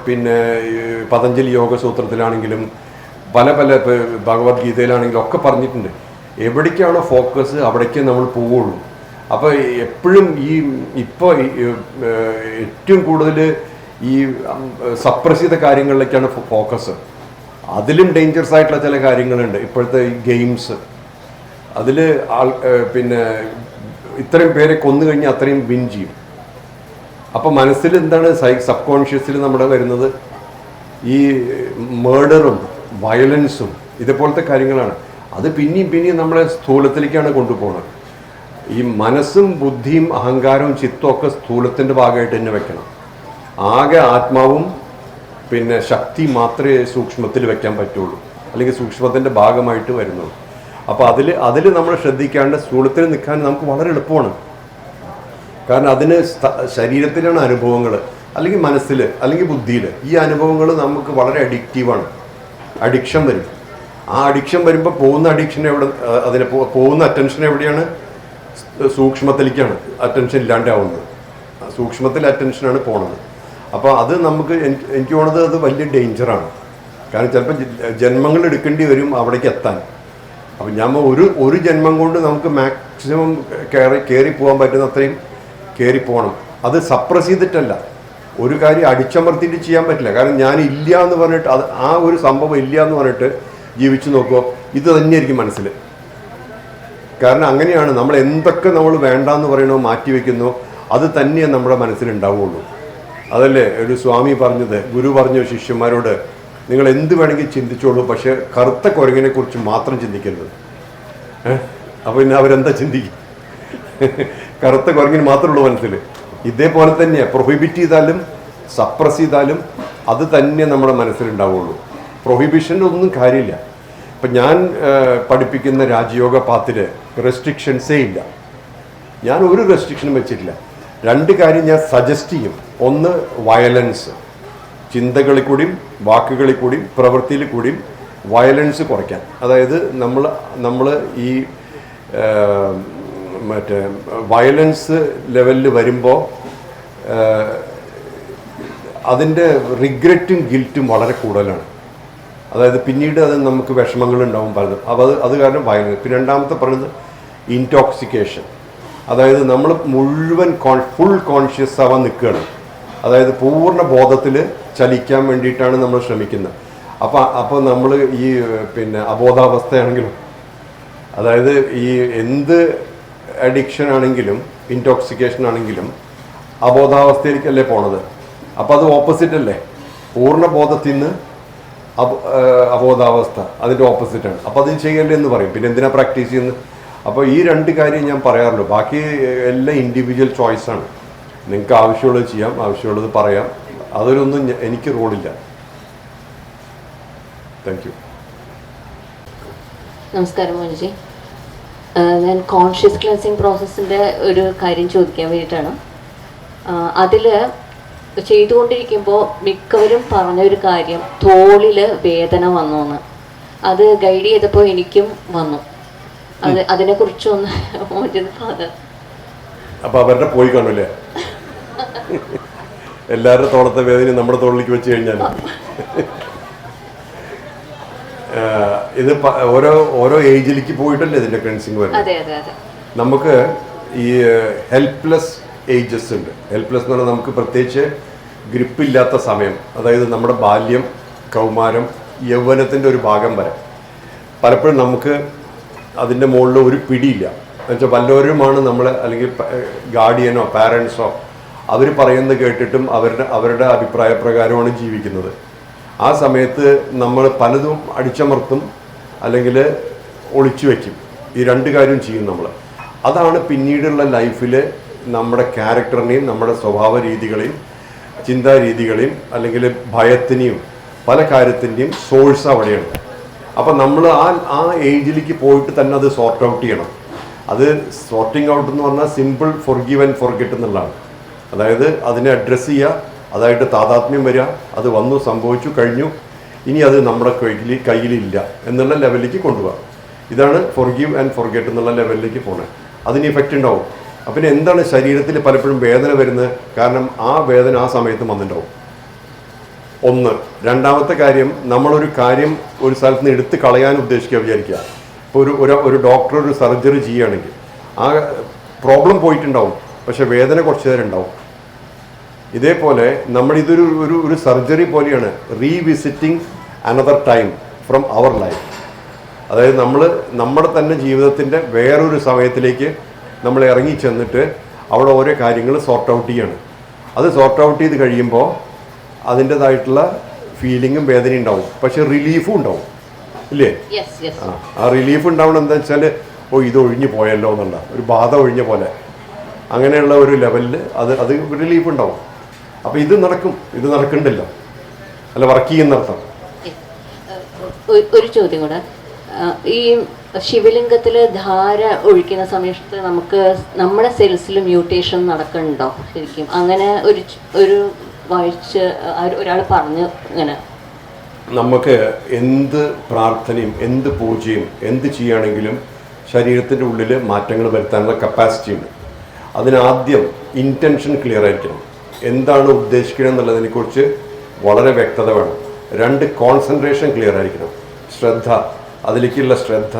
A: പിന്നെ പതഞ്ജലി യോഗസൂത്രത്തിലാണെങ്കിലും പല ഭഗവത്ഗീതയിലാണെങ്കിലും ഒക്കെ പറഞ്ഞിട്ടുണ്ട്. എവിടേക്കാണോ ഫോക്കസ് അവിടേക്കേ നമ്മൾ പോവുള്ളൂ. അപ്പോൾ എപ്പോഴും ഇപ്പോൾ ഏറ്റവും കൂടുതൽ ഈ സപ്രസ് ചെയ്ത കാര്യങ്ങളിലേക്കാണ് ഫോക്കസ്. അതിലും ഡേഞ്ചറസ് ആയിട്ടുള്ള ചില കാര്യങ്ങളുണ്ട്. ഇപ്പോഴത്തെ ഈ ഗെയിംസ്, അതിൽ പിന്നെ ഇത്രയും പേരെ കൊന്നു കഴിഞ്ഞാൽ അത്രയും വിൻ ചെയ്യും. അപ്പോൾ മനസ്സിൽ എന്താണ് സബ് കോൺഷ്യസിൽ നമ്മുടെ വരുന്നത് ഈ മേർഡറും വയലൻസും ഇതുപോലത്തെ കാര്യങ്ങളാണ്. അത് പിന്നെയും നമ്മളെ സ്ഥൂലത്തിലേക്കാണ് കൊണ്ടുപോകുന്നത്. ഈ മനസ്സും ബുദ്ധിയും അഹങ്കാരവും ചിത്തവും ഒക്കെ സ്ഥൂലത്തിൻ്റെ ഭാഗമായിട്ട് തന്നെ വെക്കണം. ആകെ ആത്മാവും പിന്നെ ശക്തി മാത്രമേ സൂക്ഷ്മത്തിൽ വെക്കാൻ പറ്റുള്ളൂ, അല്ലെങ്കിൽ സൂക്ഷ്മത്തിൻ്റെ ഭാഗമായിട്ട് വരുന്നുള്ളൂ. അപ്പോൾ അതിൽ നമ്മൾ ശ്രദ്ധിക്കാണ്ട് സ്ഥൂലത്തിൽ നിൽക്കാൻ നമുക്ക് വളരെ എളുപ്പമാണ്. കാരണം അതിന് ശരീരത്തിലാണ് അനുഭവങ്ങൾ, അല്ലെങ്കിൽ മനസ്സിൽ, അല്ലെങ്കിൽ ബുദ്ധിയിൽ. ഈ അനുഭവങ്ങൾ നമുക്ക് വളരെ അഡിക്റ്റീവാണ്. അഡിക്ഷൻ വരും. ആ അഡിക്ഷൻ വരുമ്പോൾ പോകുന്ന അഡിക്ഷൻ പോകുന്ന അറ്റൻഷൻ എവിടെയാണ്? സൂക്ഷ്മത്തിലേക്കാണ് അറ്റൻഷൻ ഇല്ലാണ്ടാവുന്നത്. സൂക്ഷ്മത്തിൽ അറ്റൻഷനാണ് പോണത്. അപ്പോൾ അത് നമുക്ക് എനിക്ക് തോന്നുന്നത് അത് വലിയ ഡേഞ്ചറാണ്. കാരണം ചിലപ്പോൾ ജന്മങ്ങൾ എടുക്കേണ്ടി വരും അവിടേക്ക് എത്താൻ. അപ്പം ഒരു ജന്മം കൊണ്ട് നമുക്ക് മാക്സിമം കയറി പോകാൻ പറ്റുന്ന അത്രയും കയറി പോകണം. അത് സപ്രസ് ചെയ്തിട്ടല്ല, ഒരു കാര്യം അടിച്ചമർത്തിയിട്ട് ചെയ്യാൻ പറ്റില്ല. കാരണം ഞാൻ ഇല്ല എന്ന് പറഞ്ഞിട്ട് ആ ഒരു സംഭവം ഇല്ല എന്ന് പറഞ്ഞിട്ട് ജീവിച്ചു നോക്കുമോ, ഇത് തന്നെയായിരിക്കും മനസ്സിൽ. കാരണം അങ്ങനെയാണ് നമ്മൾ എന്തൊക്കെ നമ്മൾ വേണ്ടാന്ന് പറയണോ മാറ്റി വയ്ക്കുന്നോ അത് തന്നെയാണ് നമ്മുടെ മനസ്സിലുണ്ടാവുള്ളൂ. അതല്ലേ ഒരു സ്വാമി പറഞ്ഞത്, ഗുരു പറഞ്ഞു ശിഷ്യന്മാരോട്, നിങ്ങൾ എന്ത് വേണമെങ്കിൽ ചിന്തിച്ചോളൂ, പക്ഷെ കറുത്ത കുരങ്ങിനെ കുറിച്ച് മാത്രം ചിന്തിക്കരുത്. അപ്പോൾ പിന്നെ അവരെന്താ ചിന്തിക്കും? കറുത്ത കുരങ്ങിന് മാത്രമുള്ളൂ മനസ്സിൽ. ഇതേപോലെ തന്നെയാണ് പ്രൊഹിബിറ്റ് ചെയ്താലും സപ്രസ് ചെയ്താലും അത് തന്നെ നമ്മുടെ മനസ്സിലുണ്ടാവുള്ളൂ. പ്രൊഹിബിഷൻ്റെ ഒന്നും കാര്യമില്ല. ഇപ്പം ഞാൻ പഠിപ്പിക്കുന്ന രാജയോഗ പാത്തിൽ റെസ്ട്രിക്ഷൻസേ ഇല്ല. ഞാൻ ഒരു റെസ്ട്രിക്ഷനും വെച്ചിട്ടില്ല. രണ്ട് കാര്യം ഞാൻ സജസ്റ്റ് ചെയ്യും. ഒന്ന്, വയലൻസ്, ചിന്തകളിൽ കൂടിയും വാക്കുകളിൽ കൂടിയും പ്രവൃത്തിയിൽ കൂടിയും വയലൻസ് കുറയ്ക്കാൻ. അതായത് നമ്മൾ ഈ മറ്റേ വയലൻസ് ലെവലിൽ വരുമ്പോൾ അതിൻ്റെ റിഗ്രറ്റും ഗിൽറ്റും വളരെ കൂടുതലാണ്. അതായത് പിന്നീട് അത് നമുക്ക് വിഷമങ്ങളുണ്ടാവും പലതും. അപ്പോൾ അത് കാരണം വയലൻസ്. പിന്നെ രണ്ടാമത്തെ പറയുന്നത് ഇൻടോക്സിക്കേഷൻ. അതായത് നമ്മൾ മുഴുവൻ ഫുൾ കോൺഷ്യസ് ആവാൻ നിൽക്കുകയാണ്. അതായത് പൂർണ്ണ ബോധത്തിൽ ചലിക്കാൻ വേണ്ടിയിട്ടാണ് നമ്മൾ ശ്രമിക്കുന്നത്. അപ്പോൾ നമ്മൾ ഈ പിന്നെ അബോധാവസ്ഥയാണെങ്കിലും, അതായത് ഈ എന്ത് അഡിക്ഷൻ ആണെങ്കിലും ഇൻടോക്സിക്കേഷൻ ആണെങ്കിലും അബോധാവസ്ഥയിലേക്കല്ലേ പോണത്. അപ്പോൾ അത് ഓപ്പോസിറ്റ് അല്ലേ? പൂർണ്ണ ബോധത്തിൽ നിന്ന് അബോധാവസ്ഥ അതിൻ്റെ ഓപ്പോസിറ്റാണ്. അപ്പോൾ അത് ചെയ്യല്ലേ എന്ന് പറയും. പിന്നെ എന്തിനാ പ്രാക്ടീസ് ചെയ്യുന്നത്? അപ്പോൾ ഈ രണ്ട് കാര്യം ഞാൻ പറയാറുള്ളൂ. ബാക്കി എല്ലാം ഇൻഡിവിജ്വൽ ചോയ്സാണ്. നിങ്ങൾക്ക് ആവശ്യമുള്ളത് ചെയ്യാം, ആവശ്യമുള്ളത് പറയാം. അതിലൊന്നും എനിക്ക് റോളില്ല. Thank you.
C: നമസ്കാരം മോനിജി. ഞാൻ കോൺഷ്യസ് ക്ലെൻസിങ് പ്രോസസ്സിൻ്റെ ഒരു കാര്യം ചോദിക്കാൻ വേണ്ടിയിട്ടാണ്. അതിൽ ചെയ്തുകൊണ്ടിരിക്കുമ്പോൾ മിക്കവരും പറഞ്ഞൊരു കാര്യം തോളിൽ വേദന വന്നു എന്ന്. അത് ഗൈഡ് ചെയ്തപ്പോൾ എനിക്കും വന്നു. അതിനെക്കുറിച്ചൊന്ന് മോചിത് ഫാദർ.
A: അപ്പോൾ അവരുടെ പോയി കാണൂല്ലേ? എല്ലാവരുടെ തോളത്തെ വേദന നമ്മുടെ തോളിലേക്ക് വെച്ച് കഴിഞ്ഞാൽ ഇത് ഓരോ ഏജിലേക്ക് പോയിട്ടല്ലേ ഇതിന്റെ ക്ലെൻസിങ് വരുന്നത്. നമുക്ക് ഈ ഹെൽപ്ലെസ് ഏജസ് ഉണ്ട്. ഹെൽപ്ലെസ് എന്ന് പറഞ്ഞാൽ നമുക്ക് പ്രത്യേകിച്ച് ഗ്രിപ്പില്ലാത്ത സമയം, അതായത് നമ്മുടെ ബാല്യം, കൗമാരം, യൗവനത്തിൻ്റെ ഒരു ഭാഗം വരെ പലപ്പോഴും നമുക്ക് അതിൻ്റെ മുകളിൽ ഒരു പിടിയില്ല. എന്നുവെച്ചാൽ വല്ലവരുമാണ് നമ്മൾ, അല്ലെങ്കിൽ ഗാർഡിയനോ പാരൻസോ അവർ പറയുന്നത് കേട്ടിട്ടും അവരുടെ അഭിപ്രായപ്രകാരമാണ് ജീവിക്കുന്നത്. ആ സമയത്ത് നമ്മൾ പലതും അടിച്ചമർത്തും അല്ലെങ്കിൽ ഒളിച്ചു വയ്ക്കും. ഈ രണ്ട് കാര്യം ചെയ്യും നമ്മൾ. അതാണ് പിന്നീടുള്ള ലൈഫിൽ നമ്മുടെ ക്യാരക്ടറിനെയും നമ്മുടെ സ്വഭാവ രീതികളെയും ചിന്താരീതികളെയും അല്ലെങ്കിൽ ഭയത്തിനെയും പല കാര്യത്തിൻ്റെയും സോഴ്സ് അവിടെയാണ്. അപ്പം നമ്മൾ ആ ഏജിലേക്ക് പോയിട്ട് തന്നെ അത് സോർട്ട് ഔട്ട് ചെയ്യണം. അത് സോർട്ടിങ് ഔട്ട് എന്ന് പറഞ്ഞാൽ സിമ്പിൾ ഫോർഗീവ് ആൻഡ് ഫോർഗെറ്റ് എന്നുള്ളതാണ്. അതായത് അതിനെ അഡ്രസ്സ് ചെയ്യുക, അതായിട്ട് താതാത്മ്യം വരിക, അത് വന്നു, സംഭവിച്ചു, കഴിഞ്ഞു, ഇനി അത് നമ്മുടെ കയ്യിലില്ല എന്നുള്ള ലെവലിലേക്ക് കൊണ്ടുപോകാം. ഇതാണ് ഫോർഗീവ് ആൻഡ് ഫോർഗെറ്റ് എന്നുള്ള ലെവലിലേക്ക് പോകണേ. അതിന് ഇഫക്റ്റ് ഉണ്ടാവും. അപ്പം എന്താണ് ശരീരത്തിൽ പലപ്പോഴും വേദന വരുന്നത്? കാരണം ആ വേദന ആ സമയത്ത് വന്നിട്ടുണ്ടാവും. ഒന്ന്. രണ്ടാമത്തെ കാര്യം, നമ്മളൊരു കാര്യം ഒരു സ്ഥലത്ത് നിന്ന് എടുത്ത് കളയാൻ ഉദ്ദേശിക്കുക വിചാരിക്കുക. ഇപ്പോൾ ഒരു ഡോക്ടർ ഒരു സർജറി ചെയ്യുകയാണെങ്കിൽ ആ പ്രോബ്ലം പോയിട്ടുണ്ടാവും, പക്ഷെ വേദന കുറച്ച് നേരം ഉണ്ടാവും. ഇതേപോലെ നമ്മളിതൊരു ഒരു സർജറി പോലെയാണ്, revisiting another time from our life. അതായത് നമ്മുടെ തന്നെ ജീവിതത്തിൻ്റെ വേറൊരു സമയത്തിലേക്ക് നമ്മൾ ഇറങ്ങി ചെന്നിട്ട് അവിടെ ഓരോ കാര്യങ്ങൾ സോർട്ട് ഔട്ട് ചെയ്യാണ്. അത് സോർട്ട് ഔട്ട് ചെയ്ത് കഴിയുമ്പോൾ അതിൻ്റെതായിട്ടുള്ള ഫീലിങ്ങും വേദനയും ഉണ്ടാവും, പക്ഷെ റിലീഫും ഉണ്ടാവും, ഇല്ലേ? ആ റിലീഫ് ഉണ്ടാവണം. എന്താ വെച്ചാൽ ഇത് ഒഴിഞ്ഞു പോയല്ലോ എന്നുള്ള ഒരു ബാധ ഒഴിഞ്ഞ പോലെ, അങ്ങനെയുള്ള ഒരു ലെവലിൽ അത് റിലീഫ് ഉണ്ടാവും. അപ്പോൾ ഇത് നടക്കണ്ടല്ലോ, അല്ല വർക്ക് ചെയ്യുന്നർത്ഥം.
C: ഒരു ചോദ്യം കൂടെ. ഈ ശിവലിംഗത്തിൽ ധാര ഒഴിക്കുന്ന സമയത്ത് നമ്മുടെ സെൽസിൽ മ്യൂട്ടേഷൻ നടക്കുന്നുണ്ടോ ശരിക്കും? അങ്ങനെ ഒരു വായിച്ച ഒരാൾ പറഞ്ഞു. ഇങ്ങനെ
A: നമുക്ക് എന്ത് പ്രാർത്ഥനയും എന്ത് പൂജയും എന്ത് ചെയ്യുകയാണെങ്കിലും ശരീരത്തിൻ്റെ ഉള്ളിൽ മാറ്റങ്ങൾ വരുത്താനുള്ള കപ്പാസിറ്റി ഉണ്ട്. അതിനാദ്യം ഇൻറ്റൻഷൻ ക്ലിയർ ആയിരിക്കണം. എന്താണ് ഉദ്ദേശിക്കുന്നത് എന്നുള്ളതിനെക്കുറിച്ച് വളരെ വ്യക്തത വേണം. രണ്ട്, കോൺസെൻട്രേഷൻ ക്ലിയർ ആയിരിക്കണം. ശ്രദ്ധ, അതിലേക്കുള്ള ശ്രദ്ധ,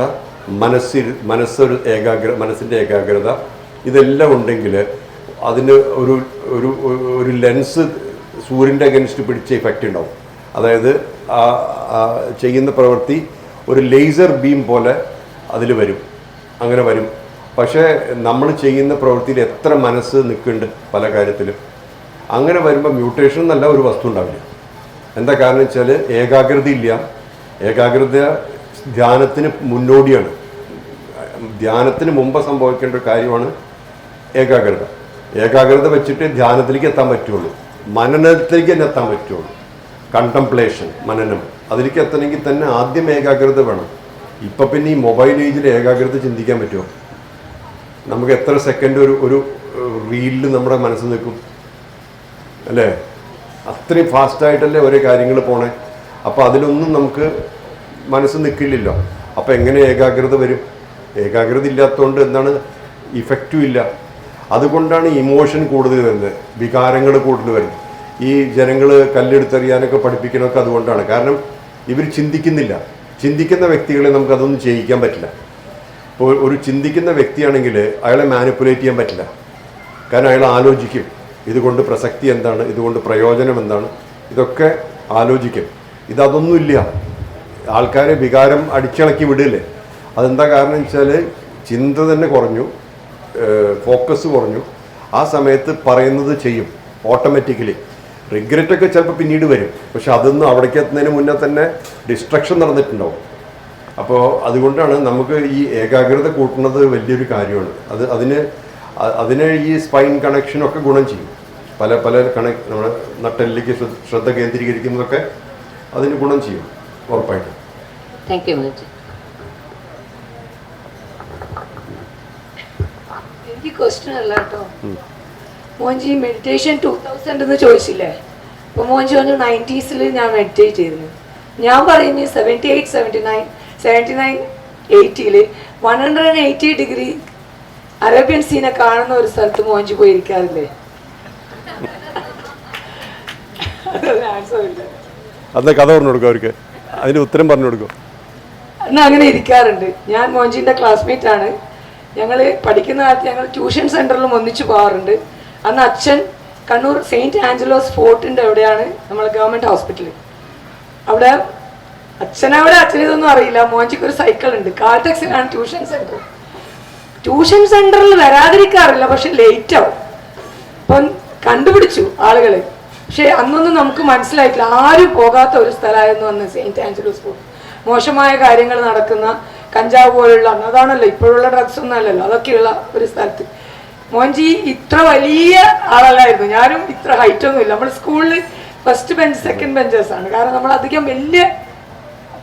A: മനസ്സിൻ്റെ ഏകാഗ്രത, ഇതെല്ലാം ഉണ്ടെങ്കിൽ അതിന് ഒരു ലെൻസ് സൂര്യൻ്റെ അഗൻസ്റ്റ് പിടിച്ച ഇഫക്റ്റ് ഉണ്ടാവും. അതായത് ചെയ്യുന്ന പ്രവൃത്തി ഒരു ലേസർ ബീം പോലെ അതിൽ വരും, അങ്ങനെ വരും. പക്ഷേ നമ്മൾ ചെയ്യുന്ന പ്രവൃത്തിയിൽ എത്ര മനസ്സ് നിൽക്കുന്നുണ്ട് പല കാര്യത്തിലും. അങ്ങനെ വരുമ്പോൾ മ്യൂട്ടേഷൻ എന്നല്ല ഒരു വസ്തു ഉണ്ടാവില്ല. എന്താ കാരണം വെച്ചാൽ ഏകാഗ്രത ഇല്ല. ഏകാഗ്രത ധ്യാനത്തിന് മുന്നോടിയാണ്. ധ്യാനത്തിന് മുമ്പ് സംഭവിക്കേണ്ട ഒരു കാര്യമാണ് ഏകാഗ്രത. ഏകാഗ്രത വെച്ചിട്ട് ധ്യാനത്തിലേക്ക് എത്താൻ പറ്റുള്ളൂ, മനനത്തിലേക്ക് തന്നെ എത്താൻ പറ്റുള്ളൂ. കണ്ടംപ്ലേഷൻ, മനനം, അതിലേക്ക് എത്തണമെങ്കിൽ തന്നെ ആദ്യം ഏകാഗ്രത വേണം. ഇപ്പം പിന്നെ ഈ മൊബൈൽ ഏജിൽ ഏകാഗ്രത ചിന്തിക്കാൻ പറ്റുമോ? നമുക്ക് എത്ര സെക്കൻഡ് ഒരു റീലിൽ നമ്മുടെ മനസ്സ് നിൽക്കും, അല്ലേ? അത്രയും ഫാസ്റ്റായിട്ടല്ലേ ഓരോ കാര്യങ്ങൾ പോണേ. അപ്പോൾ അതിലൊന്നും നമുക്ക് മനസ്സ് നിൽക്കില്ലല്ലോ. അപ്പോൾ എങ്ങനെ ഏകാഗ്രത വരും? ഏകാഗ്രത ഇല്ലാത്തതുകൊണ്ട് എന്താണ്, ഇഫക്റ്റും ഇല്ല. അതുകൊണ്ടാണ് ഇമോഷൻ കൂടുതൽ വരുന്നത്, വികാരങ്ങൾ കൂടുതൽ വരുന്നത്. ഈ ജനങ്ങൾ കല്ലെടുത്തെറിയാനൊക്കെ പഠിപ്പിക്കണമൊക്കെ അതുകൊണ്ടാണ്. കാരണം ഇവർ ചിന്തിക്കുന്നില്ല. ചിന്തിക്കുന്ന വ്യക്തികളെ നമുക്കതൊന്നും ചെയ്യിക്കാൻ പറ്റില്ല. ഇപ്പോൾ ഒരു ചിന്തിക്കുന്ന വ്യക്തിയാണെങ്കിൽ അയാളെ മാനിപ്പുലേറ്റ് ചെയ്യാൻ പറ്റില്ല. കാരണം അയാൾ ആലോചിക്കും, ഇതുകൊണ്ട് പ്രസക്തി എന്താണ്, ഇതുകൊണ്ട് പ്രയോജനം എന്താണ്, ഇതൊക്കെ ആലോചിക്കും. ഇതൊന്നുമില്ല. ആൾക്കാരെ വികാരം അടിച്ചിളക്കി വിടില്ലേ. അതെന്താ കാരണം വെച്ചാൽ ചിന്ത തന്നെ കുറഞ്ഞു, ഫോക്കസ് കുറഞ്ഞു. ആ സമയത്ത് പറയുന്നത് ചെയ്യും ഓട്ടോമാറ്റിക്കലി. റിഗ്രറ്റൊക്കെ ചിലപ്പോൾ പിന്നീട് വരും, പക്ഷെ അതൊന്നും അവിടേക്ക് എത്തുന്നതിന് മുന്നേ തന്നെ ഡിസ്ട്രക്ഷൻ നടന്നിട്ടുണ്ടാവും. അപ്പോൾ അതുകൊണ്ടാണ് നമുക്ക് ഈ ഏകാഗ്രത കൂട്ടുന്നത് വലിയൊരു കാര്യമാണ്. അതിന് ഈ സ്പൈൻ കണക്ഷനൊക്കെ ഗുണം ചെയ്യും. പല നമ്മുടെ നട്ടെല്ലിലേക്ക് ശ്രദ്ധ കേന്ദ്രീകരിക്കുന്നതൊക്കെ അതിന് ഗുണം ചെയ്യും ഉറപ്പായിട്ടും.
C: Thank you.
D: എനിക്ക് ക്വസ്റ്റ്യൻ അല്ല കേട്ടോ. മോൻജി മെഡിറ്റേഷൻ 2000 എന്ന് ചോദിച്ചില്ലേ? അപ്പോൾ മോൻജി പറഞ്ഞു 90s ഞാൻ മെഡിറ്റേറ്റ് ചെയ്തിരുന്നു. ഞാൻ പറയുന്നത് 78, 79, 80 180 ഡിഗ്രി അറേബ്യൻ സീനെ കാണുന്ന ഒരു സ്ഥലത്ത് മോൻജി പോയിരിക്കാറില്ലേ?
A: അന്ന് കഥ പറഞ്ഞു കൊടുക്കും അവർക്ക്, അതിന് ഉത്തരം പറഞ്ഞു കൊടുക്കും.
D: എന്നാൽ അങ്ങനെ ഇരിക്കാറുണ്ട്. ഞാൻ മോൻജിൻ്റെ ക്ലാസ്മേറ്റ് ആണ്. ഞങ്ങൾ പഠിക്കുന്ന കാലത്ത് ഞങ്ങൾ ട്യൂഷൻ സെൻറ്ററിലും ഒന്നിച്ച് പോകാറുണ്ട്. അന്ന് അച്ഛൻ കണ്ണൂർ സെയിൻറ്റ് ആഞ്ചലോസ് ഫോർട്ടിൻ്റെ എവിടെയാണ് നമ്മളെ ഗവൺമെൻറ് ഹോസ്പിറ്റൽ. അവിടെ അച്ഛനിതൊന്നും അറിയില്ല. മോൻജിക്ക് ഒരു സൈക്കിൾ ഉണ്ട്. കാൽടെക്സിലാണ് ട്യൂഷൻ സെൻറ്റർ. ട്യൂഷൻ സെൻറ്ററിൽ വരാതിരിക്കാറില്ല, പക്ഷെ ലേറ്റ് ആവും. അപ്പം കണ്ടുപിടിച്ചു ആളുകൾ. പക്ഷെ അന്നൊന്നും നമുക്ക് മനസ്സിലായിട്ടില്ല, ആരും പോകാത്ത ഒരു സ്ഥലമായിരുന്നു അന്ന് സെയിൻറ്റ് ആഞ്ചലോസ് ഫോർട്ട്. മോശമായ കാര്യങ്ങൾ നടക്കുന്ന, കഞ്ചാവ് പോലുള്ള, അതാണല്ലോ ഇപ്പോഴുള്ള ഡ്രഗ്സ് ഒന്നും അല്ലല്ലോ, അതൊക്കെയുള്ള ഒരു സ്ഥലത്ത്. മോൻജി ഇത്ര വലിയ ആളല്ലായിരുന്നു. ഞാനും ഇത്ര ഹൈറ്റ് ഒന്നും ഇല്ല. നമ്മൾ സ്കൂളിൽ ഫസ്റ്റ് ബെഞ്ച് സെക്കൻഡ് ബെഞ്ചേഴ്സ് ആണ്. കാരണം നമ്മൾ അധികം വലിയ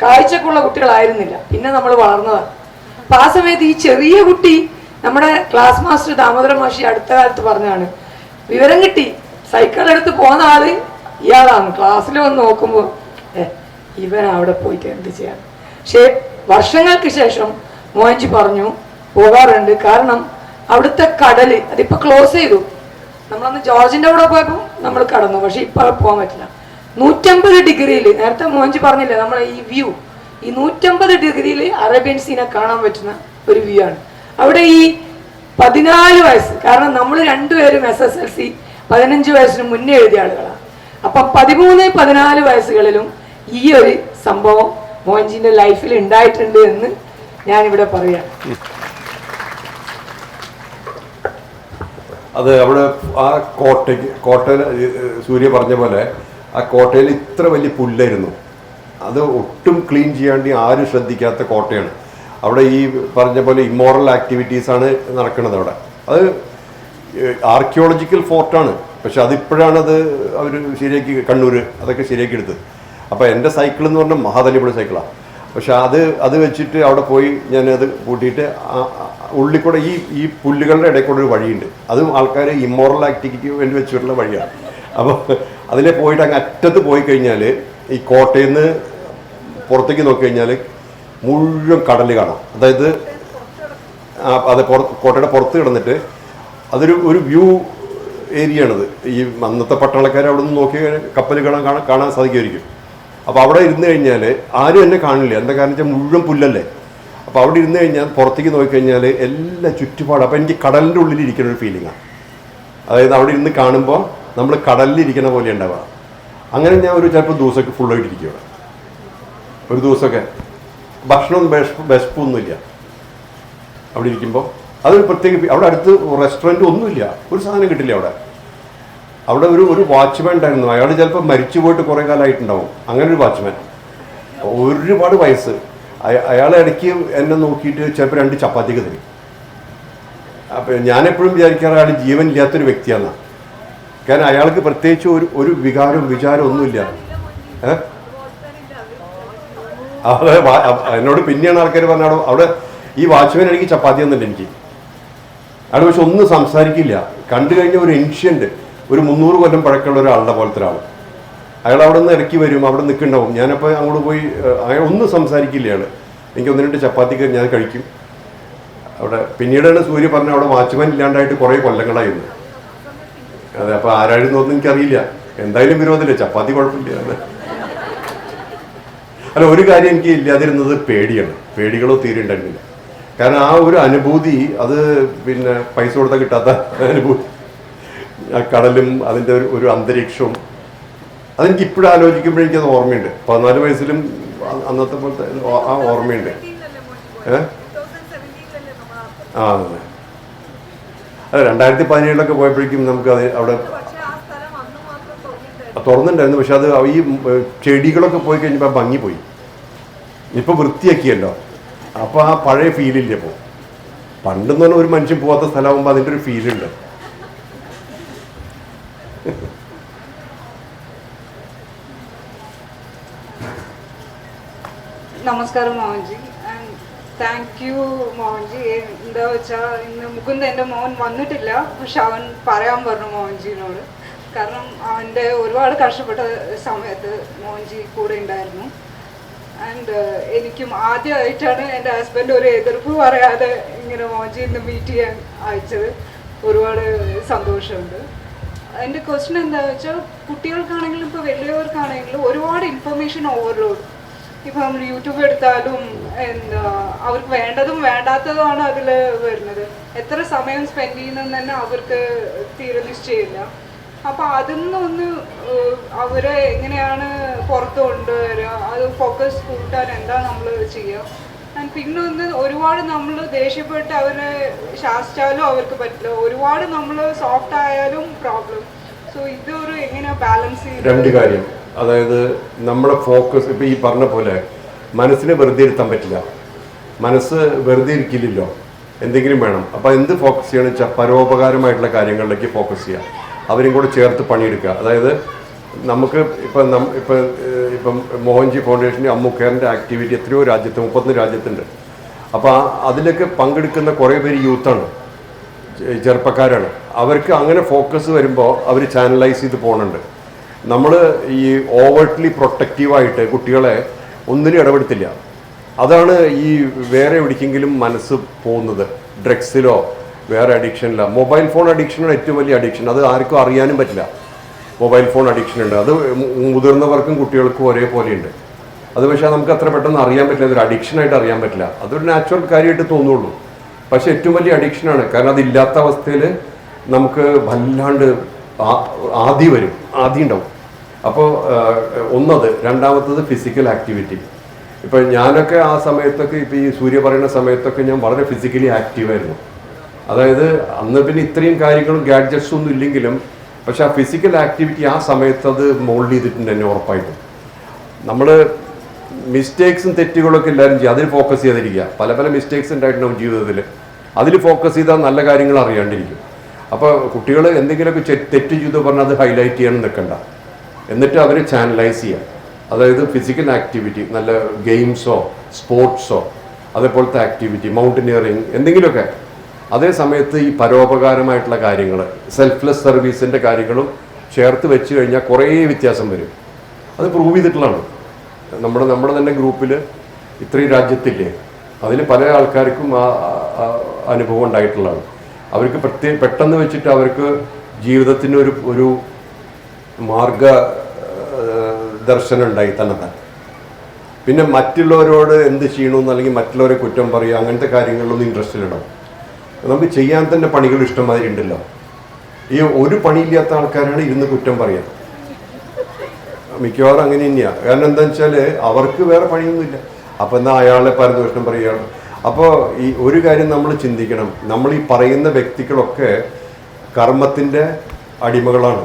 D: കാഴ്ചക്കുള്ള കുട്ടികളായിരുന്നില്ല. പിന്നെ നമ്മൾ വളർന്നതാണ്. അപ്പം ആ സമയത്ത് ഈ ചെറിയ കുട്ടി, നമ്മുടെ ക്ലാസ് മാസ്റ്റർ ദാമോദര മാഷി അടുത്ത കാലത്ത് പറഞ്ഞാണ്, വിവരം കിട്ടി സൈക്കിൾ എടുത്ത് പോകുന്ന ആള് ഇയാളാണ്. ക്ലാസ്സിൽ വന്ന് നോക്കുമ്പോൾ ഇവൻ അവിടെ പോയിട്ട് എന്ത് ചെയ്യാൻ. പക്ഷേ വർഷങ്ങൾക്ക് ശേഷം മോൻജി പറഞ്ഞു പോകാറുണ്ട്. കാരണം അവിടുത്തെ കടല് അതിപ്പോൾ ക്ലോസ് ചെയ്തു. നമ്മളന്ന് ജോർജിൻ്റെ കൂടെ പോയപ്പോൾ നമ്മൾ കടന്നു, പക്ഷെ ഇപ്പോൾ പോകാൻ പറ്റില്ല. 150 ഡിഗ്രിയിൽ, നേരത്തെ മോൻജി പറഞ്ഞില്ലേ നമ്മളെ ഈ വ്യൂ, ഈ 150 ഡിഗ്രിയിൽ അറേബ്യൻ സീനെ കാണാൻ പറ്റുന്ന ഒരു വ്യൂ ആണ്. അവിടെ ഈ 14 വയസ്സ്, കാരണം നമ്മൾ രണ്ടുപേരും SSLC 15 വയസ്സിന് മുന്നേ എഴുതിയ ആളുകളാണ്. അപ്പം 13, 14 വയസ്സുകളിലും ഈ ഒരു സംഭവം മോൻജിന്റെ ലൈഫിൽ ഉണ്ടായിട്ടുണ്ട് എന്ന് ഞാനിവിടെ പറയാം.
A: അത് അവിടെ ആ കോട്ടയിൽ സൂര്യ പറഞ്ഞ പോലെ ആ കോട്ടയിൽ ഇത്ര വലിയ പുല്ലായിരുന്നു. അത് ഒട്ടും ക്ലീൻ ചെയ്യാണ്ട് ആരും ശ്രദ്ധിക്കാത്ത കോട്ടയാണ്. അവിടെ ഈ പറഞ്ഞ പോലെ ഇമ്മോറൽ ആക്ടിവിറ്റീസാണ് നടക്കുന്നത് അവിടെ. അത് ആർക്കിയോളജിക്കൽ ഫോർട്ടാണ്, പക്ഷെ അതിപ്പോഴാണ് അത് അവർ ശരിയാക്കി, കണ്ണൂർ അതൊക്കെ ശരിയാക്കി എടുത്തത്. അപ്പോൾ എൻ്റെ സൈക്കിൾ എന്ന് പറഞ്ഞാൽ മഹാതലിപുഴ സൈക്കിളാണ്. പക്ഷെ അത് വെച്ചിട്ട് അവിടെ പോയി ഞാനത് കൂട്ടിയിട്ട് ഉള്ളിൽ കൂടെ ഈ പുല്ലുകളുടെ ഇടയിൽ കൂടെ ഒരു വഴിയുണ്ട്. അതും ആൾക്കാർ ഇമ്മോറൽ ആക്ടിവിറ്റിക്ക് വേണ്ടി വെച്ചിട്ടുള്ള വഴിയാണ്. അപ്പോൾ അതിലെ പോയിട്ട് അങ്ങ് അറ്റത്ത് പോയി കഴിഞ്ഞാൽ ഈ കോട്ടയിൽ നിന്ന് പുറത്തേക്ക് നോക്കിക്കഴിഞ്ഞാൽ മുഴുവൻ കടൽ കാണാം. അതായത് അത് കോട്ടയുടെ പുറത്ത് കിടന്നിട്ട് അതൊരു വ്യൂ ഏരിയ ആണത്. ഈ അന്നത്തെ പട്ടാളക്കാർ അവിടെ നിന്ന് നോക്കി കപ്പൽ കാണാൻ സാധിക്കുമായിരിക്കും. അപ്പോൾ അവിടെ ഇരുന്ന് കഴിഞ്ഞാൽ ആരും എന്നെ കാണില്ല. എന്താ കാരണം വെച്ചാൽ മുഴുവൻ പുല്ലല്ലേ. അപ്പോൾ അവിടെ ഇരുന്ന് കഴിഞ്ഞാൽ പുറത്തേക്ക് നോക്കിക്കഴിഞ്ഞാൽ എല്ലാ ചുറ്റുപാടും, അപ്പോൾ എനിക്ക് കടലിൻ്റെ ഉള്ളിൽ ഇരിക്കുന്ന ഒരു ഫീലിംഗാണ്. അതായത് അവിടെ ഇരുന്ന് കാണുമ്പോൾ നമ്മൾ കടലിലിരിക്കുന്ന പോലെ ഉണ്ടാവുക. അങ്ങനെ ഞാൻ ചിലപ്പോൾ ദിവസമൊക്കെ ഫുള്ളായിട്ടിരിക്കും അവിടെ. ഒരു ദിവസമൊക്കെ ഭക്ഷണം വിശപ്പൊന്നുമില്ല അവിടെ ഇരിക്കുമ്പോൾ. അതൊരു പ്രത്യേക, അവിടെ അടുത്ത് റെസ്റ്റോറൻറ്റ് ഒന്നുമില്ല, ഒരു സാധനം കിട്ടില്ല അവിടെ. അവിടെ ഒരു വാച്ച്മാൻ ഉണ്ടായിരുന്നു. അയാൾ ചിലപ്പോൾ മരിച്ചു പോയിട്ട് കുറേ കാലമായിട്ടുണ്ടാവും. അങ്ങനെ ഒരു വാച്ച്മാൻ, ഒരുപാട് വയസ്സ്. അയാൾ ഇടയ്ക്ക് എന്നെ നോക്കിയിട്ട് ചിലപ്പോൾ 2 ചപ്പാത്തിക്ക് തരും. അപ്പം ഞാനെപ്പോഴും വിചാരിക്കാറ് അയാൾ ജീവൻ ഇല്ലാത്തൊരു വ്യക്തിയാണ്. കാരണം അയാൾക്ക് പ്രത്യേകിച്ച് ഒരു വിചാരം ഒന്നുമില്ല. അതെ, എന്നോട് പിന്നെയാണ് ആൾക്കാർ പറഞ്ഞാൽ അവിടെ ഈ വാച്ച്മാൻ എനിക്ക് ചപ്പാത്തി തന്നില്ല എനിക്ക്. അയാൾ പക്ഷെ ഒന്നും സംസാരിക്കില്ല. കണ്ടു കഴിഞ്ഞ ഒരു ഏൻഷ്യൻ്റ്, ഒരു 300 കൊല്ലം പഴക്കമുള്ള ഒരാളുടെ പോലത്തെ ഒരാൾ. അയാൾ അവിടെ നിന്ന് ഇറക്കി വരും, അവിടെ നിൽക്കുന്നുണ്ടാവും. ഞാനപ്പോൾ അങ്ങോട്ട് പോയി, അയാൾ ഒന്നും സംസാരിക്കില്ല. അയാൾ എനിക്ക് 1-2 ചപ്പാത്തിക്ക് ഞാൻ കഴിക്കും അവിടെ. പിന്നീടാണ് സൂര്യ പറഞ്ഞ അവിടെ വാച്ച്മാൻ ഇല്ലാണ്ടായിട്ട് കുറേ കൊല്ലങ്ങളായിരുന്നു. അതെ, അപ്പോൾ ആരായിരുന്നു ഒന്നും എനിക്കറിയില്ല. എന്തായാലും വിരോധമില്ല, ചപ്പാത്തി കുഴപ്പമില്ല. അല്ല, ഒരു കാര്യം എനിക്ക് ഇല്ലാതിരുന്നത് പേടിയാണ്. പേടികളോ തീരെ ഉണ്ടായിരുന്നില്ല. കാരണം ആ ഒരു അനുഭൂതി, അത് പിന്നെ പൈസ കൊടുത്താൽ കിട്ടാത്ത അനുഭൂതി. ആ കടലും അതിൻ്റെ ഒരു അന്തരീക്ഷവും അതെനിക്ക് ഇപ്പോഴും ആലോചിക്കുമ്പോഴേക്കത് ഓർമ്മയുണ്ട്. 14 വയസ്സിലും അന്നത്തെ പോലത്തെ ആ ഓർമ്മയുണ്ട്. ആ അതെ, അതെ 2017 പോയപ്പോഴേക്കും നമുക്ക് അത് അവിടെ തുറന്നിട്ടുണ്ടായിരുന്നു. പക്ഷെ അത് ഈ ചെടികളൊക്കെ പോയി കഴിഞ്ഞപ്പോൾ ഭംഗി പോയി. ഇപ്പോൾ വൃത്തിയാക്കിയല്ലോ. അപ്പോൾ ആ പഴയ ഫീലില്ല. ഇപ്പോൾ പണ്ടെന്ന് പറഞ്ഞാൽ ഒരു മനുഷ്യൻ പോകാത്ത സ്ഥലമാകുമ്പോൾ അതിൻ്റെ ഒരു ഫീലുണ്ട്.
E: Namaskaram, Mohanji. And thank you Mohanji. എന്താ വെച്ചാൽ ഇന്ന് മുകുന്ദ് എൻ്റെ മോൻ വന്നിട്ടില്ല, പക്ഷെ അവൻ പറയാൻ പറഞ്ഞു മോഹൻജിനോട്. കാരണം അവൻ്റെ ഒരുപാട് കഷ്ടപ്പെട്ട സമയത്ത് മോഹൻജി കൂടെ ഉണ്ടായിരുന്നു. ആൻഡ് എനിക്കും ആദ്യമായിട്ടാണ് എൻ്റെ ഹസ്ബൻഡ് ഒരു എതിർപ്പ് പറയാതെ ഇങ്ങനെ മോഹൻജി ഇന്ന് മീറ്റ് ചെയ്യാൻ അയച്ചത്. ഒരുപാട് സന്തോഷമുണ്ട്. എൻ്റെ ക്വസ്റ്റ്യൻ എന്താ വെച്ചാൽ കുട്ടികൾക്കാണെങ്കിലും ഇപ്പോൾ വലിയവർക്കാണെങ്കിലും ഒരുപാട് ഇൻഫർമേഷൻ ഓവർലോഡ്. ഇപ്പം നമ്മൾ യൂട്യൂബ് എടുത്താലും എന്താ അവർക്ക് വേണ്ടതും വേണ്ടാത്തതുമാണ് അതിൽ വരുന്നത്. എത്ര സമയം സ്പെൻഡ് ചെയ്യുന്നതെന്ന് തന്നെ അവർക്ക് തീരെ നിശ്ചയമില്ല. അപ്പോൾ അതിൽ നിന്നൊന്ന് അവരെ എങ്ങനെയാണ് പുറത്ത് കൊണ്ടുവരിക, അത് ഫോക്കസ് കൂട്ടാൻ എന്താ നമ്മൾ ചെയ്യുക. ആൻഡ് പിന്നെ ഒന്ന് ഒരുപാട് നമ്മൾ ദേഷ്യപ്പെട്ട് അവരെ ശാസിച്ചാലും അവർക്ക് പറ്റില്ല, ഒരുപാട് നമ്മൾ സോഫ്റ്റ് ആയാലും പ്രോബ്ലം. സോ ഇതൊരു എങ്ങനെയാ ബാലൻസ് ചെയ്യുക?
A: രണ്ട് കാര്യം, അതായത് നമ്മുടെ ഫോക്കസ് ഇപ്പോൾ ഈ പറഞ്ഞ പോലെ മനസ്സിനെ വെറുതെ ഇരുത്താൻ പറ്റില്ല. മനസ്സ് വെറുതെ ഇരിക്കില്ലല്ലോ, എന്തെങ്കിലും വേണം. അപ്പോൾ എന്ത് ഫോക്കസ് ചെയ്യണമെന്ന് വെച്ചാൽ പരോപകാരമായിട്ടുള്ള കാര്യങ്ങളിലേക്ക് ഫോക്കസ് ചെയ്യുക, അവരും കൂടെ ചേർത്ത് പണിയെടുക്കുക. അതായത് നമുക്ക് ഇപ്പം മോഹൻജി ഫൗണ്ടേഷൻ്റെ അമ്മു കെയറിൻ്റെ ആക്ടിവിറ്റി എത്രയോ രാജ്യത്ത് 31 രാജ്യത്തുണ്ട്. അപ്പോൾ അതിലൊക്കെ പങ്കെടുക്കുന്ന കുറേ പേര് യൂത്താണ്, ചെറുപ്പക്കാരാണ്. അവർക്ക് അങ്ങനെ ഫോക്കസ് വരുമ്പോൾ അവർ ചാനലൈസ് ചെയ്ത് പോകുന്നുണ്ട്. നമ്മൾ ഈ ഓവർട്ട്ലി പ്രൊട്ടക്റ്റീവായിട്ട് കുട്ടികളെ ഒന്നിനും ഇടപെടുത്തില്ല. അതാണ് ഈ വേറെ എവിടേക്കെങ്കിലും മനസ്സ് പോകുന്നത്, ഡ്രഗ്സിലോ വേറെ അഡിക്ഷനില്ല. മൊബൈൽ ഫോൺ അഡിക്ഷനാണ് ഏറ്റവും വലിയ അഡിക്ഷൻ. അത് ആർക്കും അറിയാനും പറ്റില്ല. മൊബൈൽ ഫോൺ അഡിക്ഷൻ ഉണ്ട്, അത് മുതിർന്നവർക്കും കുട്ടികൾക്കും ഒരേപോലെയുണ്ട്. അത് പക്ഷേ നമുക്ക് അത്ര പെട്ടെന്ന് അറിയാൻ പറ്റില്ല, അതൊരു അഡിക്ഷനായിട്ട് അറിയാൻ പറ്റില്ല. അതൊരു നാച്ചുറൽ കാര്യമായിട്ട് തോന്നുള്ളൂ. പക്ഷേ ഏറ്റവും വലിയ അഡിക്ഷനാണ്. കാരണം അതില്ലാത്ത അവസ്ഥയിൽ നമുക്ക് വല്ലാണ്ട് ആദി വരും, ആദി ഉണ്ടാവും. അപ്പോൾ ഒന്നത്. രണ്ടാമത്തത് ഫിസിക്കൽ ആക്ടിവിറ്റി. ഇപ്പം ഞാനൊക്കെ ആ സമയത്തൊക്കെ ഇപ്പോൾ ഈ സൂര്യ പറയുന്ന സമയത്തൊക്കെ ഞാൻ വളരെ ഫിസിക്കലി ആക്റ്റീവായിരുന്നു. അതായത് അന്ന് പിന്നെ ഇത്രയും കാര്യങ്ങളും ഗാഡ്ജറ്റ്സും ഒന്നും ഇല്ലെങ്കിലും പക്ഷെ ആ ഫിസിക്കൽ ആക്ടിവിറ്റി ആ സമയത്ത് അത് മോൾഡ് ചെയ്തിട്ടുണ്ട് എന്നെ ഉറപ്പായിട്ടും. നമ്മൾ മിസ്റ്റേക്സും തെറ്റുകളൊക്കെ എല്ലാവരും ചെയ്യുക, അതിൽ ഫോക്കസ് ചെയ്തിരിക്കുക. പല പല മിസ്റ്റേക്സ് ഉണ്ടായിട്ടുണ്ടാവും ജീവിതത്തിൽ, അതിൽ ഫോക്കസ് ചെയ്താൽ നല്ല കാര്യങ്ങൾ അറിയാണ്ടിരിക്കും. അപ്പോൾ കുട്ടികൾ എന്തെങ്കിലുമൊക്കെ തെറ്റ് ചെയ്തു പറഞ്ഞാൽ അത് ഹൈലൈറ്റ് ചെയ്യാൻ നിൽക്കണ്ട, എന്നിട്ട് അവർ ചാനലൈസ് ചെയ്യുക. അതായത് ഫിസിക്കൽ ആക്ടിവിറ്റി, നല്ല ഗെയിംസോ സ്പോർട്സോ അതേപോലത്തെ ആക്ടിവിറ്റി, മൗണ്ടനിയറിങ് എന്തെങ്കിലുമൊക്കെ. അതേ സമയത്ത് ഈ പരോപകാരമായിട്ടുള്ള കാര്യങ്ങൾ, സെൽഫ്ലെസ് സർവീസിൻ്റെ കാര്യങ്ങളും ചേർത്ത് വെച്ച് കഴിഞ്ഞാൽ കുറേ വ്യത്യാസം വരും. അത് പ്രൂവ് ചെയ്തിട്ടുള്ളതാണ്. നമ്മുടെ തന്നെ ഗ്രൂപ്പിൽ ഇത്രയും രാജ്യത്തില്ലേ, അതിൽ പല ആൾക്കാർക്കും ആ അനുഭവം ഉണ്ടായിട്ടുള്ളതാണ്. അവർക്ക് പെട്ടെന്ന് വെച്ചിട്ട് അവർക്ക് ജീവിതത്തിന് ഒരു മാർഗ ദർശനം ഉണ്ടായി തന്നെ. പിന്നെ മറ്റുള്ളവരോട് എന്ത് ചെയ്യണമെന്ന് അല്ലെങ്കിൽ മറ്റുള്ളവരെ കുറ്റം പറയുക അങ്ങനത്തെ കാര്യങ്ങളിലൊന്നും ഇൻട്രസ്റ്റിലിടാം. നമുക്ക് ചെയ്യാൻ തന്നെ പണികൾ ഇഷ്ടംമാതിരി ഉണ്ടല്ലോ. ഈ ഒരു പണിയില്ലാത്ത ആൾക്കാരാണ് ഇരുന്ന് കുറ്റം പറയുക. മിക്കവാറും അങ്ങനെ തന്നെയാണ്. കാരണം എന്താണെന്ന് വെച്ചാൽ അവർക്ക് വേറെ പണിയൊന്നുമില്ല. അപ്പോൾ എന്നാൽ അയാളെ പരദോഷം പറയുകയാണ്. അപ്പോൾ ഈ ഒരു കാര്യം നമ്മൾ ചിന്തിക്കണം, നമ്മൾ ഈ പറയുന്ന വ്യക്തികളൊക്കെ കർമ്മത്തിൻ്റെ അടിമകളാണ്.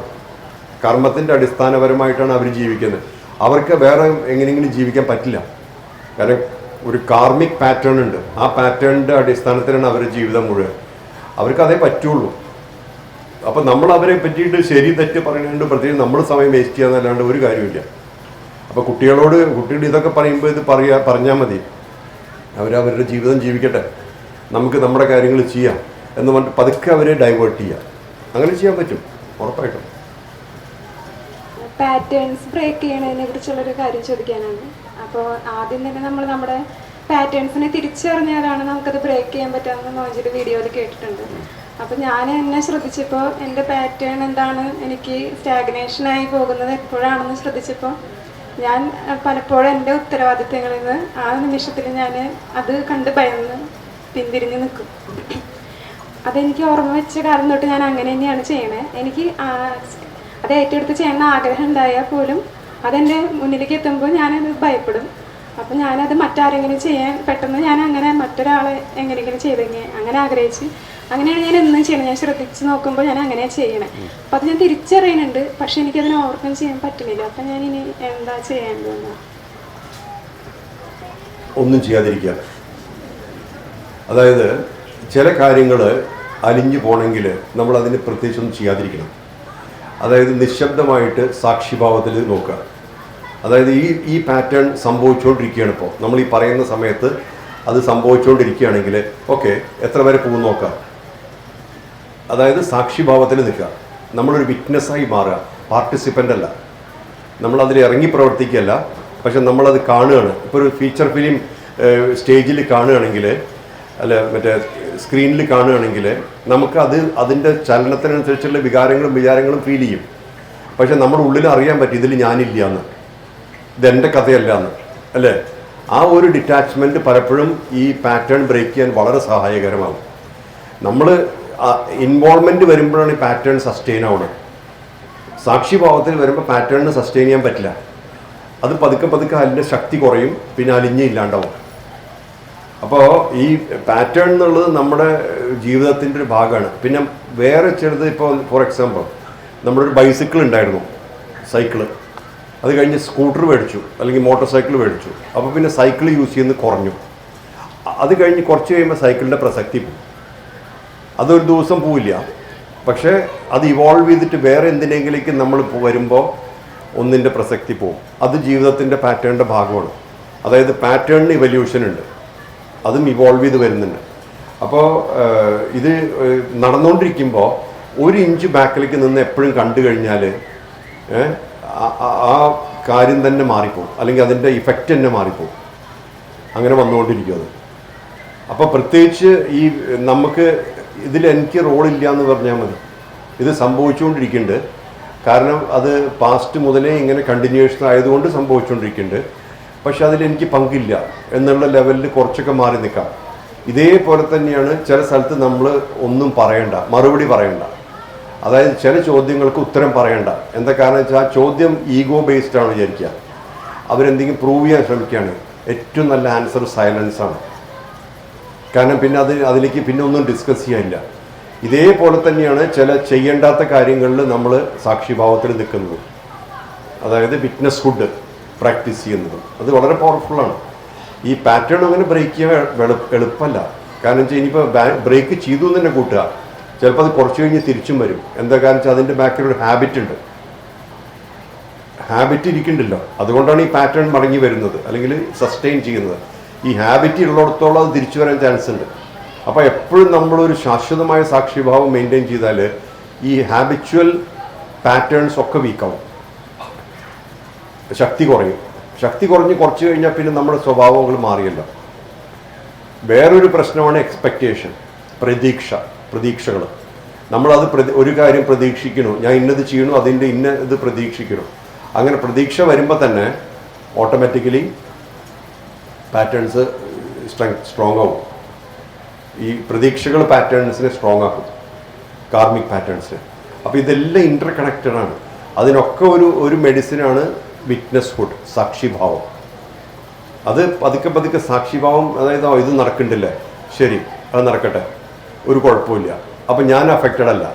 A: കർമ്മത്തിൻ്റെ അടിസ്ഥാനപരമായിട്ടാണ് അവർ ജീവിക്കുന്നത്. അവർക്ക് വേറെ എങ്ങനെയെങ്കിലും ജീവിക്കാൻ പറ്റില്ല. കാരണം ഒരു കാർമിക് പാറ്റേൺ ഉണ്ട്, ആ പാറ്റേണിൻ്റെ അടിസ്ഥാനത്തിലാണ് അവരുടെ ജീവിതം മുഴുവൻ. അവർക്ക് അതേ പറ്റുള്ളൂ. അപ്പം നമ്മൾ അവരെ പറ്റിയിട്ട് ശരി തെറ്റ് പറയുന്നുണ്ട്, പ്രത്യേകിച്ച് നമ്മൾ സമയം വേസ്റ്റ് ചെയ്യാന്നല്ലാണ്ട് ഒരു കാര്യമില്ല. അപ്പോൾ കുട്ടികളോട് ഇതൊക്കെ പറയുമ്പോൾ ഇത് പറഞ്ഞാൽ മതി, അവരവരുടെ ജീവിതം ജീവിക്കട്ടെ, നമുക്ക് നമ്മുടെ കാര്യങ്ങൾ ചെയ്യാം എന്ന് പറഞ്ഞിട്ട് പതുക്കെ അവരെ ഡൈവേർട്ട് ചെയ്യാം. അങ്ങനെ ചെയ്യാൻ പറ്റും ഉറപ്പായിട്ടും.
F: പാറ്റേൺസ് ബ്രേക്ക് ചെയ്യണതിനെ കുറിച്ചുള്ളൊരു കാര്യം ചോദിക്കാനാണ്. അപ്പോൾ ആദ്യം തന്നെ നമ്മൾ നമ്മുടെ പാറ്റേൺസിനെ തിരിച്ചറിഞ്ഞാലാണ് നമുക്കത് ബ്രേക്ക് ചെയ്യാൻ പറ്റാമെന്ന് മോജിയുടെ വീഡിയോയിൽ കേട്ടിട്ടുണ്ട്. അപ്പോൾ ഞാൻ എന്നെ ശ്രദ്ധിച്ചപ്പോൾ എൻ്റെ പാറ്റേൺ എന്താണ്, എനിക്ക് സ്റ്റാഗ്നേഷനായി പോകുന്നത് എപ്പോഴാണെന്ന് ശ്രദ്ധിച്ചപ്പോൾ ഞാൻ പലപ്പോഴും എൻ്റെ ഉത്തരവാദിത്തങ്ങളിൽ നിന്ന് ആ നിമിഷത്തിൽ ഞാൻ അത് കണ്ട് ഭയന്ന് പിന്തിരിഞ്ഞ് നിൽക്കും. അതെനിക്ക് ഓർമ്മ വെച്ച കാലം തൊട്ട് ഞാൻ അങ്ങനെ തന്നെയാണ് ചെയ്യണേ. എനിക്ക് അത് ഏറ്റെടുത്ത് ചെയ്യണമെന്ന് ആഗ്രഹം ഉണ്ടായാൽ പോലും അതെൻ്റെ മുന്നിലേക്ക് എത്തുമ്പോൾ ഞാനത് ഭയപ്പെടും. അപ്പം ഞാനത് മറ്റാരെങ്കിലും ചെയ്യാൻ പെട്ടെന്ന് ഞാൻ അങ്ങനെ മറ്റൊരാളെ എങ്ങനെയെങ്കിലും ചെയ്തെങ്കിൽ അങ്ങനെ ആഗ്രഹിച്ച് അങ്ങനെയാണ് ഞാൻ എന്നും ചെയ്യണത്. ഞാൻ ശ്രദ്ധിച്ച് നോക്കുമ്പോൾ ഞാൻ അങ്ങനെയാണ് ചെയ്യണേ. അപ്പം അത് ഞാൻ തിരിച്ചറിയുന്നുണ്ട്, പക്ഷെ എനിക്കതിനെ ഓവർകം ചെയ്യാൻ പറ്റുന്നില്ല. അപ്പം ഞാൻ ഇനി എന്താ ചെയ്യേണ്ടതെന്ന്?
A: ഒന്നും ചെയ്യാതിരിക്കുക. അതായത് ചില കാര്യങ്ങൾ അലിഞ്ഞു പോകണമെങ്കിൽ നമ്മൾ അതിന് പ്രത്യേകിച്ചൊന്നും ചെയ്യാതിരിക്കണം. അതായത് നിശബ്ദമായിട്ട് സാക്ഷിഭാവത്തിൽ നോക്കുക. അതായത് ഈ പാറ്റേൺ സംഭവിച്ചുകൊണ്ടിരിക്കുകയാണ്. ഇപ്പോൾ നമ്മൾ ഈ പറയുന്ന സമയത്ത് അത് സംഭവിച്ചുകൊണ്ടിരിക്കുകയാണെങ്കിൽ ഓക്കെ എത്ര വരെ പോകും നോക്കാം. അതായത് സാക്ഷിഭാവത്തിൽ നിൽക്കുക, നമ്മളൊരു വിറ്റ്നസ്സായി മാറുക, പാർട്ടിസിപ്പൻ്റ് അല്ല. നമ്മളതിൽ ഇറങ്ങി പ്രവർത്തിക്കുകയല്ല, പക്ഷെ നമ്മളത് കാണുകയാണ്. ഇപ്പോൾ ഒരു ഫീച്ചർ ഫിലിം സ്റ്റേജിൽ കാണുകയാണെങ്കിൽ, അല്ല മറ്റേ സ്ക്രീനിൽ കാണുകയാണെങ്കിൽ നമുക്ക് അതിൻ്റെ ചലനത്തിനനുസരിച്ചുള്ള വിചാരങ്ങളും ഫീൽ ചെയ്യും. പക്ഷെ നമ്മുടെ ഉള്ളിൽ അറിയാൻ പറ്റും ഇതിൽ ഞാനില്ല എന്ന്, ഇതെൻ്റെ കഥയല്ല എന്ന്, അല്ലേ? ആ ഒരു ഡിറ്റാച്ച്മെൻറ്റ് പലപ്പോഴും ഈ പാറ്റേൺ ബ്രേക്ക് ചെയ്യാൻ വളരെ സഹായകരമാകും. നമ്മൾ ഇൻവോൾവ്മെൻറ്റ് വരുമ്പോഴാണ് ഈ പാറ്റേൺ സസ്റ്റെയിൻ ആവുന്നത്. സാക്ഷിഭാവത്തിൽ വരുമ്പോൾ പാറ്റേണിന് സസ്റ്റെയിൻ ചെയ്യാൻ പറ്റില്ല. അത് പതുക്കെ അതിൻ്റെ ശക്തി കുറയും, പിന്നെ ഇല്ലാണ്ടാവും. അപ്പോൾ ഈ പാറ്റേൺ എന്നുള്ളത് നമ്മുടെ ജീവിതത്തിൻ്റെ ഒരു ഭാഗമാണ്. പിന്നെ വേറെ ചിലത്, ഇപ്പോൾ ഫോർ എക്സാമ്പിൾ നമ്മുടെ ഒരു ബൈസിക്കിൾ ഉണ്ടായിരുന്നു, സൈക്കിള്, അത് കഴിഞ്ഞ് സ്കൂട്ടർ മേടിച്ചു അല്ലെങ്കിൽ മോട്ടോർ സൈക്കിൾ മേടിച്ചു. അപ്പോൾ പിന്നെ സൈക്കിൾ യൂസ് ചെയ്യുന്നത് കുറഞ്ഞു. അത് കഴിഞ്ഞ് കുറച്ച് കഴിയുമ്പോൾ സൈക്കിളിൻ്റെ പ്രസക്തി പോകും. അതൊരു ദിവസം പോവില്ല, പക്ഷേ അത് ഇവോൾവ് ചെയ്തിട്ട് വേറെ എന്തിനെങ്കിലേക്ക് നമ്മൾ വരുമ്പോൾ ഒന്നിൻ്റെ പ്രസക്തി പോകും. അത് ജീവിതത്തിൻ്റെ പാറ്റേണിൻ്റെ ഭാഗമാണ്. അതായത് പാറ്റേണിന് ഇവല്യൂഷൻ ഉണ്ട്, അതും ഇവോൾവ് ചെയ്ത് വരുന്നുണ്ട്. അപ്പോൾ ഇത് നടന്നുകൊണ്ടിരിക്കുമ്പോൾ 1 ഇഞ്ച് ബാക്കിലേക്ക് നിന്ന് എപ്പോഴും കണ്ടു കഴിഞ്ഞാൽ ആ കാര്യം തന്നെ മാറിപ്പോകും, അല്ലെങ്കിൽ അതിൻ്റെ ഇഫക്റ്റ് തന്നെ മാറിപ്പോകും. അങ്ങനെ വന്നുകൊണ്ടിരിക്കും അത്. അപ്പോൾ പ്രത്യേകിച്ച് ഈ നമുക്ക് ഇതിൽ എനിക്ക് റോളില്ല എന്ന് പറഞ്ഞാൽ മതി. ഇത് സംഭവിച്ചുകൊണ്ടിരിക്കുന്നുണ്ട്, കാരണം അത് പാസ്റ്റ് മുതലേ ഇങ്ങനെ കണ്ടിന്യൂഷൻ ആയതുകൊണ്ട് സംഭവിച്ചുകൊണ്ടിരിക്കുന്നുണ്ട്. പക്ഷെ അതിലെനിക്ക് പങ്കില്ല എന്നുള്ള ലെവലിൽ കുറച്ചൊക്കെ മാറി നിൽക്കാം. ഇതേപോലെ തന്നെയാണ് ചില സ്ഥലത്ത് നമ്മൾ ഒന്നും പറയണ്ട, മറുപടി പറയണ്ട. അതായത് ചില ചോദ്യങ്ങൾക്ക് ഉത്തരം പറയണ്ട. എന്താ കാരണം വെച്ചാൽ ആ ചോദ്യം ഈഗോ ബേസ്ഡ് ആണ് വിചാരിക്കുക. അവരെന്തെങ്കിലും പ്രൂവ് ചെയ്യാൻ ശ്രമിക്കുകയാണ്. ഏറ്റവും നല്ല ആൻസർ സൈലൻസ് ആണ്. കാരണം പിന്നെ അതിലേക്ക് പിന്നെ ഒന്നും ഡിസ്കസ് ചെയ്യാനില്ല. ഇതേപോലെ തന്നെയാണ് ചില ചെയ്യേണ്ടാത്ത കാര്യങ്ങളിൽ നമ്മൾ സാക്ഷിഭാവത്തിൽ നിൽക്കുന്നത്. അതായത് വിറ്റ്നസ് ഹുഡ് പ്രാക്ടീസ് ചെയ്യുന്നതും അത് വളരെ പവർഫുള്ളാണ്. ഈ പാറ്റേൺ അങ്ങനെ ബ്രേക്ക് ചെയ്യാൻ എളുപ്പമല്ല. കാരണം വെച്ചാൽ ഇനിയിപ്പോൾ ബ്രേക്ക് ചെയ്തു എന്ന് തന്നെ കൂട്ടുക, ചിലപ്പോൾ അത് കുറച്ച് കഴിഞ്ഞ് തിരിച്ചും വരും. എന്താ കാരണം വെച്ചാൽ അതിൻ്റെ ബാക്കിൽ ഒരു ഹാബിറ്റ് ഉണ്ട്, ഹാബിറ്റ് ഇരിക്കുന്നുണ്ടല്ലോ. അതുകൊണ്ടാണ് ഈ പാറ്റേൺ മടങ്ങി വരുന്നത് അല്ലെങ്കിൽ സസ്റ്റെയിൻ ചെയ്യുന്നത്. ഈ ഹാബിറ്റ് ഉള്ളിടത്തോളം അത് തിരിച്ചു വരാൻ ചാൻസ് ഉണ്ട്. അപ്പോൾ എപ്പോഴും നമ്മളൊരു ശാശ്വതമായ സാക്ഷിഭാവം മെയിൻറ്റെയിൻ ചെയ്താൽ ഈ ഹാബിച്വൽ പാറ്റേൺസ് ഒക്കെ വീക്കാവും, ശക്തി കുറയും. ശക്തി കുറഞ്ഞ് കുറച്ച് കഴിഞ്ഞാൽ പിന്നെ നമ്മുടെ സ്വഭാവങ്ങൾ മാറിയല്ലോ. വേറൊരു പ്രശ്നമാണ് എക്സ്പെക്റ്റേഷൻ, പ്രതീക്ഷകൾ. നമ്മളത് ഒരു കാര്യം പ്രതീക്ഷിക്കണു, ഞാൻ ഇന്നത് ചെയ്യണു, അതിൻ്റെ ഇത് പ്രതീക്ഷിക്കണു. അങ്ങനെ പ്രതീക്ഷ വരുമ്പോൾ തന്നെ ഓട്ടോമാറ്റിക്കലി പാറ്റേൺസ് സ്ട്രോങ് ആവും. ഈ പ്രതീക്ഷകൾ പാറ്റേൺസിനെ സ്ട്രോങ് ആക്കും, കാർമിക് പാറ്റേൺസിനെ. അപ്പോൾ ഇതെല്ലാം ഇൻ്റർ കണക്റ്റഡ് ആണ്. അതിനൊക്കെ ഒരു മെഡിസിനാണ് വിറ്റ്നസ് ഹുഡ്, സാക്ഷിഭാവം. അത് പതുക്കെ സാക്ഷിഭാവം, അതായത് ഇത് നടക്കണ്ടില്ലേ, ശരി അത് നടക്കട്ടെ, ഒരു കുഴപ്പമില്ല, അപ്പം ഞാൻ അഫക്റ്റഡ് അല്ല.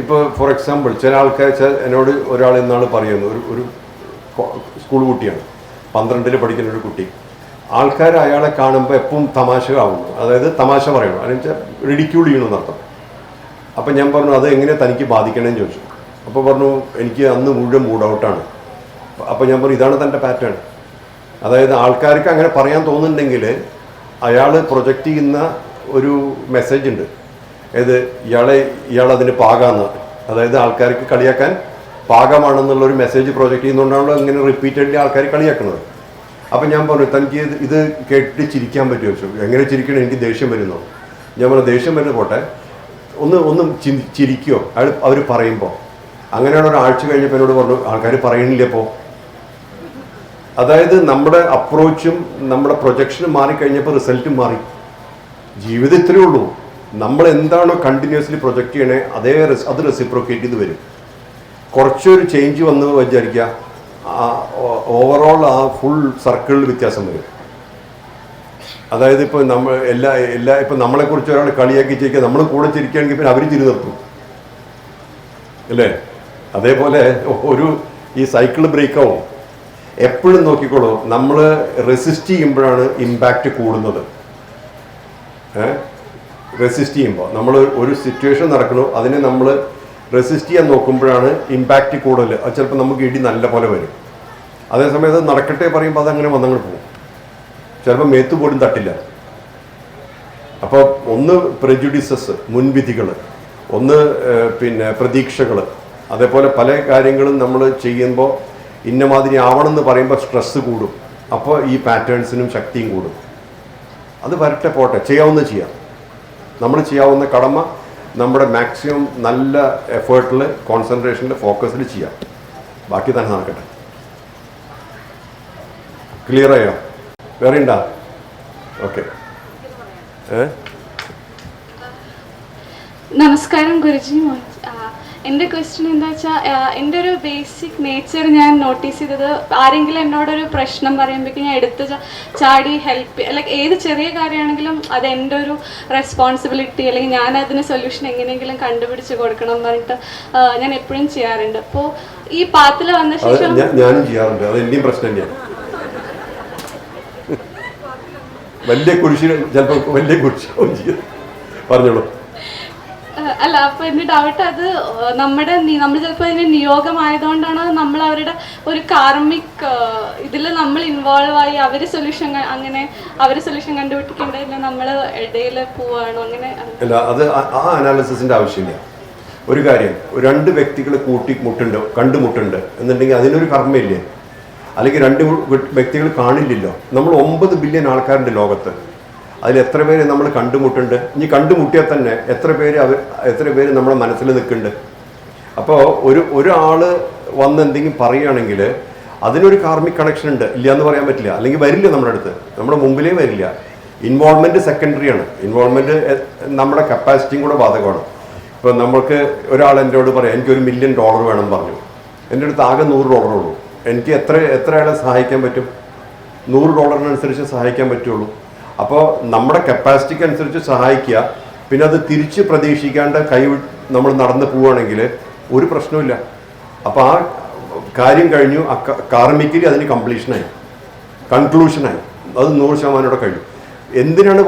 A: ഇപ്പോൾ ഫോർ എക്സാമ്പിൾ ചില ആൾക്കാർ എന്നോട് ഒരാൾ ഇന്നാൾ പറയുന്നു, ഒരു സ്കൂൾ കുട്ടിയാണ്, 12ൽ പഠിക്കുന്ന ഒരു കുട്ടി. ആൾക്കാർ അയാളെ കാണുമ്പോൾ എപ്പോഴും തമാശ ആവുന്നു, അതായത് തമാശ പറയണം, അതിന് വെച്ചാൽ റിഡിക്യൂൾ ചെയ്യണമെന്നർത്ഥം. അപ്പം ഞാൻ പറഞ്ഞു അത് എങ്ങനെ തനിക്ക് ബാധിക്കണമെന്ന് ചോദിച്ചു. അപ്പോൾ പറഞ്ഞു എനിക്ക് അന്ന് മുഴുവൻ മൂഡ് ഔട്ടാണ്. അപ്പോൾ ഞാൻ പറഞ്ഞു ഇതാണ് തൻ്റെ പാറ്റേൺ. അതായത് ആൾക്കാർക്ക് അങ്ങനെ പറയാൻ തോന്നുന്നുണ്ടെങ്കിൽ അയാൾ പ്രൊജക്റ്റ് ചെയ്യുന്ന ഒരു മെസ്സേജ് ഉണ്ട്, ഏത് ഇയാളതിന് പാകാന്ന്, അതായത് ആൾക്കാർക്ക് കളിയാക്കാൻ പാകമാണെന്നുള്ളൊരു മെസ്സേജ് പ്രൊജക്റ്റ് ചെയ്യുന്നതുകൊണ്ടാണല്ലോ ഇങ്ങനെ റിപ്പീറ്റഡ്ലി ആൾക്കാർ കളിയാക്കുന്നത്. അപ്പം ഞാൻ പറഞ്ഞു തനിക്ക് ഇത് കേട്ടിട്ട് ചിരിക്കാൻ പറ്റുമോ ചോദിച്ചു. എങ്ങനെ ചിരിക്കണം, എനിക്ക് ദേഷ്യം വരുന്നു. ഞാൻ പറഞ്ഞു ദേഷ്യം വരുന്ന പോട്ടെ, ഒന്നും ചിരിക്കുമോ അവർ പറയുമ്പോൾ. അങ്ങനെയാണ് ഒരാഴ്ച കഴിഞ്ഞപ്പോൾ എന്നോട് പറഞ്ഞു ആൾക്കാർ പറയണില്ല ഇപ്പോൾ. അതായത് നമ്മുടെ അപ്രോച്ചും നമ്മുടെ പ്രൊജക്ഷനും മാറിക്കഴിഞ്ഞപ്പോൾ റിസൾട്ടും മാറി. ജീവിതം ഇത്രയേ ഉള്ളൂ, നമ്മൾ എന്താണോ കണ്ടിന്യൂസ്ലി പ്രൊജക്റ്റ് ചെയ്യണേ അത് റെസിപ്രോക്കേറ്റ് ചെയ്ത് വരും. കുറച്ചൊരു ചേഞ്ച് വന്ന് വിചാരിക്കുക, ഓവറോൾ ആ ഫുൾ സർക്കിളിൽ വ്യത്യാസം വരും. അതായത് ഇപ്പോൾ ഇപ്പം നമ്മളെക്കുറിച്ച് ഒരാൾ കളിയാക്കി ചിരിക്കുക, നമ്മൾ കൂടെ ചിരിക്കുകയാണെങ്കിൽ പിന്നെ അവർ ചിരി നിർത്തും, അല്ലേ? അതേപോലെ ഈ സൈക്കിൾ ബ്രേക്ക് ആവും. എപ്പോഴും നോക്കിക്കോളൂ, നമ്മൾ റെസിസ്റ്റ് ചെയ്യുമ്പോഴാണ് ഇമ്പാക്റ്റ് കൂടുന്നത്. റെസിസ്റ്റ് ചെയ്യുമ്പോൾ നമ്മൾ ഒരു സിറ്റുവേഷൻ നടക്കണു, അതിനെ നമ്മൾ റെസിസ്റ്റ് ചെയ്യാൻ നോക്കുമ്പോഴാണ് ഇമ്പാക്റ്റ് കൂടുതൽ. അത് ചിലപ്പോൾ നമുക്ക് ഇടി നല്ല പോലെ വരും. അതേസമയം അത് നടക്കട്ടെ പറയുമ്പോൾ അതങ്ങനെ വന്നങ്ങോട്ട് പോകും. ചിലപ്പോൾ മേത്ത് പോലും തട്ടില്ല. അപ്പോൾ ഒന്ന് പ്രെജുഡിസസ്, മുൻവിധികൾ, ഒന്ന് പിന്നെ പ്രതീക്ഷകൾ, അതേപോലെ പല കാര്യങ്ങളും നമ്മൾ ചെയ്യുമ്പോൾ ഇന്നമാതിരി ആവണമെന്ന് പറയുമ്പോൾ സ്ട്രെസ്സ് കൂടും. അപ്പോൾ ഈ പാറ്റേൺസിനും ശക്തിയും കൂടും. അത് വരട്ടെ, പോട്ടെ, ചെയ്യാവുന്നത് ചെയ്യാം. നമ്മൾ ചെയ്യാവുന്ന കടമ നമ്മുടെ മാക്സിമം നല്ല എഫേർട്ടിൽ, കോൺസെൻട്രേഷനിൽ, ഫോക്കസിൽ ചെയ്യാം. ബാക്കി തന്നെ നടക്കട്ടെ. ക്ലിയർ ആയോ? വേറെ ഉണ്ടോ? ഓക്കെ.
G: നമസ്കാരം ഗുരുജി. എൻ്റെ ക്വസ്റ്റ്യൻ എന്താ വെച്ചാൽ, എൻ്റെ ഒരു ബേസിക് നേച്ചർ ഞാൻ നോട്ടീസ് ചെയ്തത്, ആരെങ്കിലും എന്നോടൊരു പ്രശ്നം പറയുമ്പോഴേക്കും ഞാൻ എടുത്ത് ചാടി ഹെൽപ്പ്, ലൈക്ക് ഏത് ചെറിയ കാര്യമാണെങ്കിലും അത് എൻ്റെ ഒരു റെസ്പോൺസിബിലിറ്റി, അല്ലെങ്കിൽ ഞാൻ അതിന് സൊല്യൂഷൻ എങ്ങനെയെങ്കിലും കണ്ടുപിടിച്ച് കൊടുക്കണം എന്ന് പറഞ്ഞിട്ട് ഞാൻ എപ്പോഴും ചെയ്യാറുണ്ട്. അപ്പോൾ ഈ പാത്തിൽ വന്ന ശേഷം
A: ഞാനും ചെയ്യാറുണ്ട്. അത് എന്റെയും പ്രശ്നം തന്നെയാണ്. വലിയ കുരിശിന് ചിലപ്പോൾ വലിയ കുരിശാവും ചെയ്യും. പറഞ്ഞോളൂ.
G: അല്ല, അപ്പൊ എന്റെ ഡൗട്ട് അത് നമ്മൾ ചിലപ്പോൾ അതിന് നിയോഗമായതുകൊണ്ടാണ് നമ്മൾ അവരുടെ ഒരു കാർമിക് ഇതിൽ നമ്മൾ ഇൻവോൾവ് ആയി അവർ സൊല്യൂഷൻ കണ്ടുപിടിക്കേണ്ടതില്ല, നമ്മൾ ഇടയിൽ പോവാണോ? അങ്ങനെ
A: അല്ല, അത് ആ അനാലിസിസിന്റെ ആവശ്യമില്ല. ഒരു കാര്യം, രണ്ട് വ്യക്തികൾ കണ്ടുമുട്ടുണ്ട് എന്നുണ്ടെങ്കിൽ അതിനൊരു കർമ്മയില്ലേ? അല്ലെങ്കിൽ രണ്ട് വ്യക്തികൾ കാണില്ലല്ലോ. നമ്മൾ 9 ബില്യൺ ആൾക്കാരുണ്ട് ലോകത്ത്. അതിൽ എത്ര പേര് നമ്മൾ കണ്ടുമുട്ടുണ്ട്? ഇനി കണ്ടുമുട്ടിയാൽ തന്നെ എത്ര പേര് നമ്മുടെ മനസ്സിൽ നിൽക്കുന്നുണ്ട്? അപ്പോൾ ഒരാൾ വന്ന് എന്തെങ്കിലും പറയുകയാണെങ്കിൽ അതിനൊരു കാർമിക് കണക്ഷൻ ഉണ്ട്, ഇല്ല എന്ന് പറയാൻ പറ്റില്ല. അല്ലെങ്കിൽ വരില്ല, നമ്മുടെ അടുത്ത്, നമ്മുടെ മുമ്പിലേ വരില്ല. ഇൻവോൾവ്മെൻറ്റ് സെക്കൻഡറിയാണ്. ഇൻവോൾവ്മെൻറ്റ് നമ്മുടെ കപ്പാസിറ്റിയും കൂടെ ബാധകമാണ്. ഇപ്പോൾ നമുക്ക് ഒരാൾ എന്നോട് പറയാം, എനിക്കൊരു $1 മില്യൺ വേണം പറഞ്ഞു. എൻ്റെ അടുത്ത് ആകെ $100 ഉള്ളൂ. എനിക്ക് എത്ര ആളെ സഹായിക്കാൻ പറ്റും? $100 സഹായിക്കാൻ പറ്റുള്ളൂ. അപ്പോൾ നമ്മുടെ കപ്പാസിറ്റിക്ക് അനുസരിച്ച് സഹായിക്കുക. പിന്നെ അത് തിരിച്ച് പ്രതീക്ഷിക്കാണ്ട് നമ്മൾ നടന്നു പോവുകയാണെങ്കിൽ ഒരു പ്രശ്നമില്ല. അപ്പോൾ ആ കാര്യം കഴിഞ്ഞു. കാർമിക്കലി അതിന് കൺക്ലൂഷനായി. അത് 100% കഴിഞ്ഞു. എന്തിനാണ്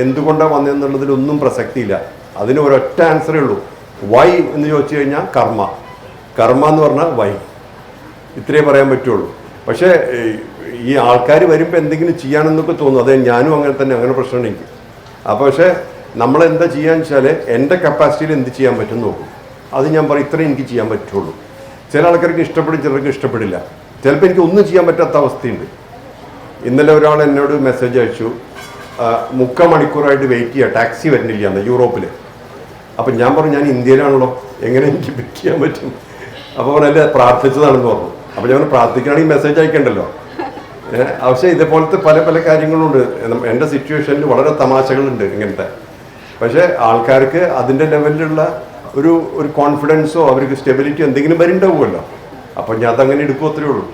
A: എന്തുകൊണ്ടാണ് വന്നതെന്നുള്ളതിലൊന്നും പ്രസക്തിയില്ല. അതിന് ഒരൊറ്റ ആൻസറേ ഉള്ളൂ. വൈ എന്ന് ചോദിച്ചു കഴിഞ്ഞാൽ കർമ്മ എന്ന് പറഞ്ഞാൽ വൈ. ഇത്രയേ പറയാൻ പറ്റുള്ളൂ. പക്ഷേ ഈ ആൾക്കാർ വരുമ്പോൾ എന്തെങ്കിലും ചെയ്യാനെന്നൊക്കെ തോന്നും. അതെ, ഞാനും അങ്ങനെ തന്നെ, അങ്ങനെ പ്രശ്നമാണ് എനിക്ക്. അപ്പോൾ പക്ഷേ നമ്മളെന്താ ചെയ്യാന്ന് വെച്ചാൽ എൻ്റെ കപ്പാസിറ്റിയിൽ എന്ത് ചെയ്യാൻ പറ്റും നോക്കും. അത് ഞാൻ പറയും, ഇത്രയും എനിക്ക് ചെയ്യാൻ പറ്റുള്ളൂ. ചില ആൾക്കാർക്ക് ഇഷ്ടപ്പെടും, ചിലർക്ക് ഇഷ്ടപ്പെടില്ല. ചിലപ്പോൾ എനിക്ക് ഒന്നും ചെയ്യാൻ പറ്റാത്ത അവസ്ഥയുണ്ട്. ഇന്നലെ ഒരാൾ എന്നോട് മെസ്സേജ് അയച്ചു, 3/4 മണിക്കൂറായിട്ട് വെയിറ്റ് ചെയ്യുക, ടാക്സി വരുന്നില്ല എന്ന്, യൂറോപ്പിൽ. അപ്പം ഞാൻ പറഞ്ഞു, ഞാൻ ഇന്ത്യയിലാണല്ലോ, എങ്ങനെ എനിക്ക് പിക്ക് ചെയ്യാൻ പറ്റും? അപ്പോൾ പറഞ്ഞാൽ പ്രാർത്ഥിച്ചതാണെന്ന് പറഞ്ഞു. അപ്പോൾ ഞാൻ പ്രാർത്ഥിക്കുകയാണെങ്കിൽ മെസ്സേജ് അയക്കണ്ടല്ലോ. പക്ഷേ ഇതേപോലത്തെ പല കാര്യങ്ങളുണ്ട്. എൻ്റെ സിറ്റുവേഷനിൽ വളരെ തമാശകളുണ്ട് ഇങ്ങനത്തെ. പക്ഷേ ആൾക്കാർക്ക് അതിൻ്റെ ലെവലിലുള്ള ഒരു കോൺഫിഡൻസോ അവർക്ക് സ്റ്റെബിലിറ്റി എന്തെങ്കിലും വരുന്നുണ്ടാവുമല്ലോ. അപ്പോൾ ഞാൻ അതങ്ങനെ എടുക്കും, അത്രയേ ഉള്ളൂ.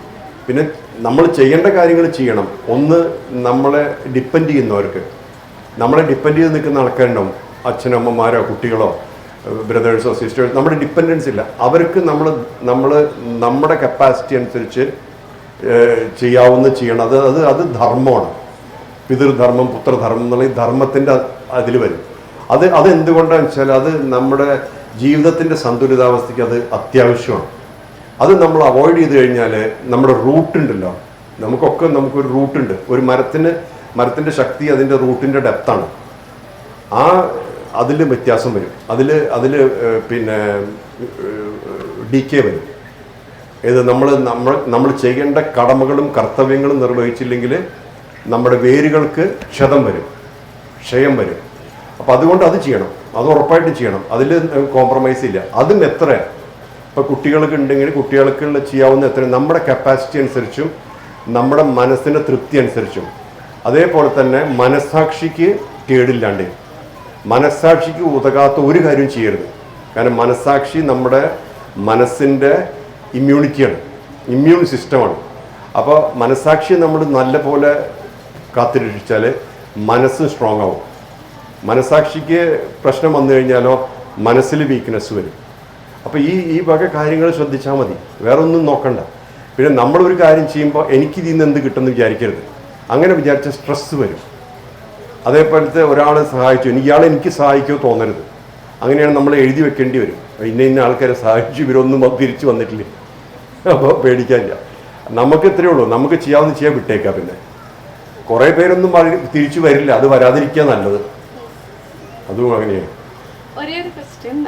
A: പിന്നെ നമ്മൾ ചെയ്യേണ്ട കാര്യങ്ങൾ ചെയ്യണം. ഒന്ന്, നമ്മളെ ഡിപ്പെൻഡ് ചെയ്യുന്നവർക്ക്, നമ്മളെ ഡിപ്പെൻഡ് ചെയ്ത് നിൽക്കുന്ന ആൾക്കാരുണ്ടാവും, അച്ഛനമ്മമാരോ കുട്ടികളോ ബ്രദേഴ്സോ സിസ്റ്റേഴ്സ്. നമ്മുടെ ഡിപ്പെൻഡൻസ് ഇല്ല. അവർക്ക് നമ്മുടെ കപ്പാസിറ്റി അനുസരിച്ച് ചെയ്യാവുന്ന ചെയ്യണം. അത് ധർമ്മമാണ്. പിതൃധർമ്മം, പുത്രധർമ്മം എന്നുള്ള ഈ ധർമ്മത്തിൻ്റെ അതിൽ വരും. അതെന്തുകൊണ്ടാണെന്ന് വെച്ചാൽ അത് നമ്മുടെ ജീവിതത്തിൻ്റെ സന്തുലിതാവസ്ഥയ്ക്ക് അത് അത്യാവശ്യമാണ്. അത് നമ്മൾ അവോയ്ഡ് ചെയ്ത് കഴിഞ്ഞാൽ നമ്മുടെ റൂട്ടുണ്ടല്ലോ, നമുക്കൊരു റൂട്ടുണ്ട്. ഒരു മരത്തിൻ്റെ ശക്തി അതിൻ്റെ റൂട്ടിൻ്റെ ഡെപ്താണ്. അതിൽ വ്യത്യാസം വരും. അതിൽ പിന്നെ ഡീക്കേ വരും. നമ്മൾ ചെയ്യേണ്ട കടമകളും കർത്തവ്യങ്ങളും നിർവഹിച്ചില്ലെങ്കിൽ നമ്മുടെ വേരുകൾക്ക് ക്ഷയം വരും. അപ്പം അതുകൊണ്ട് അത് ചെയ്യണം, അത് ഉറപ്പായിട്ട് ചെയ്യണം. അതിൽ കോംപ്രമൈസ് ഇല്ല. അതും എത്ര ഇപ്പോൾ കുട്ടികൾക്ക് ഉണ്ടെങ്കിൽ കുട്ടികൾക്കുള്ള ചെയ്യാവുന്ന എത്ര നമ്മുടെ കപ്പാസിറ്റി അനുസരിച്ചും നമ്മുടെ മനസ്സിൻ്റെ തൃപ്തി അനുസരിച്ചും. അതേപോലെ തന്നെ മനസ്സാക്ഷിക്ക് കേടില്ലാണ്ട്, മനസ്സാക്ഷിക്ക് ഉതകാത്ത ഒരു കാര്യം ചെയ്യരുത്. കാരണം മനസ്സാക്ഷി നമ്മുടെ മനസ്സിൻ്റെ ഇമ്മ്യൂണിറ്റിയാണ്, ഇമ്മ്യൂൺ സിസ്റ്റമാണ്. അപ്പോൾ മനസ്സാക്ഷി നമ്മൾ നല്ല പോലെ കാത്തുരക്ഷിച്ചാൽ മനസ്സ് സ്ട്രോങ് ആവും. മനസ്സാക്ഷിക്ക് പ്രശ്നം വന്നു കഴിഞ്ഞാലോ മനസ്സിൽ വീക്ക്നെസ് വരും. അപ്പോൾ ഈ വക കാര്യങ്ങൾ ശ്രദ്ധിച്ചാൽ മതി, വേറെ ഒന്നും നോക്കണ്ട. പിന്നെ നമ്മളൊരു കാര്യം ചെയ്യുമ്പോൾ എനിക്കിതിൽ നിന്ന് എന്ത് കിട്ടുമെന്ന് വിചാരിക്കരുത്. അങ്ങനെ വിചാരിച്ച സ്ട്രെസ്സ് വരും. അതേപോലത്തെ ഒരാളെ സഹായിച്ചു, ഇയാളെ എനിക്ക് സഹായിക്കുമോ തോന്നരുത്. അങ്ങനെയാണ് നമ്മൾ എഴുതി വെക്കേണ്ടി വരും. ഇന്ന ആൾക്കാരെ സഹായിച്ചു, ഇവരൊന്നും തിരിച്ചു വന്നിട്ടില്ല. അപ്പോൾ പേടിക്കാനില്ല. നമുക്ക് ഇത്രയേ ഉള്ളൂ, നമുക്ക് ചെയ്യാവുന്ന ചെയ്യാൻ വിട്ടേക്കാം. പിന്നെ കുറേ പേരൊന്നും തിരിച്ചു വരില്ല, അത് വരാതിരിക്കുക നല്ലത്. അതും അങ്ങനെയാണ്.
G: ഒരേ ഒരു ക്വസ്റ്റ്യൻ,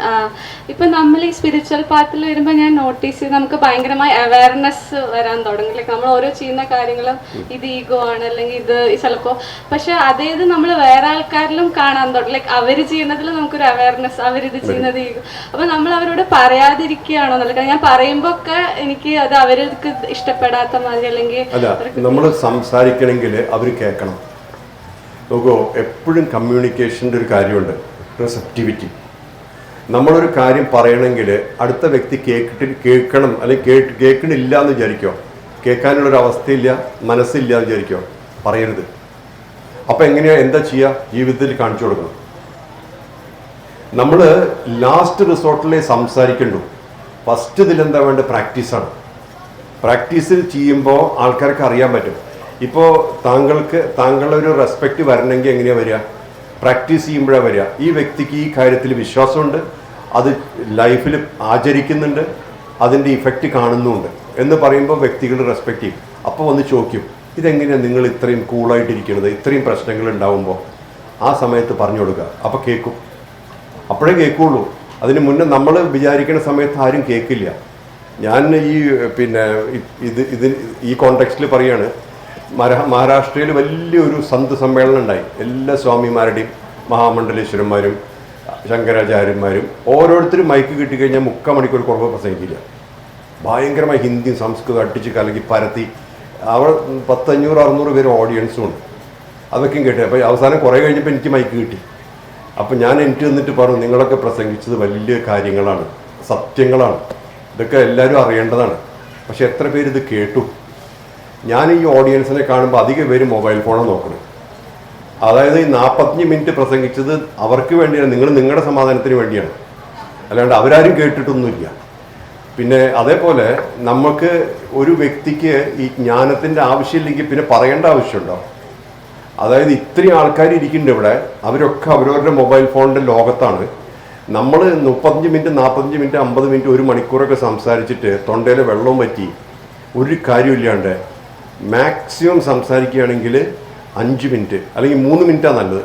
G: ഇപ്പൊ നമ്മൾ ഈ സ്പിരിച്വൽ പാത്തിൽ വരുമ്പോൾ ഞാൻ നോട്ടീസ് ചെയ്ത് നമുക്ക് ഭയങ്കരമായി അവയർനെസ് വരാൻ തുടങ്ങി. ലൈക്ക് നമ്മൾ ഓരോ ചെയ്യുന്ന കാര്യങ്ങളും ഇത് ഈഗോ ആണ് അല്ലെങ്കിൽ ഇത് ചിലപ്പോൾ, പക്ഷെ അതേത് നമ്മൾ വേറെ ആൾക്കാരിലും കാണാൻ തുടങ്ങി. ലൈക്ക് അവർ ചെയ്യുന്നതിൽ നമുക്കൊരു അവയർനെസ്, അവരിത് ചെയ്യുന്നത് ഈഗോ. അപ്പൊ നമ്മൾ അവരോട് പറയാതിരിക്കുകയാണോ എന്നല്ല, ഞാൻ പറയുമ്പോ ഒക്കെ എനിക്ക് അത് അവർക്ക് ഇഷ്ടപ്പെടാത്ത മാതിരി അല്ലെങ്കിൽ
A: നമ്മൾ സംസാരിക്കണമെങ്കിൽ അവർ കേൾക്കണം. നോക്കൂ, എപ്പോഴും കമ്മ്യൂണിക്കേഷൻ്റെ ഒരു കാര്യമുണ്ട്, റിസപ്റ്റിവിറ്റി. നമ്മളൊരു കാര്യം പറയണമെങ്കിൽ അടുത്ത വ്യക്തി കേൾക്കണം, അല്ലെങ്കിൽ കേൾക്കണില്ല എന്ന് വിചാരിക്കോ, കേൾക്കാനുള്ളൊരു അവസ്ഥയില്ല, മനസ്സില്ല എന്ന് വിചാരിക്കോ, പറയരുത്. അപ്പം എങ്ങനെയാണ്, എന്താ ചെയ്യുക? ജീവിതത്തിൽ കാണിച്ചു കൊടുക്കണം. നമ്മൾ ലാസ്റ്റ് റിസോർട്ടിലേ സംസാരിക്കണ്ടു. ഫസ്റ്റ് ഇതിലെന്താ വേണ്ട? പ്രാക്ടീസാണ്. പ്രാക്ടീസിൽ ചെയ്യുമ്പോൾ ആൾക്കാർക്ക് അറിയാൻ പറ്റും. ഇപ്പോൾ താങ്കളുടെ ഒരു റെസ്പെക്റ്റ് വരണമെങ്കിൽ എങ്ങനെയാണ് വരിക? പ്രാക്ടീസ് ചെയ്യുമ്പോഴാണ് വരിക. ഈ വ്യക്തിക്ക് ഈ കാര്യത്തിൽ വിശ്വാസമുണ്ട്, അത് ലൈഫിൽ ആചരിക്കുന്നുണ്ട്, അതിൻ്റെ ഇഫക്റ്റ് കാണുന്നുണ്ട് എന്ന് പറയുമ്പോൾ വ്യക്തികൾ റെസ്പെക്റ്റ് ചെയ്യും. അപ്പോൾ വന്ന് ചോദിക്കും, ഇതെങ്ങനെയാണ് നിങ്ങൾ ഇത്രയും കൂളായിട്ടിരിക്കുന്നത്, ഇത്രയും പ്രശ്നങ്ങൾ ഉണ്ടാവുമ്പോൾ? ആ സമയത്ത് പറഞ്ഞു കൊടുക്കുക. അപ്പോൾ കേൾക്കും, അപ്പോഴേ കേൾക്കുള്ളൂ. അതിന് മുന്നേ നമ്മൾ വിചാരിക്കുന്ന സമയത്ത് ആരും കേൾക്കില്ല. ഞാൻ ഈ കോണ്ടെക്സ്റ്റിൽ പറയുകയാണ്, മഹാരാഷ്ട്രയിൽ വലിയൊരു സന്ത് സമ്മേളനം ഉണ്ടായി. എല്ലാ സ്വാമിമാരുടെയും മഹാമണ്ഡലേശ്വരന്മാരും ശങ്കരാചാര്യന്മാരും ഓരോരുത്തരും മൈക്ക് കിട്ടിക്കഴിഞ്ഞാൽ 3/4 മണിക്കൂർ കുറവ് പ്രസംഗിക്കില്ല. ഭയങ്കരമായി ഹിന്ദിയും സംസ്കൃതം അടിച്ച് കലക്കി പരത്തി. അവിടെ 500-600 പേര് ഓഡിയൻസും ഉണ്ട്. അതൊക്കെയും കേട്ടു. അപ്പോൾ അവസാനം കുറേ കഴിഞ്ഞപ്പോൾ എനിക്ക് മൈക്ക് കിട്ടി. അപ്പോൾ ഞാൻ എനിക്ക് വന്നിട്ട് പറഞ്ഞു, നിങ്ങളൊക്കെ പ്രസംഗിച്ചത് വലിയ കാര്യങ്ങളാണ്, സത്യങ്ങളാണ്, ഇതൊക്കെ എല്ലാവരും അറിയേണ്ടതാണ്. പക്ഷെ എത്ര പേര് ഇത് കേട്ടു? ഞാൻ ഈ ഓഡിയൻസിനെ കാണുമ്പോൾ അധികം പേര് മൊബൈൽ ഫോണാണ് നോക്കണം. അതായത് ഈ 45 മിനിറ്റ് പ്രസംഗിച്ചത് അവർക്ക് വേണ്ടിയാണ്, നിങ്ങളുടെ സമാധാനത്തിന് വേണ്ടിയാണ്, അല്ലാണ്ട് അവരാരും കേട്ടിട്ടൊന്നുമില്ല. പിന്നെ അതേപോലെ നമുക്ക് ഒരു വ്യക്തിക്ക് ഈ ജ്ഞാനത്തിൻ്റെ ആവശ്യമില്ലെങ്കിൽ പിന്നെ പറയേണ്ട ആവശ്യമുണ്ടോ? അതായത് ഇത്രയും ആൾക്കാർ ഇരിക്കുന്നുണ്ട് ഇവിടെ, അവരൊക്കെ അവരവരുടെ മൊബൈൽ ഫോണിൻ്റെ ലോകത്താണ്. നമ്മൾ 35 മിനിറ്റ് 40 മിനിറ്റ് 50 മിനിറ്റ് 1 മണിക്കൂറൊക്കെ സംസാരിച്ചിട്ട് തൊണ്ടയിൽ വെള്ളവും പറ്റി ഒരു കാര്യമില്ലാണ്ട് മാക്സിമം സംസാരിക്കുകയാണെങ്കിൽ 5 മിനിറ്റ് അല്ലെങ്കിൽ 3 മിനിറ്റാണ് നല്ലത്.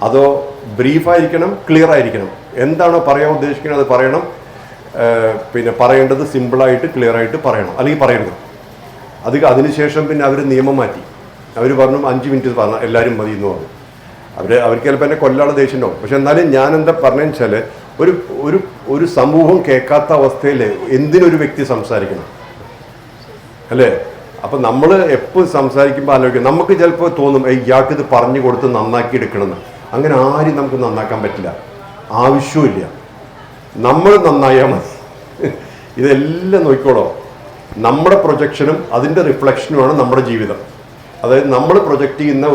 A: അതോ ബ്രീഫായിരിക്കണം, ക്ലിയർ ആയിരിക്കണം. എന്താണോ പറയാൻ ഉദ്ദേശിക്കുന്നത് അത് പറയണം. പിന്നെ പറയേണ്ടത് സിമ്പിളായിട്ട് ക്ലിയർ ആയിട്ട് പറയണം, അല്ലെങ്കിൽ പറയരുത്. അതിനുശേഷം പിന്നെ അവർ നിയമം മാറ്റി. അവർ പറഞ്ഞു 5 മിനിറ്റ് പറഞ്ഞാൽ എല്ലാവരും മതി എന്ന് പറഞ്ഞു. അവർക്ക് ചിലപ്പോൾ എന്നെ കൊല്ലാനുള്ള ദേഷ്യം ഉണ്ടാവും. പക്ഷെ എന്നാലും ഞാൻ എന്താ പറഞ്ഞതെന്ന് വെച്ചാൽ, ഒരു സമൂഹം കേൾക്കാത്ത അവസ്ഥയിൽ എന്തിനൊരു വ്യക്തി സംസാരിക്കണം, അല്ലേ? അപ്പം നമ്മൾ എപ്പോൾ സംസാരിക്കുമ്പോൾ ആലോചിക്കും, നമുക്ക് ചിലപ്പോൾ തോന്നും ഇയാൾക്ക് ഇത് പറഞ്ഞു കൊടുത്ത് നന്നാക്കി എടുക്കണമെന്ന്. അങ്ങനെ ആരും നമുക്ക് നന്നാക്കാൻ പറ്റില്ല, ആവശ്യമില്ല. നമ്മൾ നന്നായാൽ മതി. ഇതെല്ലാം നോക്കിക്കോളോ. നമ്മുടെ പ്രൊജക്ഷനും അതിൻ്റെ റിഫ്ലക്ഷനുമാണ് നമ്മുടെ ജീവിതം. അതായത് നമ്മൾ പ്രൊജക്റ്റ് ചെയ്യുന്ന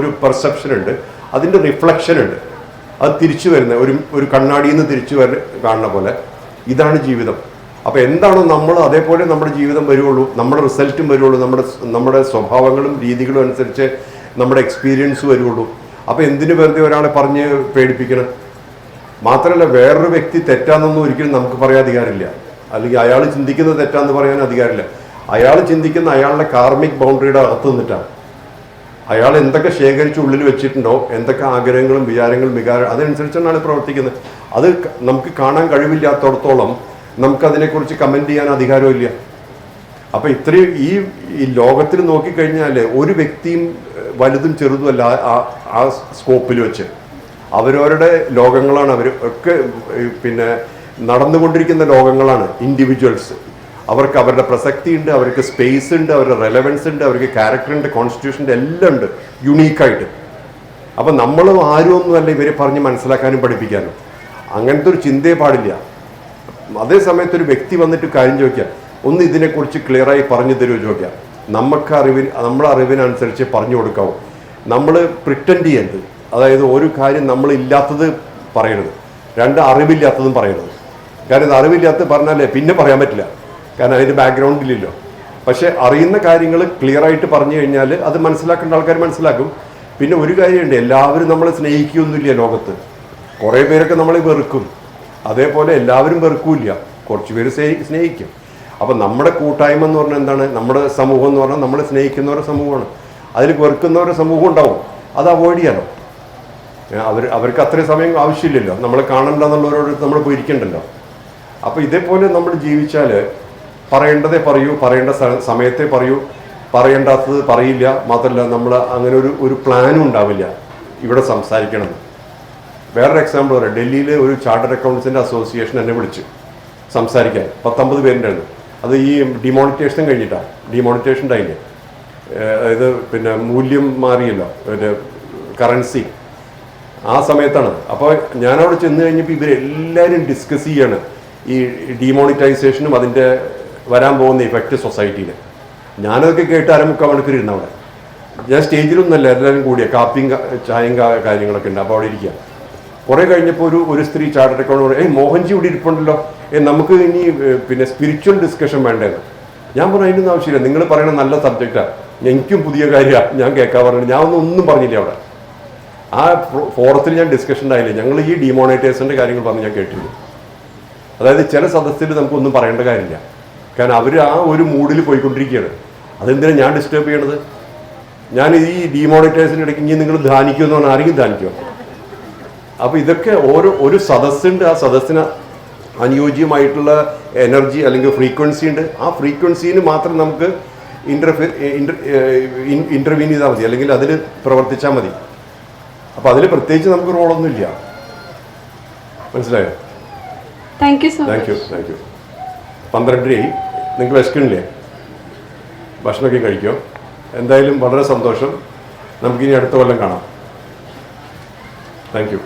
A: ഒരു പെർസെപ്ഷൻ ഉണ്ട്, അതിൻ്റെ റിഫ്ലക്ഷൻ ഉണ്ട്. അത് തിരിച്ചു വരുന്ന ഒരു കണ്ണാടിയിൽ നിന്ന് തിരിച്ചു കാണുന്ന പോലെ ഇതാണ് ജീവിതം. അപ്പോൾ എന്താണോ നമ്മൾ, അതേപോലെ നമ്മുടെ ജീവിതം വരുള്ളൂ, നമ്മുടെ റിസൾട്ടും വരുള്ളൂ, നമ്മുടെ സ്വഭാവങ്ങളും രീതികളും അനുസരിച്ച് നമ്മുടെ എക്സ്പീരിയൻസ് വരുള്ളൂ. അപ്പോൾ എന്തിനു വെറുതെ ഒരാളെ പറഞ്ഞ് പേടിപ്പിക്കണം? മാത്രമല്ല, വേറൊരു വ്യക്തി തെറ്റാന്നൊന്നും ഒരിക്കലും നമുക്ക് പറയാൻ അധികാരമില്ല, അല്ലെങ്കിൽ അയാൾ ചിന്തിക്കുന്നത് തെറ്റാന്ന് പറയാൻ അധികാരമില്ല. അയാൾ ചിന്തിക്കുന്ന അയാളുടെ കാർമിക് ബൗണ്ടറിയുടെ അകത്ത് നിന്നിട്ടാണ്. അയാൾ എന്തൊക്കെ ശേഖരിച്ച് ഉള്ളിൽ വെച്ചിട്ടുണ്ടോ, എന്തൊക്കെ ആഗ്രഹങ്ങളും വിചാരങ്ങളും അതനുസരിച്ചാണ് അയാൾ പ്രവർത്തിക്കുന്നത്. അത് നമുക്ക് കാണാൻ കഴിവില്ലാത്തടത്തോളം നമുക്കതിനെക്കുറിച്ച് കമൻറ്റ് ചെയ്യാൻ അധികാരമില്ല. അപ്പോൾ ഇത്രയും ഈ ലോകത്തിൽ നോക്കിക്കഴിഞ്ഞാൽ ഒരു വ്യക്തിയും വലുതും ചെറുതുമല്ല. ആ സ്കോപ്പിൽ വെച്ച് അവരവരുടെ ലോകങ്ങളാണ്, അവർ ഒക്കെ പിന്നെ നടന്നുകൊണ്ടിരിക്കുന്ന ലോകങ്ങളാണ് ഇൻഡിവിജ്വൽസ്. അവർക്ക് അവരുടെ പ്രസക്തി ഉണ്ട്, അവർക്ക് സ്പേസ് ഉണ്ട്, അവരുടെ റെലവൻസ് ഉണ്ട്, അവർക്ക് ക്യാരക്ടറുണ്ട്, കോൺസ്റ്റിറ്റ്യൂഷൻ്റെ എല്ലാം ഉണ്ട് യുണീക്കായിട്ട്. അപ്പം നമ്മളും ആരും ഒന്നുമല്ല ഇവരെ പറഞ്ഞ് മനസ്സിലാക്കാനും പഠിപ്പിക്കാനും. അങ്ങനത്തെ ഒരു ചിന്തയെ പാടില്ല. അതേ സമയത്ത് ഒരു വ്യക്തി വന്നിട്ട് കാര്യം ചോദിക്കുക, ഒന്ന് ഇതിനെക്കുറിച്ച് ക്ലിയറായി പറഞ്ഞു തരുമോ ചോദിക്കുക. നമ്മുടെ അറിവിനനുസരിച്ച് പറഞ്ഞു കൊടുക്കാവൂ. നമ്മൾ പ്രിറ്റൻഡ് ചെയ്യരുത്. അതായത് ഒരു കാര്യം നമ്മളില്ലാത്തത് പറയരുത്, 2 അറിവില്ലാത്തതും പറയരുത്. കാരണം ഇത് അറിവില്ലാത്തത് പറഞ്ഞാലേ പിന്നെ പറയാൻ പറ്റില്ല, കാരണം അതിൻ്റെ ബാക്ക്ഗ്രൗണ്ടിലില്ലോ. പക്ഷേ അറിയുന്ന കാര്യങ്ങൾ ക്ലിയറായിട്ട് പറഞ്ഞു കഴിഞ്ഞാൽ അത് മനസ്സിലാക്കേണ്ട ആൾക്കാർ മനസ്സിലാക്കും. പിന്നെ ഒരു കാര്യമുണ്ട്, എല്ലാവരും നമ്മളെ സ്നേഹിക്കുകയൊന്നുമില്ല ലോകത്ത്. കുറേ പേരൊക്കെ നമ്മളെ വെറുക്കും, അതേപോലെ എല്ലാവരും വെറുക്കില്ല, കുറച്ച് പേര് സ്നേഹിക്കും. അപ്പം നമ്മുടെ കൂട്ടായ്മ എന്ന് പറഞ്ഞാൽ എന്താണ്? നമ്മുടെ സമൂഹം എന്ന് പറഞ്ഞാൽ നമ്മളെ സ്നേഹിക്കുന്നവരുടെ സമൂഹമാണ്. അതിൽ വെറുക്കുന്നവരുടെ സമൂഹം ഉണ്ടാവും. അത് അവോയ്ഡ് ചെയ്യാലോ. അവർക്ക് അത്രയും സമയം ആവശ്യമില്ലല്ലോ. നമ്മളെ കാണണ്ടെന്നുള്ളവരോട് നമ്മൾ പോയിരിക്കണ്ടല്ലോ. അപ്പോൾ ഇതേപോലെ നമ്മൾ ജീവിച്ചാൽ പറയേണ്ടതേ പറയൂ, പറയേണ്ട സമയത്തെ പറയൂ, പറയേണ്ടാത്തത് പറയില്ല. മാത്രമല്ല നമ്മൾ അങ്ങനെ ഒരു പ്ലാനും ഉണ്ടാവില്ല ഇവിടെ സംസാരിക്കണം. വേറൊരു എക്സാമ്പിൾ പറയാം. ഡൽഹിയിൽ ഒരു ചാർട്ടേഡ് അക്കൗണ്ട്സിൻ്റെ അസോസിയേഷൻ എന്നെ വിളിച്ചു സംസാരിക്കാൻ. 19 പേരുണ്ടായിരുന്നു. അത് ഈ ഡിമോണിറ്റേഷൻ കഴിഞ്ഞിട്ടാണ്. ഡിമോണിറ്റേഷൻ ടൈമിൽ അതായത് പിന്നെ മൂല്യം മാറിയല്ലോ, ഒരു കറൻസി, ആ സമയത്താണ്. അപ്പോൾ ഞാനവിടെ ചെന്ന് കഴിഞ്ഞപ്പോൾ ഇവരെല്ലാവരും ഡിസ്കസ് ചെയ്യാണ് ഈ ഡിമോണിറ്റൈസേഷനും അതിൻ്റെ വരാൻ പോകുന്ന ഇഫക്റ്റ് സൊസൈറ്റിയിൽ. ഞാനതൊക്കെ കേട്ട് 3/4 മണിക്കൂർ ഇരുന്ന അവിടെ. ഞാൻ സ്റ്റേജിലൊന്നുമല്ല, എല്ലാവരും കൂടിയ കാപ്പിയും ചായയും കാര്യങ്ങളൊക്കെ ഉണ്ട്. അപ്പോൾ അവിടെ ഇരിക്കുക. കുറേ കഴിഞ്ഞപ്പോൾ ഒരു സ്ത്രീ ചാർട്ടേഡ് അക്കൗണ്ട് പറയും, മോഹൻജി ഇവിടെ ഇരിപ്പുണ്ടല്ലോ, നമുക്ക് ഇനി പിന്നെ സ്പിരിച്വൽ ഡിസ്കഷൻ വേണ്ടേന്ന്. ഞാൻ പറഞ്ഞു അതിനൊന്നും ആവശ്യമില്ല, നിങ്ങൾ പറയുന്ന നല്ല സബ്ജക്റ്റാണ്, എനിക്കും പുതിയ കാര്യമാണ്, ഞാൻ കേൾക്കാൻ പറഞ്ഞു. ഞാൻ ഒന്നും പറഞ്ഞില്ല അവിടെ. ആ ഫോറത്തിൽ ഞാൻ ഡിസ്കഷൻ ഉണ്ടായില്ല. ഞങ്ങൾ ഈ ഡിമോണിറ്റൈസേഷൻ്റെ കാര്യങ്ങൾ പറഞ്ഞ് ഞാൻ കേട്ടില്ല. അതായത് ചില സദസ്സിൽ നമുക്കൊന്നും പറയേണ്ട കാര്യമില്ല, കാരണം അവർ ആ ഒരു മൂഡിൽ പോയിക്കൊണ്ടിരിക്കുകയാണ്. അതെന്തിനാണ് ഞാൻ ഡിസ്റ്റർബ് ചെയ്യണത്? ഞാൻ ഈ ഡിമോണിറ്റൈസേഷൻ ഇടയ്ക്ക് ഇനി നിങ്ങൾ ധാനിക്കുമെന്ന് പറഞ്ഞാൽ ആരെങ്കിലും ധാനിക്കുമോ? അപ്പോൾ ഇതൊക്കെ ഒരു സദസ്സുണ്ട്, ആ സദസ്സിന് അനുയോജ്യമായിട്ടുള്ള എനർജി അല്ലെങ്കിൽ ഫ്രീക്വൻസി ഉണ്ട്. ആ ഫ്രീക്വൻസിന് മാത്രം നമുക്ക് ഇൻ്റർവീൻ ചെയ്താൽ മതി, അല്ലെങ്കിൽ അതിൽ പ്രവർത്തിച്ചാൽ മതി. അപ്പോൾ അതിൽ പ്രത്യേകിച്ച് നമുക്ക് റോളൊന്നുമില്ല. മനസ്സിലായോ?
G: Thank you so much.
A: Thank you. 12 നിങ്ങൾക്ക് വിശക്കണില്ലേ? ഭക്ഷണമൊക്കെ കഴിക്കോ? എന്തായാലും വളരെ സന്തോഷം. നമുക്കിനി അടുത്ത കൊല്ലം കാണാം. Thank you.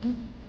H: ഉം.